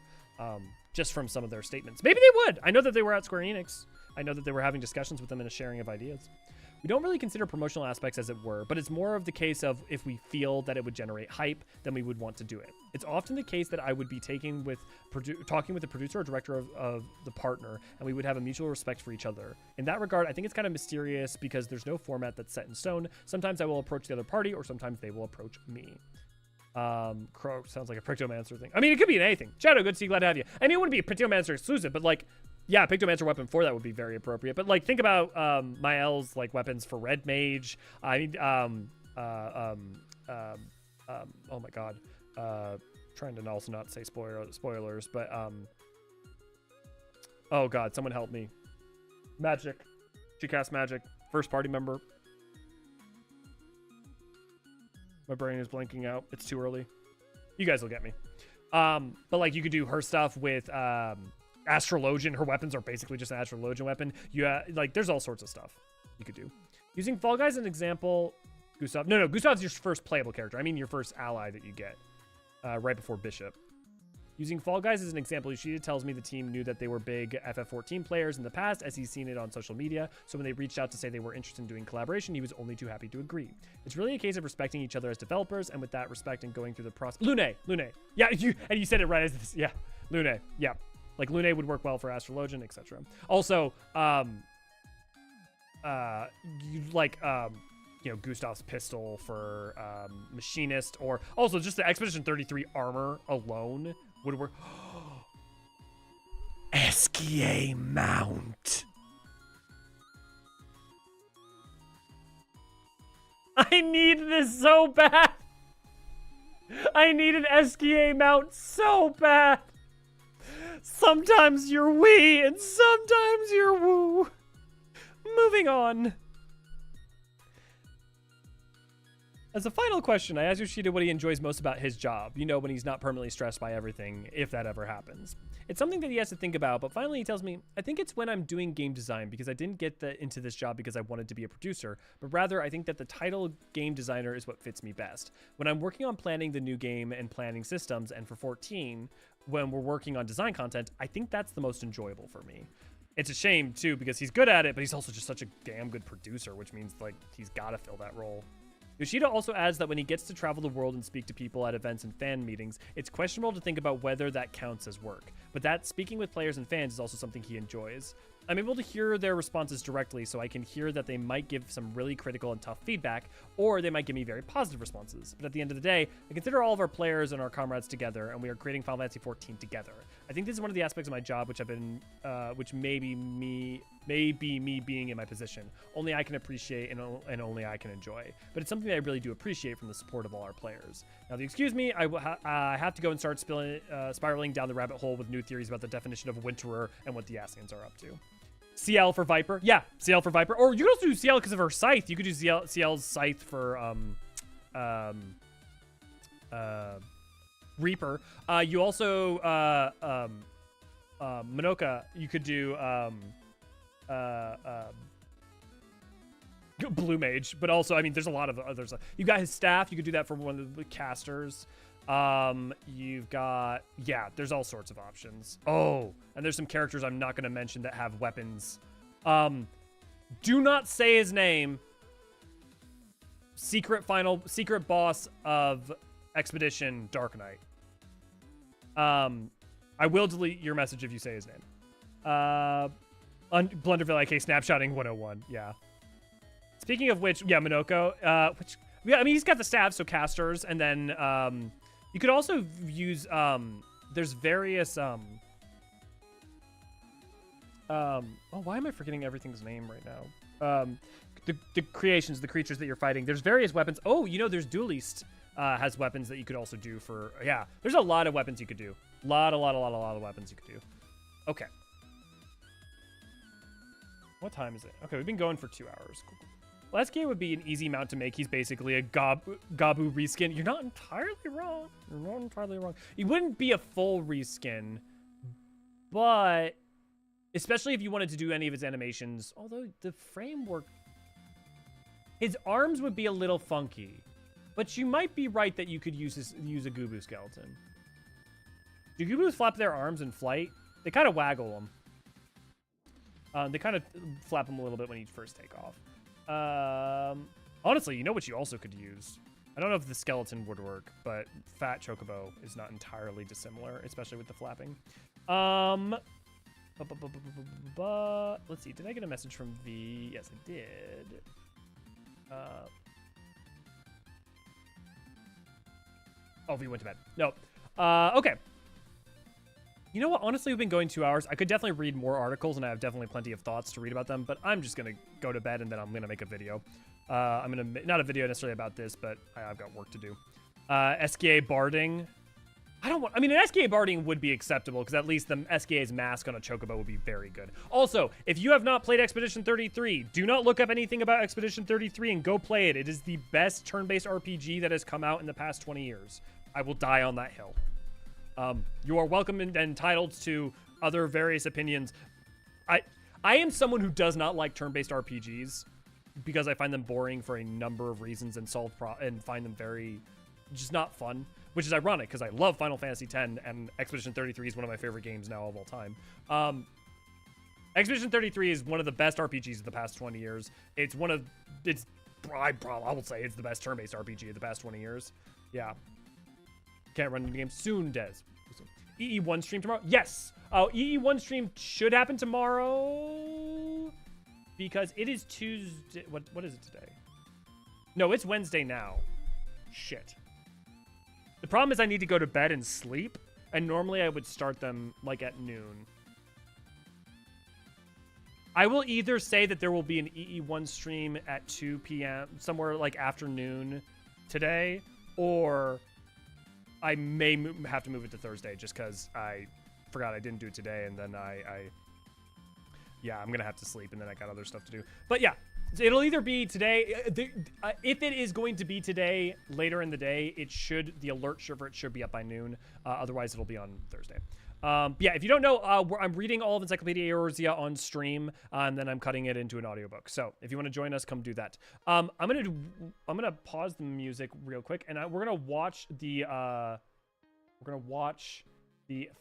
Just from some of their statements. Maybe they would. I know that they were at Square Enix. I know that they were having discussions with them and a sharing of ideas. We don't really consider promotional aspects as it were, but it's more of the case of if we feel that it would generate hype, then we would want to do it. It's often the case that I would be talking with the producer or director of the partner, and we would have a mutual respect for each other. In that regard, I think it's kind of mysterious because there's no format that's set in stone. Sometimes I will approach the other party, or sometimes they will approach me. Crow sounds like a Pictomancer thing. I mean, it could be in anything. Shadow, good to see you, glad to have you. I mean, it wouldn't be a Pictomancer exclusive, but like, yeah, Pictomancer weapon for that would be very appropriate. But like, think about Mael's like weapons for Red Mage. I mean, oh my god, trying to also not say spoilers, but oh god, someone help me. Magic, she cast magic. First party member. My brain is blanking out. It's too early. You guys will get me. But like you could do her stuff with Astrologian, her weapons are basically just an Astrologian weapon. Like, there's all sorts of stuff you could do. Using Fall Guys as an example, Gustav. No, Gustav's your first playable character. I mean your first ally that you get right before Bishop. Using Fall Guys as an example, Yoshida tells me the team knew that they were big FF14 players in the past as he's seen it on social media. So when they reached out to say they were interested in doing collaboration, he was only too happy to agree. It's really a case of respecting each other as developers, and with that respect and going through the process. Lune. Yeah, you said it right as this. Yeah, Lune. Yeah, like Lune would work well for Astrologian, etc. Also, Gustav's pistol for Machinist, or also just the Expedition 33 armor alone would work. SKA mount. I need this so bad. I need an SKA mount so bad. Sometimes you're wee and sometimes you're woo. Moving on. As a final question, I asked Yoshida what he enjoys most about his job. You know, when he's not permanently stressed by everything, if that ever happens. It's something that he has to think about, but finally he tells me, I think it's when I'm doing game design, because I didn't get into this job because I wanted to be a producer, but rather I think that the title game designer is what fits me best. When I'm working on planning the new game and planning systems, and for 14, when we're working on design content, I think that's the most enjoyable for me. It's a shame, too, because he's good at it, but he's also just such a damn good producer, which means, like, he's got to fill that role. Yoshida also adds that when he gets to travel the world and speak to people at events and fan meetings, it's questionable to think about whether that counts as work. But that speaking with players and fans is also something he enjoys. I'm able to hear their responses directly, so I can hear that they might give some really critical and tough feedback, or they might give me very positive responses. But at the end of the day, I consider all of our players and our comrades together, and we are creating Final Fantasy XIV together. I think this is one of the aspects of my job which may be me being in my position. Only I can appreciate and only I can enjoy. But it's something that I really do appreciate from the support of all our players. Now, excuse me, I have to go and start spiraling down the rabbit hole with new theories about the definition of a Winterer and what the Ascians are up to. CL for Viper. Yeah, CL for Viper. Or you could also do CL because of her scythe. You could do CL's scythe for Reaper. You also Minoka, you could do Blue Mage, but also, I mean, there's a lot of others. You got his staff. You could do that for one of the casters. You've got, yeah, there's all sorts of options. Oh, and there's some characters I'm not going to mention that have weapons. Do not say his name. Secret boss of Expedition Dark Knight. I will delete your message if you say his name. Blunderville IK snapshotting 101. Yeah. Speaking of which, yeah, Minoko, yeah, I mean, he's got the staff, so casters, and then, you could also use, there's various, oh, why am I forgetting everything's name right now? The creations, the creatures that you're fighting, there's various weapons. Oh, you know, there's Duelist, has weapons that you could also do for, yeah, there's a lot of weapons you could do. A lot of weapons you could do. Okay. What time is it? Okay, we've been going for 2 hours. Cool. Well, SK would be an easy mount to make. He's basically a Gabu reskin. You're not entirely wrong. You're not entirely wrong. He wouldn't be a full reskin, but especially if you wanted to do any of his animations, although the framework, his arms would be a little funky, but you might be right that you could use a Gubu skeleton. Do Gubus flap their arms in flight? They kind of waggle them. They kind of flap them a little bit when you first take off. Honestly, you know what you also could use? I don't know if the skeleton would work, but Fat Chocobo is not entirely dissimilar, especially with the flapping. Let's see, did I get a message from V? Yes, I did. Oh, V went to bed. No. Okay. You know what? Honestly, we've been going 2 hours. I could definitely read more articles, and I have definitely plenty of thoughts to read about them, but I'm just going to go to bed, and then I'm going to make a video. I'm going to, not a video necessarily about this, but I've got work to do. SKA barding. I mean, an SKA barding would be acceptable, because at least the SKA's mask on a Chocobo would be very good. Also, if you have not played Expedition 33, do not look up anything about Expedition 33 and go play it. It is the best turn-based RPG that has come out in the past 20 years. I will die on that hill. You are welcome and entitled to other various opinions. I am someone who does not like turn-based RPGs because I find them boring for a number of reasons and find them very just not fun, which is ironic because I love Final Fantasy X and Expedition 33 is one of my favorite games now of all time. Expedition 33 is one of the best RPGs of the past 20 years. I will say it's the best turn-based RPG of the past 20 years. Yeah. Can't run into games soon, Des. EE1 stream tomorrow? Yes! EE1 stream should happen tomorrow because it is Tuesday. What is it today? No, it's Wednesday now. Shit. The problem is I need to go to bed and sleep, and normally I would start them like at noon. I will either say that there will be an EE1 stream at 2 p.m. somewhere like afternoon today, or I may have to move it to Thursday just because I forgot I didn't do it today, and then yeah, I'm gonna have to sleep, and then I got other stuff to do. But yeah, it'll either be today. If it is going to be today, later in the day, the alert for it should be up by noon. Otherwise, it'll be on Thursday. Yeah, if you don't know, I'm reading all of Encyclopedia Eorzean on stream, and then I'm cutting it into an audiobook. So if you want to join us, come do that. I'm gonna pause the music real quick, and we're gonna watch the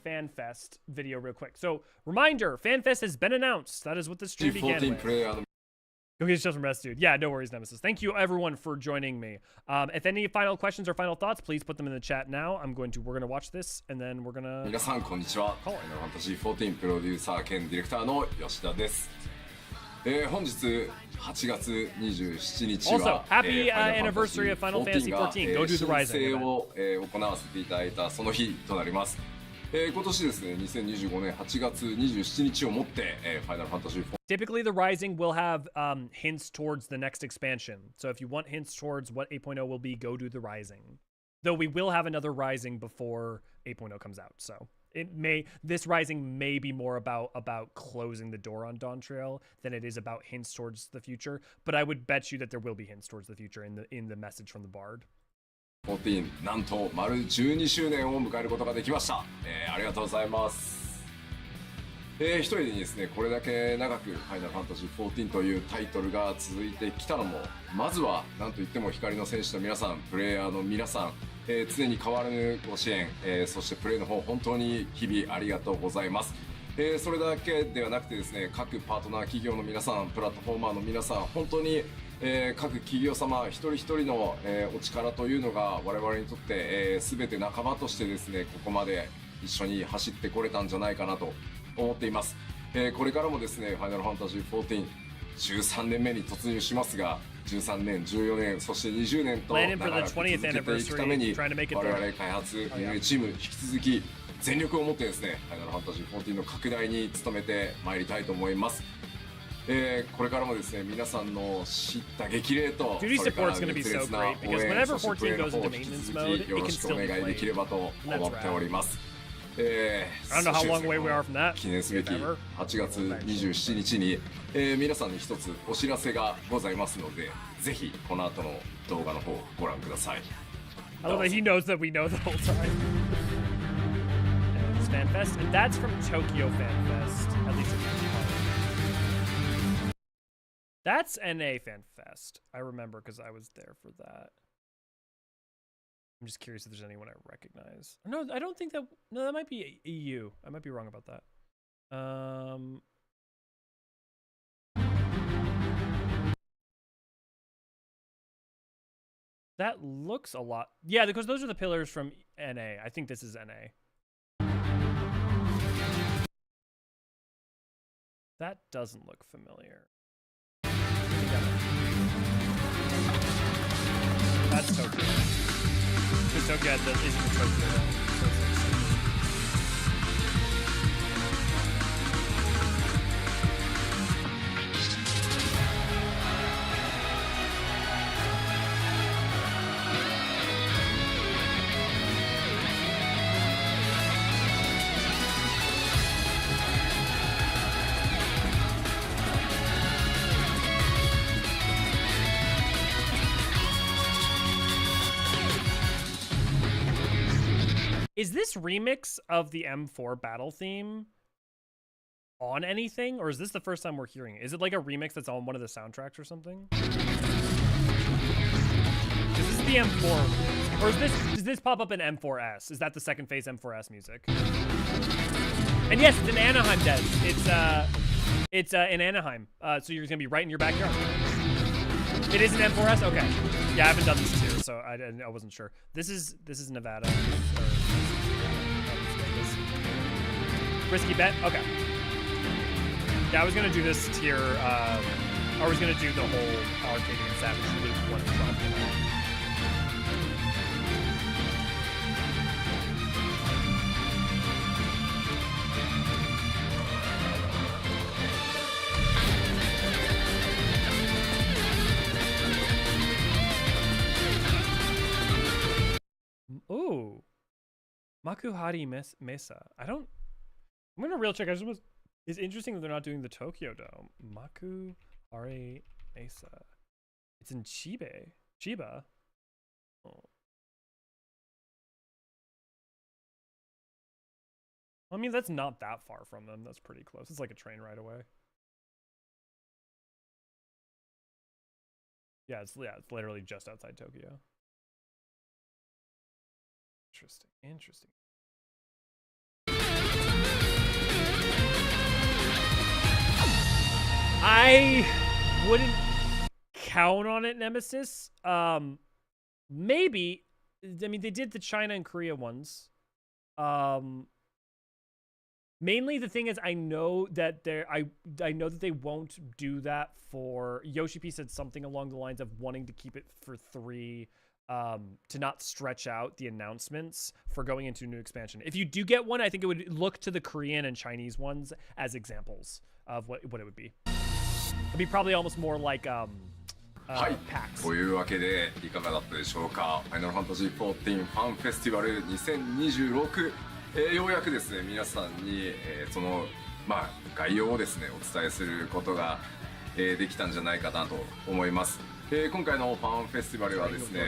Fanfest video real quick. So reminder, Fanfest has been announced. That is what the stream began with. Go get yourself some rest, dude. Yeah, no worries, Nemesis. Thank you, everyone, for joining me. If any final questions or final thoughts, please put them in the chat now. we're gonna watch this, and then we're gonna. 皆さんこんにちは。ファイナルファンタジー14プロデューサー兼ディレクターの吉田です。本日8月27日は Also, happy anniversary of Final Fantasy 14. Go do the Rising. 申請を行わせていただいたその日となります。今年ですね、2025年8月27日をもって、ファイナルファンタジー14 Typically, the Rising will have hints towards the next expansion. So if you want hints towards what 8.0 will be, go do the Rising. Though we will have another Rising before 8.0 comes out. So this Rising may be more about closing the door on Dawn Trail than it is about hints towards the future. But I would bet you that there will be hints towards the future in the message from the Bard. 14なんと丸12周年を迎えることができました。ありがとうございます。一人でですね、これだけ長くファイナルファンタジー14というタイトルが続いてきたのも、まずは何といっても光の戦士の皆さん、プレイヤーの皆さん、常に変わらぬご支援、そしてプレイの方本当に日々ありがとうございます。それだけではなくてですね、各パートナー企業の皆さん、プラットフォーマーの皆さん、本当に各企業様一人一人の、お力というのが我々にとって、全て仲間としてですね、ここまで一緒に走ってこれたんじゃないかなと思っています。これからもですね、ファイナルファンタジー14 13年目に突入しますが、13年、14年、そして20年と長らく続けていくために我々開発運営チーム引き続き全力を持ってですね、ファイナルファンタジー14の拡大に努めてまいりたいと思います。これからもですね、皆さんの知った激励とそれから熱烈な応援、そしてプレイの方を引き続きよろしくお願いできればと思っております。記念すべき8月27日に、皆さんに一つお知らせがございますので、ぜひこの後の動画の方ご覧ください。I love that he knows that we know the whole time. And it's Fanfest, and that's from Tokyo Fanfest. At least it's That's NA Fanfest. I remember because I was there for that. I'm just curious if there's anyone I recognize. No, I don't think that. No, that might be EU. I might be wrong about that. That looks a lot. Yeah, because those are the pillars from NA. I think this is NA. That doesn't look familiar. That's Tokyo. Because Tokyo isn't the Tokyo. Is this remix of the M4 battle theme on anything, or is this the first time we're hearing it? Is it like a remix that's on one of the soundtracks or something? Is this the M4? Or does this pop up in M4S? Is that the second phase M4S music? And yes, it's in Anaheim, Des. It's in Anaheim. So you're gonna be right in your backyard. It is an M4S? Okay. Yeah, I haven't done this tier, so I wasn't sure. This is Nevada. Or Risky bet? Okay. Yeah, I was gonna do this tier, I was gonna do the whole Arcadian Savage Loop 1 and 12, you know? Ooh. Makuhari Mesa. I'm gonna real check. It's interesting that they're not doing the Tokyo Dome. Makuhari Mesa. It's in Chiba. Oh. I mean, that's not that far from them. That's pretty close. It's like a train ride away. Yeah, it's literally just outside Tokyo. Interesting. I wouldn't count on it, Nemesis. Maybe. I mean, they did the China and Korea ones. Mainly the thing is, I know that I know that they won't do that for Yoshi P said something along the lines of wanting to keep it for 3. To not stretch out the announcements for going into a new expansion. If you do get one, I think it would look to the Korean and Chinese ones as examples of what it would be. It'd be probably almost more like packs. というわけでいかがだったでしょうか。ファイナルファンタジー14ファンフェスティバル2026、ようやくですね皆さんに、その概要をですねお伝えすることが、できたんじゃないかなと思います。今回のファンフェスティバルはですね、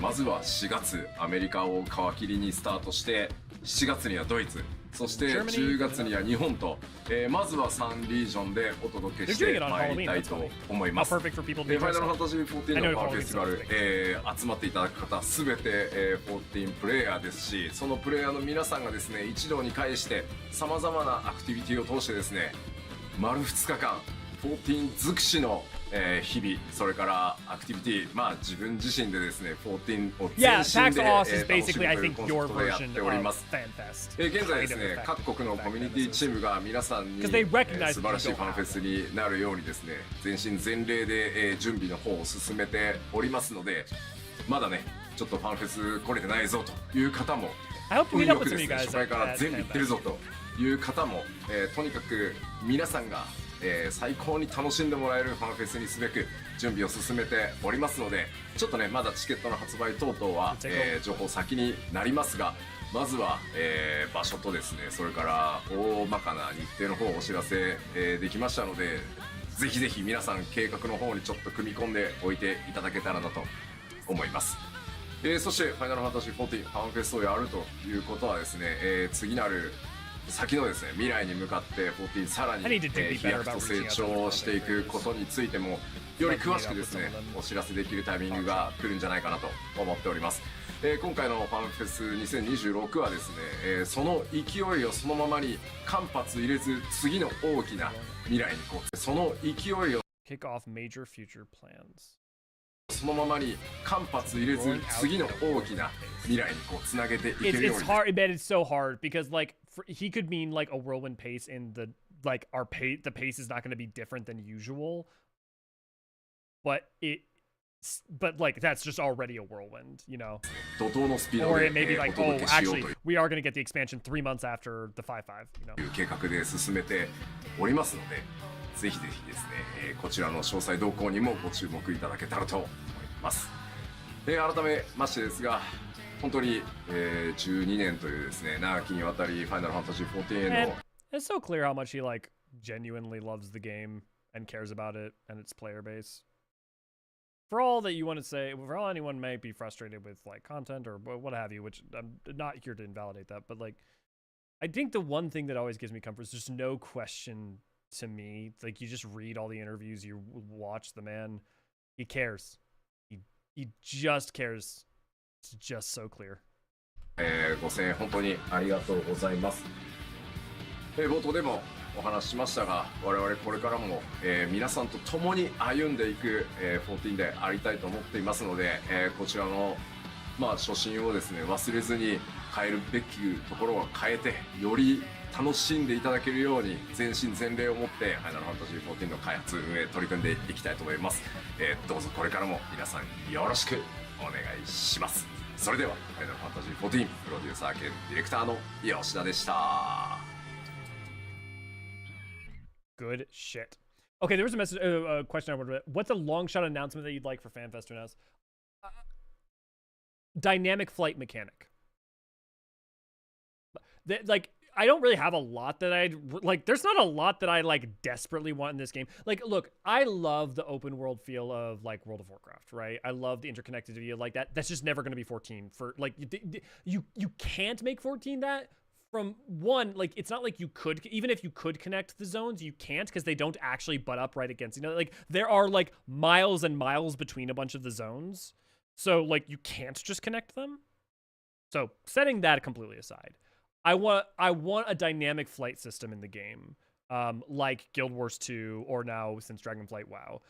まずは4月アメリカを皮切りにスタートして7月にはドイツ、そして10月には日本と、まずは3リージョンでお届けしてまいりたいと思います。ファイナルファンタジー14のファンフェスティバル、集まっていただく方すべて、14プレイヤーですし、そのプレイヤーの皆さんがですね一堂に会してさまざまなアクティビティを通してですね丸2日間14尽くしの日々、それからアクティビティ、自分自身でですね、14を全身で楽しむというコンセプトでやっております。現在ですね、各国のコミュニティチームが皆さんに、素晴らしいファンフェスになるようにですね、全身全霊で、準備の方を進めておりますので、まだね、ちょっとファンフェス来れてないぞという方も、運よくですね、初回から全部行ってるぞという方も、とにかく皆さんが最高に楽しんでもらえるファンフェスにすべく準備を進めておりますので、ちょっとねまだチケットの発売等々は、情報先になりますが、まずは、場所とですね、それから大まかな日程の方をお知らせ、できましたので、ぜひぜひ皆さん計画の方にちょっと組み込んでおいていただけたらなと思います。そしてファイナルファンタジー14ファンフェスをやるということはですね、次なる先のですね未来に向かって14さらに飛躍と成長していくことについてもより詳しくですねお知らせできるタイミングが来るんじゃないかなと思っております。今回のファンフェス2026はですね、その勢いをそのままに間髪入れず次の大きな未来にこうその勢いを kick off major future plans。そのままに間髪入れず次の大きな未来にこうつなげていけるように。It's hard, but it's so hard because like he could mean like a whirlwind pace in the like our pace. The pace is not going to be different than usual, but like that's just already a whirlwind, you know. Or it may be like, oh, actually, we are going to get the expansion 3 months after the 5.5, you know. 計画で進めておりますので。ぜひぜひですね、こちらの詳細動向にもご注目いただけたらと思います。改めましてですが、本当に、12年というですね、長きにわたりファイナルファンタジー14への It's so clear how much he like genuinely loves the game and cares about it and its player base. For all that you want to say, for all anyone may be frustrated with like content or what have you, which I'm not here to invalidate that, but like I think the one thing that always gives me comfort is there's no question to me. Like, you just read all the interviews, you watch the man. He cares. He just cares. It's just so clear. ご声援本当にありがとうございます。冒頭でもお話ししましたが、我々これからも、皆さんと共に歩んでいく、14でありたいと思っていますので、こちらの、初心をですね忘れずに変えるべきところは変えて、より楽しんでいただけるように全身全霊を持ってファイナルファンタジー14の開発運営取り組んでいきたいと思います。どうぞこれからも皆さんよろしくお願いします。それではファイナルファンタジー14プロデューサー兼ディレクターの吉田でした。Good shit. Okay, there was a message, a question I wanted to. What's a long shot announcement that you'd like for Fanfest to announce? Dynamic flight mechanic. Like, I don't really have a lot that I'd like. There's not a lot that I like desperately want in this game. Like, look, I love the open world feel of like World of Warcraft, right? I love the interconnectivity of like that. That's just never going to be 14 for like you can't make 14 that. From one, like, it's not like you could, even if you could connect the zones, you can't because they don't actually butt up right against, like, there are, like, miles and miles between a bunch of the zones. So, like, you can't just connect them. So, setting that completely aside, I want a dynamic flight system in the game, like Guild Wars 2 or now since Dragonflight WoW.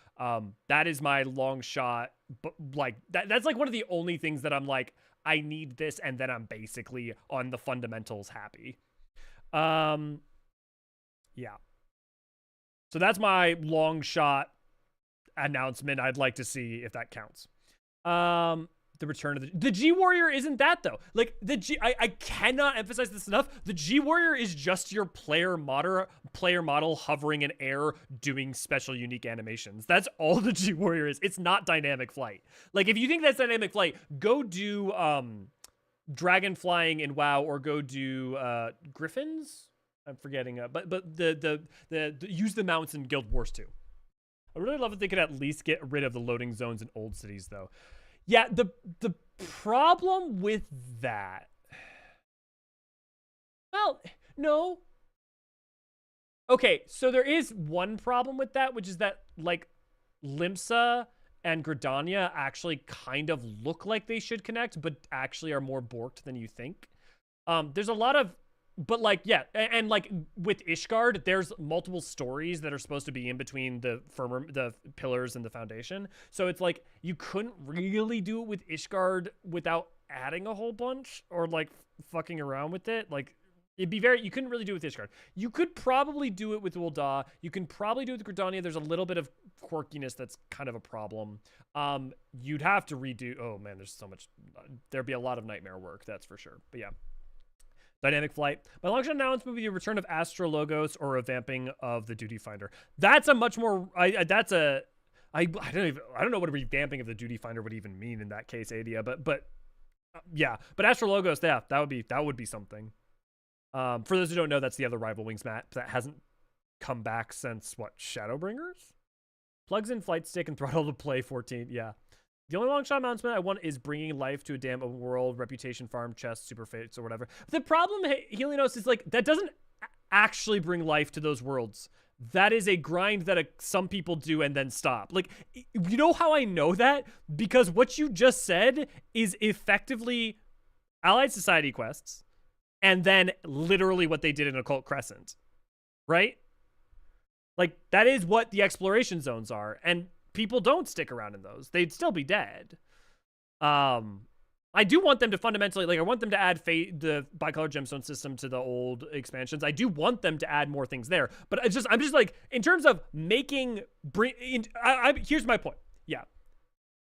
That is my long shot, but, like, that's, like, one of the only things that I'm, like, I need this, and then I'm basically on the fundamentals happy. Yeah. So that's my long shot announcement. I'd like to see if that counts. The return of the G Warrior isn't that though. Like I cannot emphasize this enough. The G Warrior is just your player model hovering in air doing special unique animations. That's all the G Warrior is. It's not dynamic flight. Like if you think that's dynamic flight, go do dragon flying in WoW or go do griffins. I'm forgetting but the use the mounts in Guild Wars 2. I really love if they could at least get rid of the loading zones in old cities though. Yeah, the problem with that... Well, no. Okay, so there is one problem with that, which is that, like, Limsa and Gridania actually kind of look like they should connect, but actually are more borked than you think. There's a lot of... But, like, yeah, and, like, with Ishgard, there's multiple stories that are supposed to be in between the pillars and the foundation. So it's, like, you couldn't really do it with Ishgard without adding a whole bunch or, like, fucking around with it. Like, it'd be very... You couldn't really do it with Ishgard. You could probably do it with Ul'dah. You can probably do it with Gridania. There's a little bit of quirkiness that's kind of a problem. You'd have to redo... Oh, man, there's so much... There'd be a lot of nightmare work, that's for sure. But, yeah. Dynamic flight. My long shot announcement would be a return of Astrologos or a vamping of the Duty Finder. That's a much more. I don't know what a revamping of the Duty Finder would even mean in that case, Adia. But yeah. But Astrologos, yeah, that would be something. For those who don't know, that's the other Rival Wings map that hasn't come back since what, Shadowbringers? Plugs in flight stick and throttle to play 14. Yeah. The only long shot announcement I want is bringing life to a damn open world, reputation farm, chests, super fates, or whatever. The problem, Helios, is like that doesn't actually bring life to those worlds. That is a grind that some people do and then stop. Like, you know how I know that? Because what you just said is effectively Allied Society quests, and then literally what they did in Occult Crescent, right? Like, that is what the exploration zones are, and people don't stick around in those. They'd still be dead. I do want them to fundamentally, like, I want them to add the bicolor gemstone system to the old expansions. I do want them to add more things there. But I'm just like, in terms of making, here's my point. Yeah.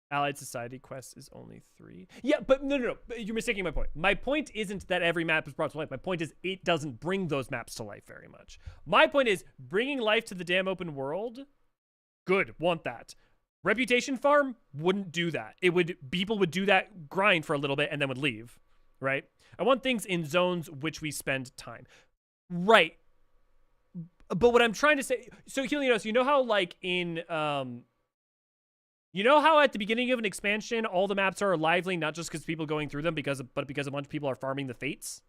Allied Society quests is only 3. Yeah, but no. You're mistaking my point. My point isn't that every map is brought to life. My point is it doesn't bring those maps to life very much. My point is bringing life to the damn open world. Good, want that. Reputation farm wouldn't do that. People would do that grind for a little bit and then would leave, right? I want things in zones which we spend time. Right. But what I'm trying to say, so Helios, you know how like in you know how at the beginning of an expansion all the maps are lively not just because people going through them but because a bunch of people are farming the fates?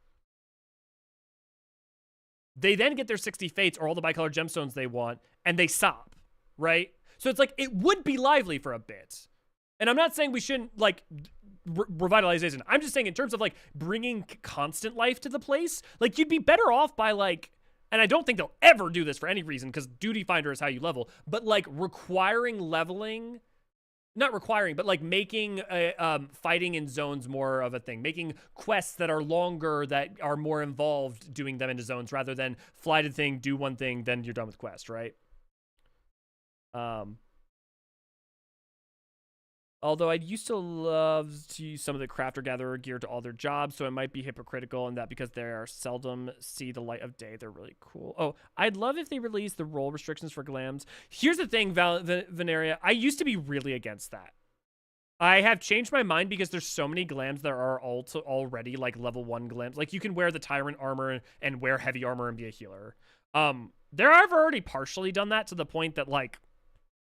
They then get their 60 fates or all the bicolored gemstones they want, and they stop, right? So it's like, it would be lively for a bit. And I'm not saying we shouldn't, like, revitalization. I'm just saying in terms of, like, bringing constant life to the place, like, you'd be better off by, like, and I don't think they'll ever do this for any reason, because Duty Finder is how you level, but, like, requiring leveling, not requiring, but, like, making fighting in zones more of a thing, making quests that are longer, that are more involved, doing them into zones, rather than fly to the thing, do one thing, then you're done with quest, right? Although I used to love to use some of the crafter-gatherer gear to all their jobs, so it might be hypocritical in that because they are seldom see the light of day, they're really cool. Oh, I'd love if they released the role restrictions for glams. Here's the thing, Veneria. I used to be really against that. I have changed my mind because there's so many glams that are already, like, level 1 glams. Like, you can wear the Tyrant armor and wear heavy armor and be a healer. I've already partially done that to the point that, like,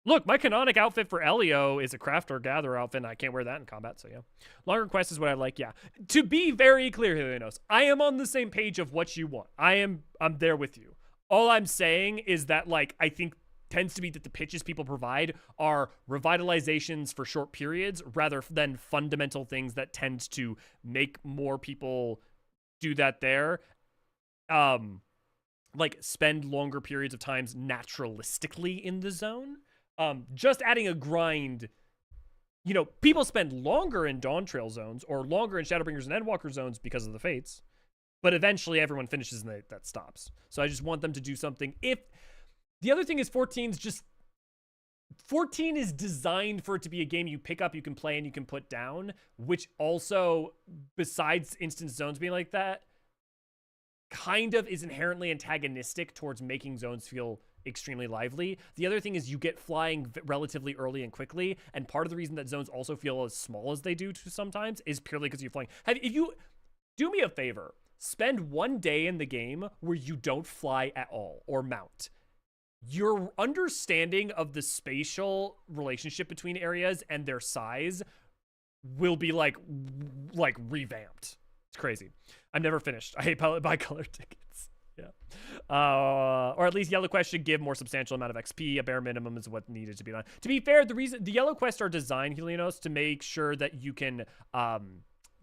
look, my canonic outfit for Elio is a crafter-gatherer outfit, and I can't wear that in combat, so yeah. Longer quest is what I like, yeah. To be very clear, Helios, I am on the same page of what you want. I'm there with you. All I'm saying is that, like, I think tends to be that the pitches people provide are revitalizations for short periods rather than fundamental things that tend to make more people do that there. Like, spend longer periods of times naturalistically in the zone. Just adding a grind, you know, people spend longer in Dawn Trail zones or longer in Shadowbringers and Endwalker zones because of the fates, but eventually everyone finishes and that stops. So I just want them to do something. If the other thing is 14 is designed for it to be a game you pick up, you can play, and you can put down, which also, besides instance zones being like that, kind of is inherently antagonistic towards making zones feel extremely lively. The other thing is you get flying relatively early and quickly, and part of the reason that zones also feel as small as they do sometimes is purely because you're flying. If you do me a favor, spend one day in the game where you don't fly at all or mount. Your understanding of the spatial relationship between areas and their size will be like revamped. It's crazy. I'm never finished. I hate bicolor tickets. Yeah. Or at least Yellow Quest should give more substantial amount of XP. A bare minimum is what needed to be done. To be fair, the reason the Yellow Quests are designed, Helios, to make sure that you can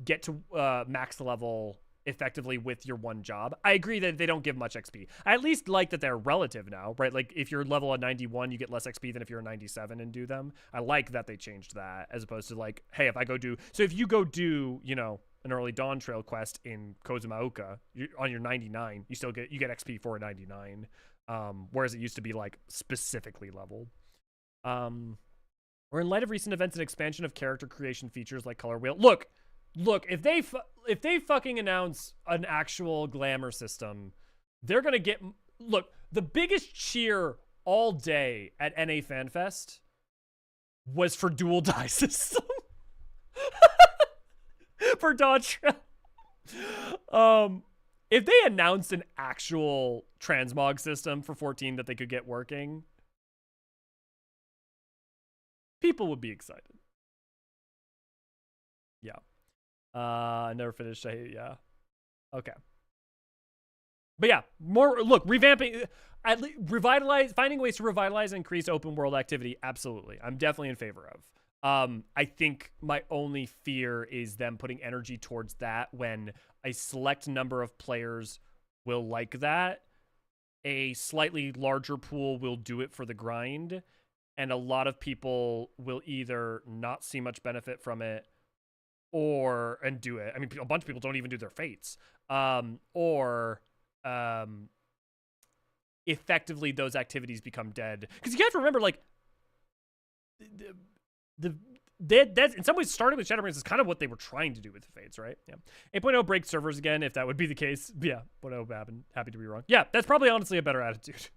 get to max level effectively with your one job. I agree that they don't give much XP. I at least like that they're relative now, right? Like, if you're level at 91, you get less XP than if you're a 97 and do them. I like that they changed that, as opposed to, like, hey, if I go do... So if you go do, you know, an early Dawn Trail quest in Kozumaoka, on your 99, you get XP for a 99. Whereas it used to be, like, specifically leveled. Or in light of recent events and expansion of character creation features like color wheel. Look, if they fucking announce an actual glamour system, they're gonna get... Look, the biggest cheer all day at NA Fanfest was for dual die system. For Dawn Trail. If they announced an actual transmog system for 14 that they could get working, people would be excited. Yeah. I never finished. Yeah. Okay. But yeah, revamping, finding ways to revitalize and increase open world activity. Absolutely. I'm definitely in favor of. I think my only fear is them putting energy towards that when a select number of players will like that. A slightly larger pool will do it for the grind, and a lot of people will either not see much benefit from it and do it. I mean, a bunch of people don't even do their fates. Effectively those activities become dead. Because you have to remember, like, that's in some ways starting with Shadowbringers is kind of what they were trying to do with the Fates, right? Yeah. 8.0 break servers again, if that would be the case. Yeah, 0.0 happened. Happy to be wrong. Yeah, that's probably honestly a better attitude.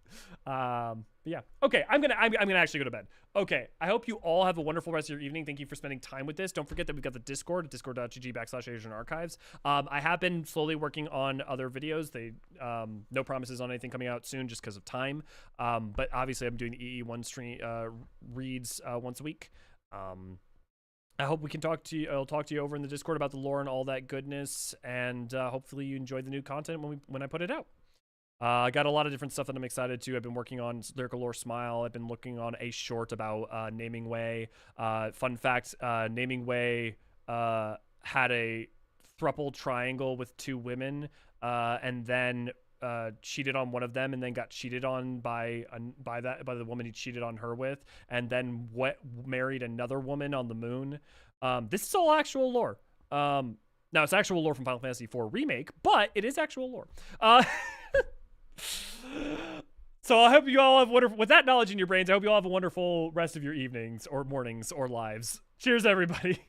Yeah. Okay, I'm gonna actually go to bed. Okay, I hope you all have a wonderful rest of your evening. Thank you for spending time with this. Don't forget that we've got the Discord, discord.gg/Eorzean Archives. I have been slowly working on other videos. No promises on anything coming out soon just because of time. But obviously I'm doing the EE1 stream reads once a week. I hope we can talk to you. I'll talk to you over in the Discord about the lore and all that goodness, and hopefully you enjoy the new content when I put it out. I got a lot of different stuff that I'm excited to. I've been working on Lyrical Lore Smile. I've been looking on a short about Naming Way. Fun fact, Naming Way had a thruple triangle with 2 women, and then cheated on one of them, and then got cheated on by the woman he cheated on her with, and then married another woman on the moon. This is all actual lore. Now it's actual lore from Final Fantasy IV Remake, but it is actual lore. So I hope you all have wonderful, with that knowledge in your brains, I hope you all have a wonderful rest of your evenings or mornings or lives. Cheers, everybody.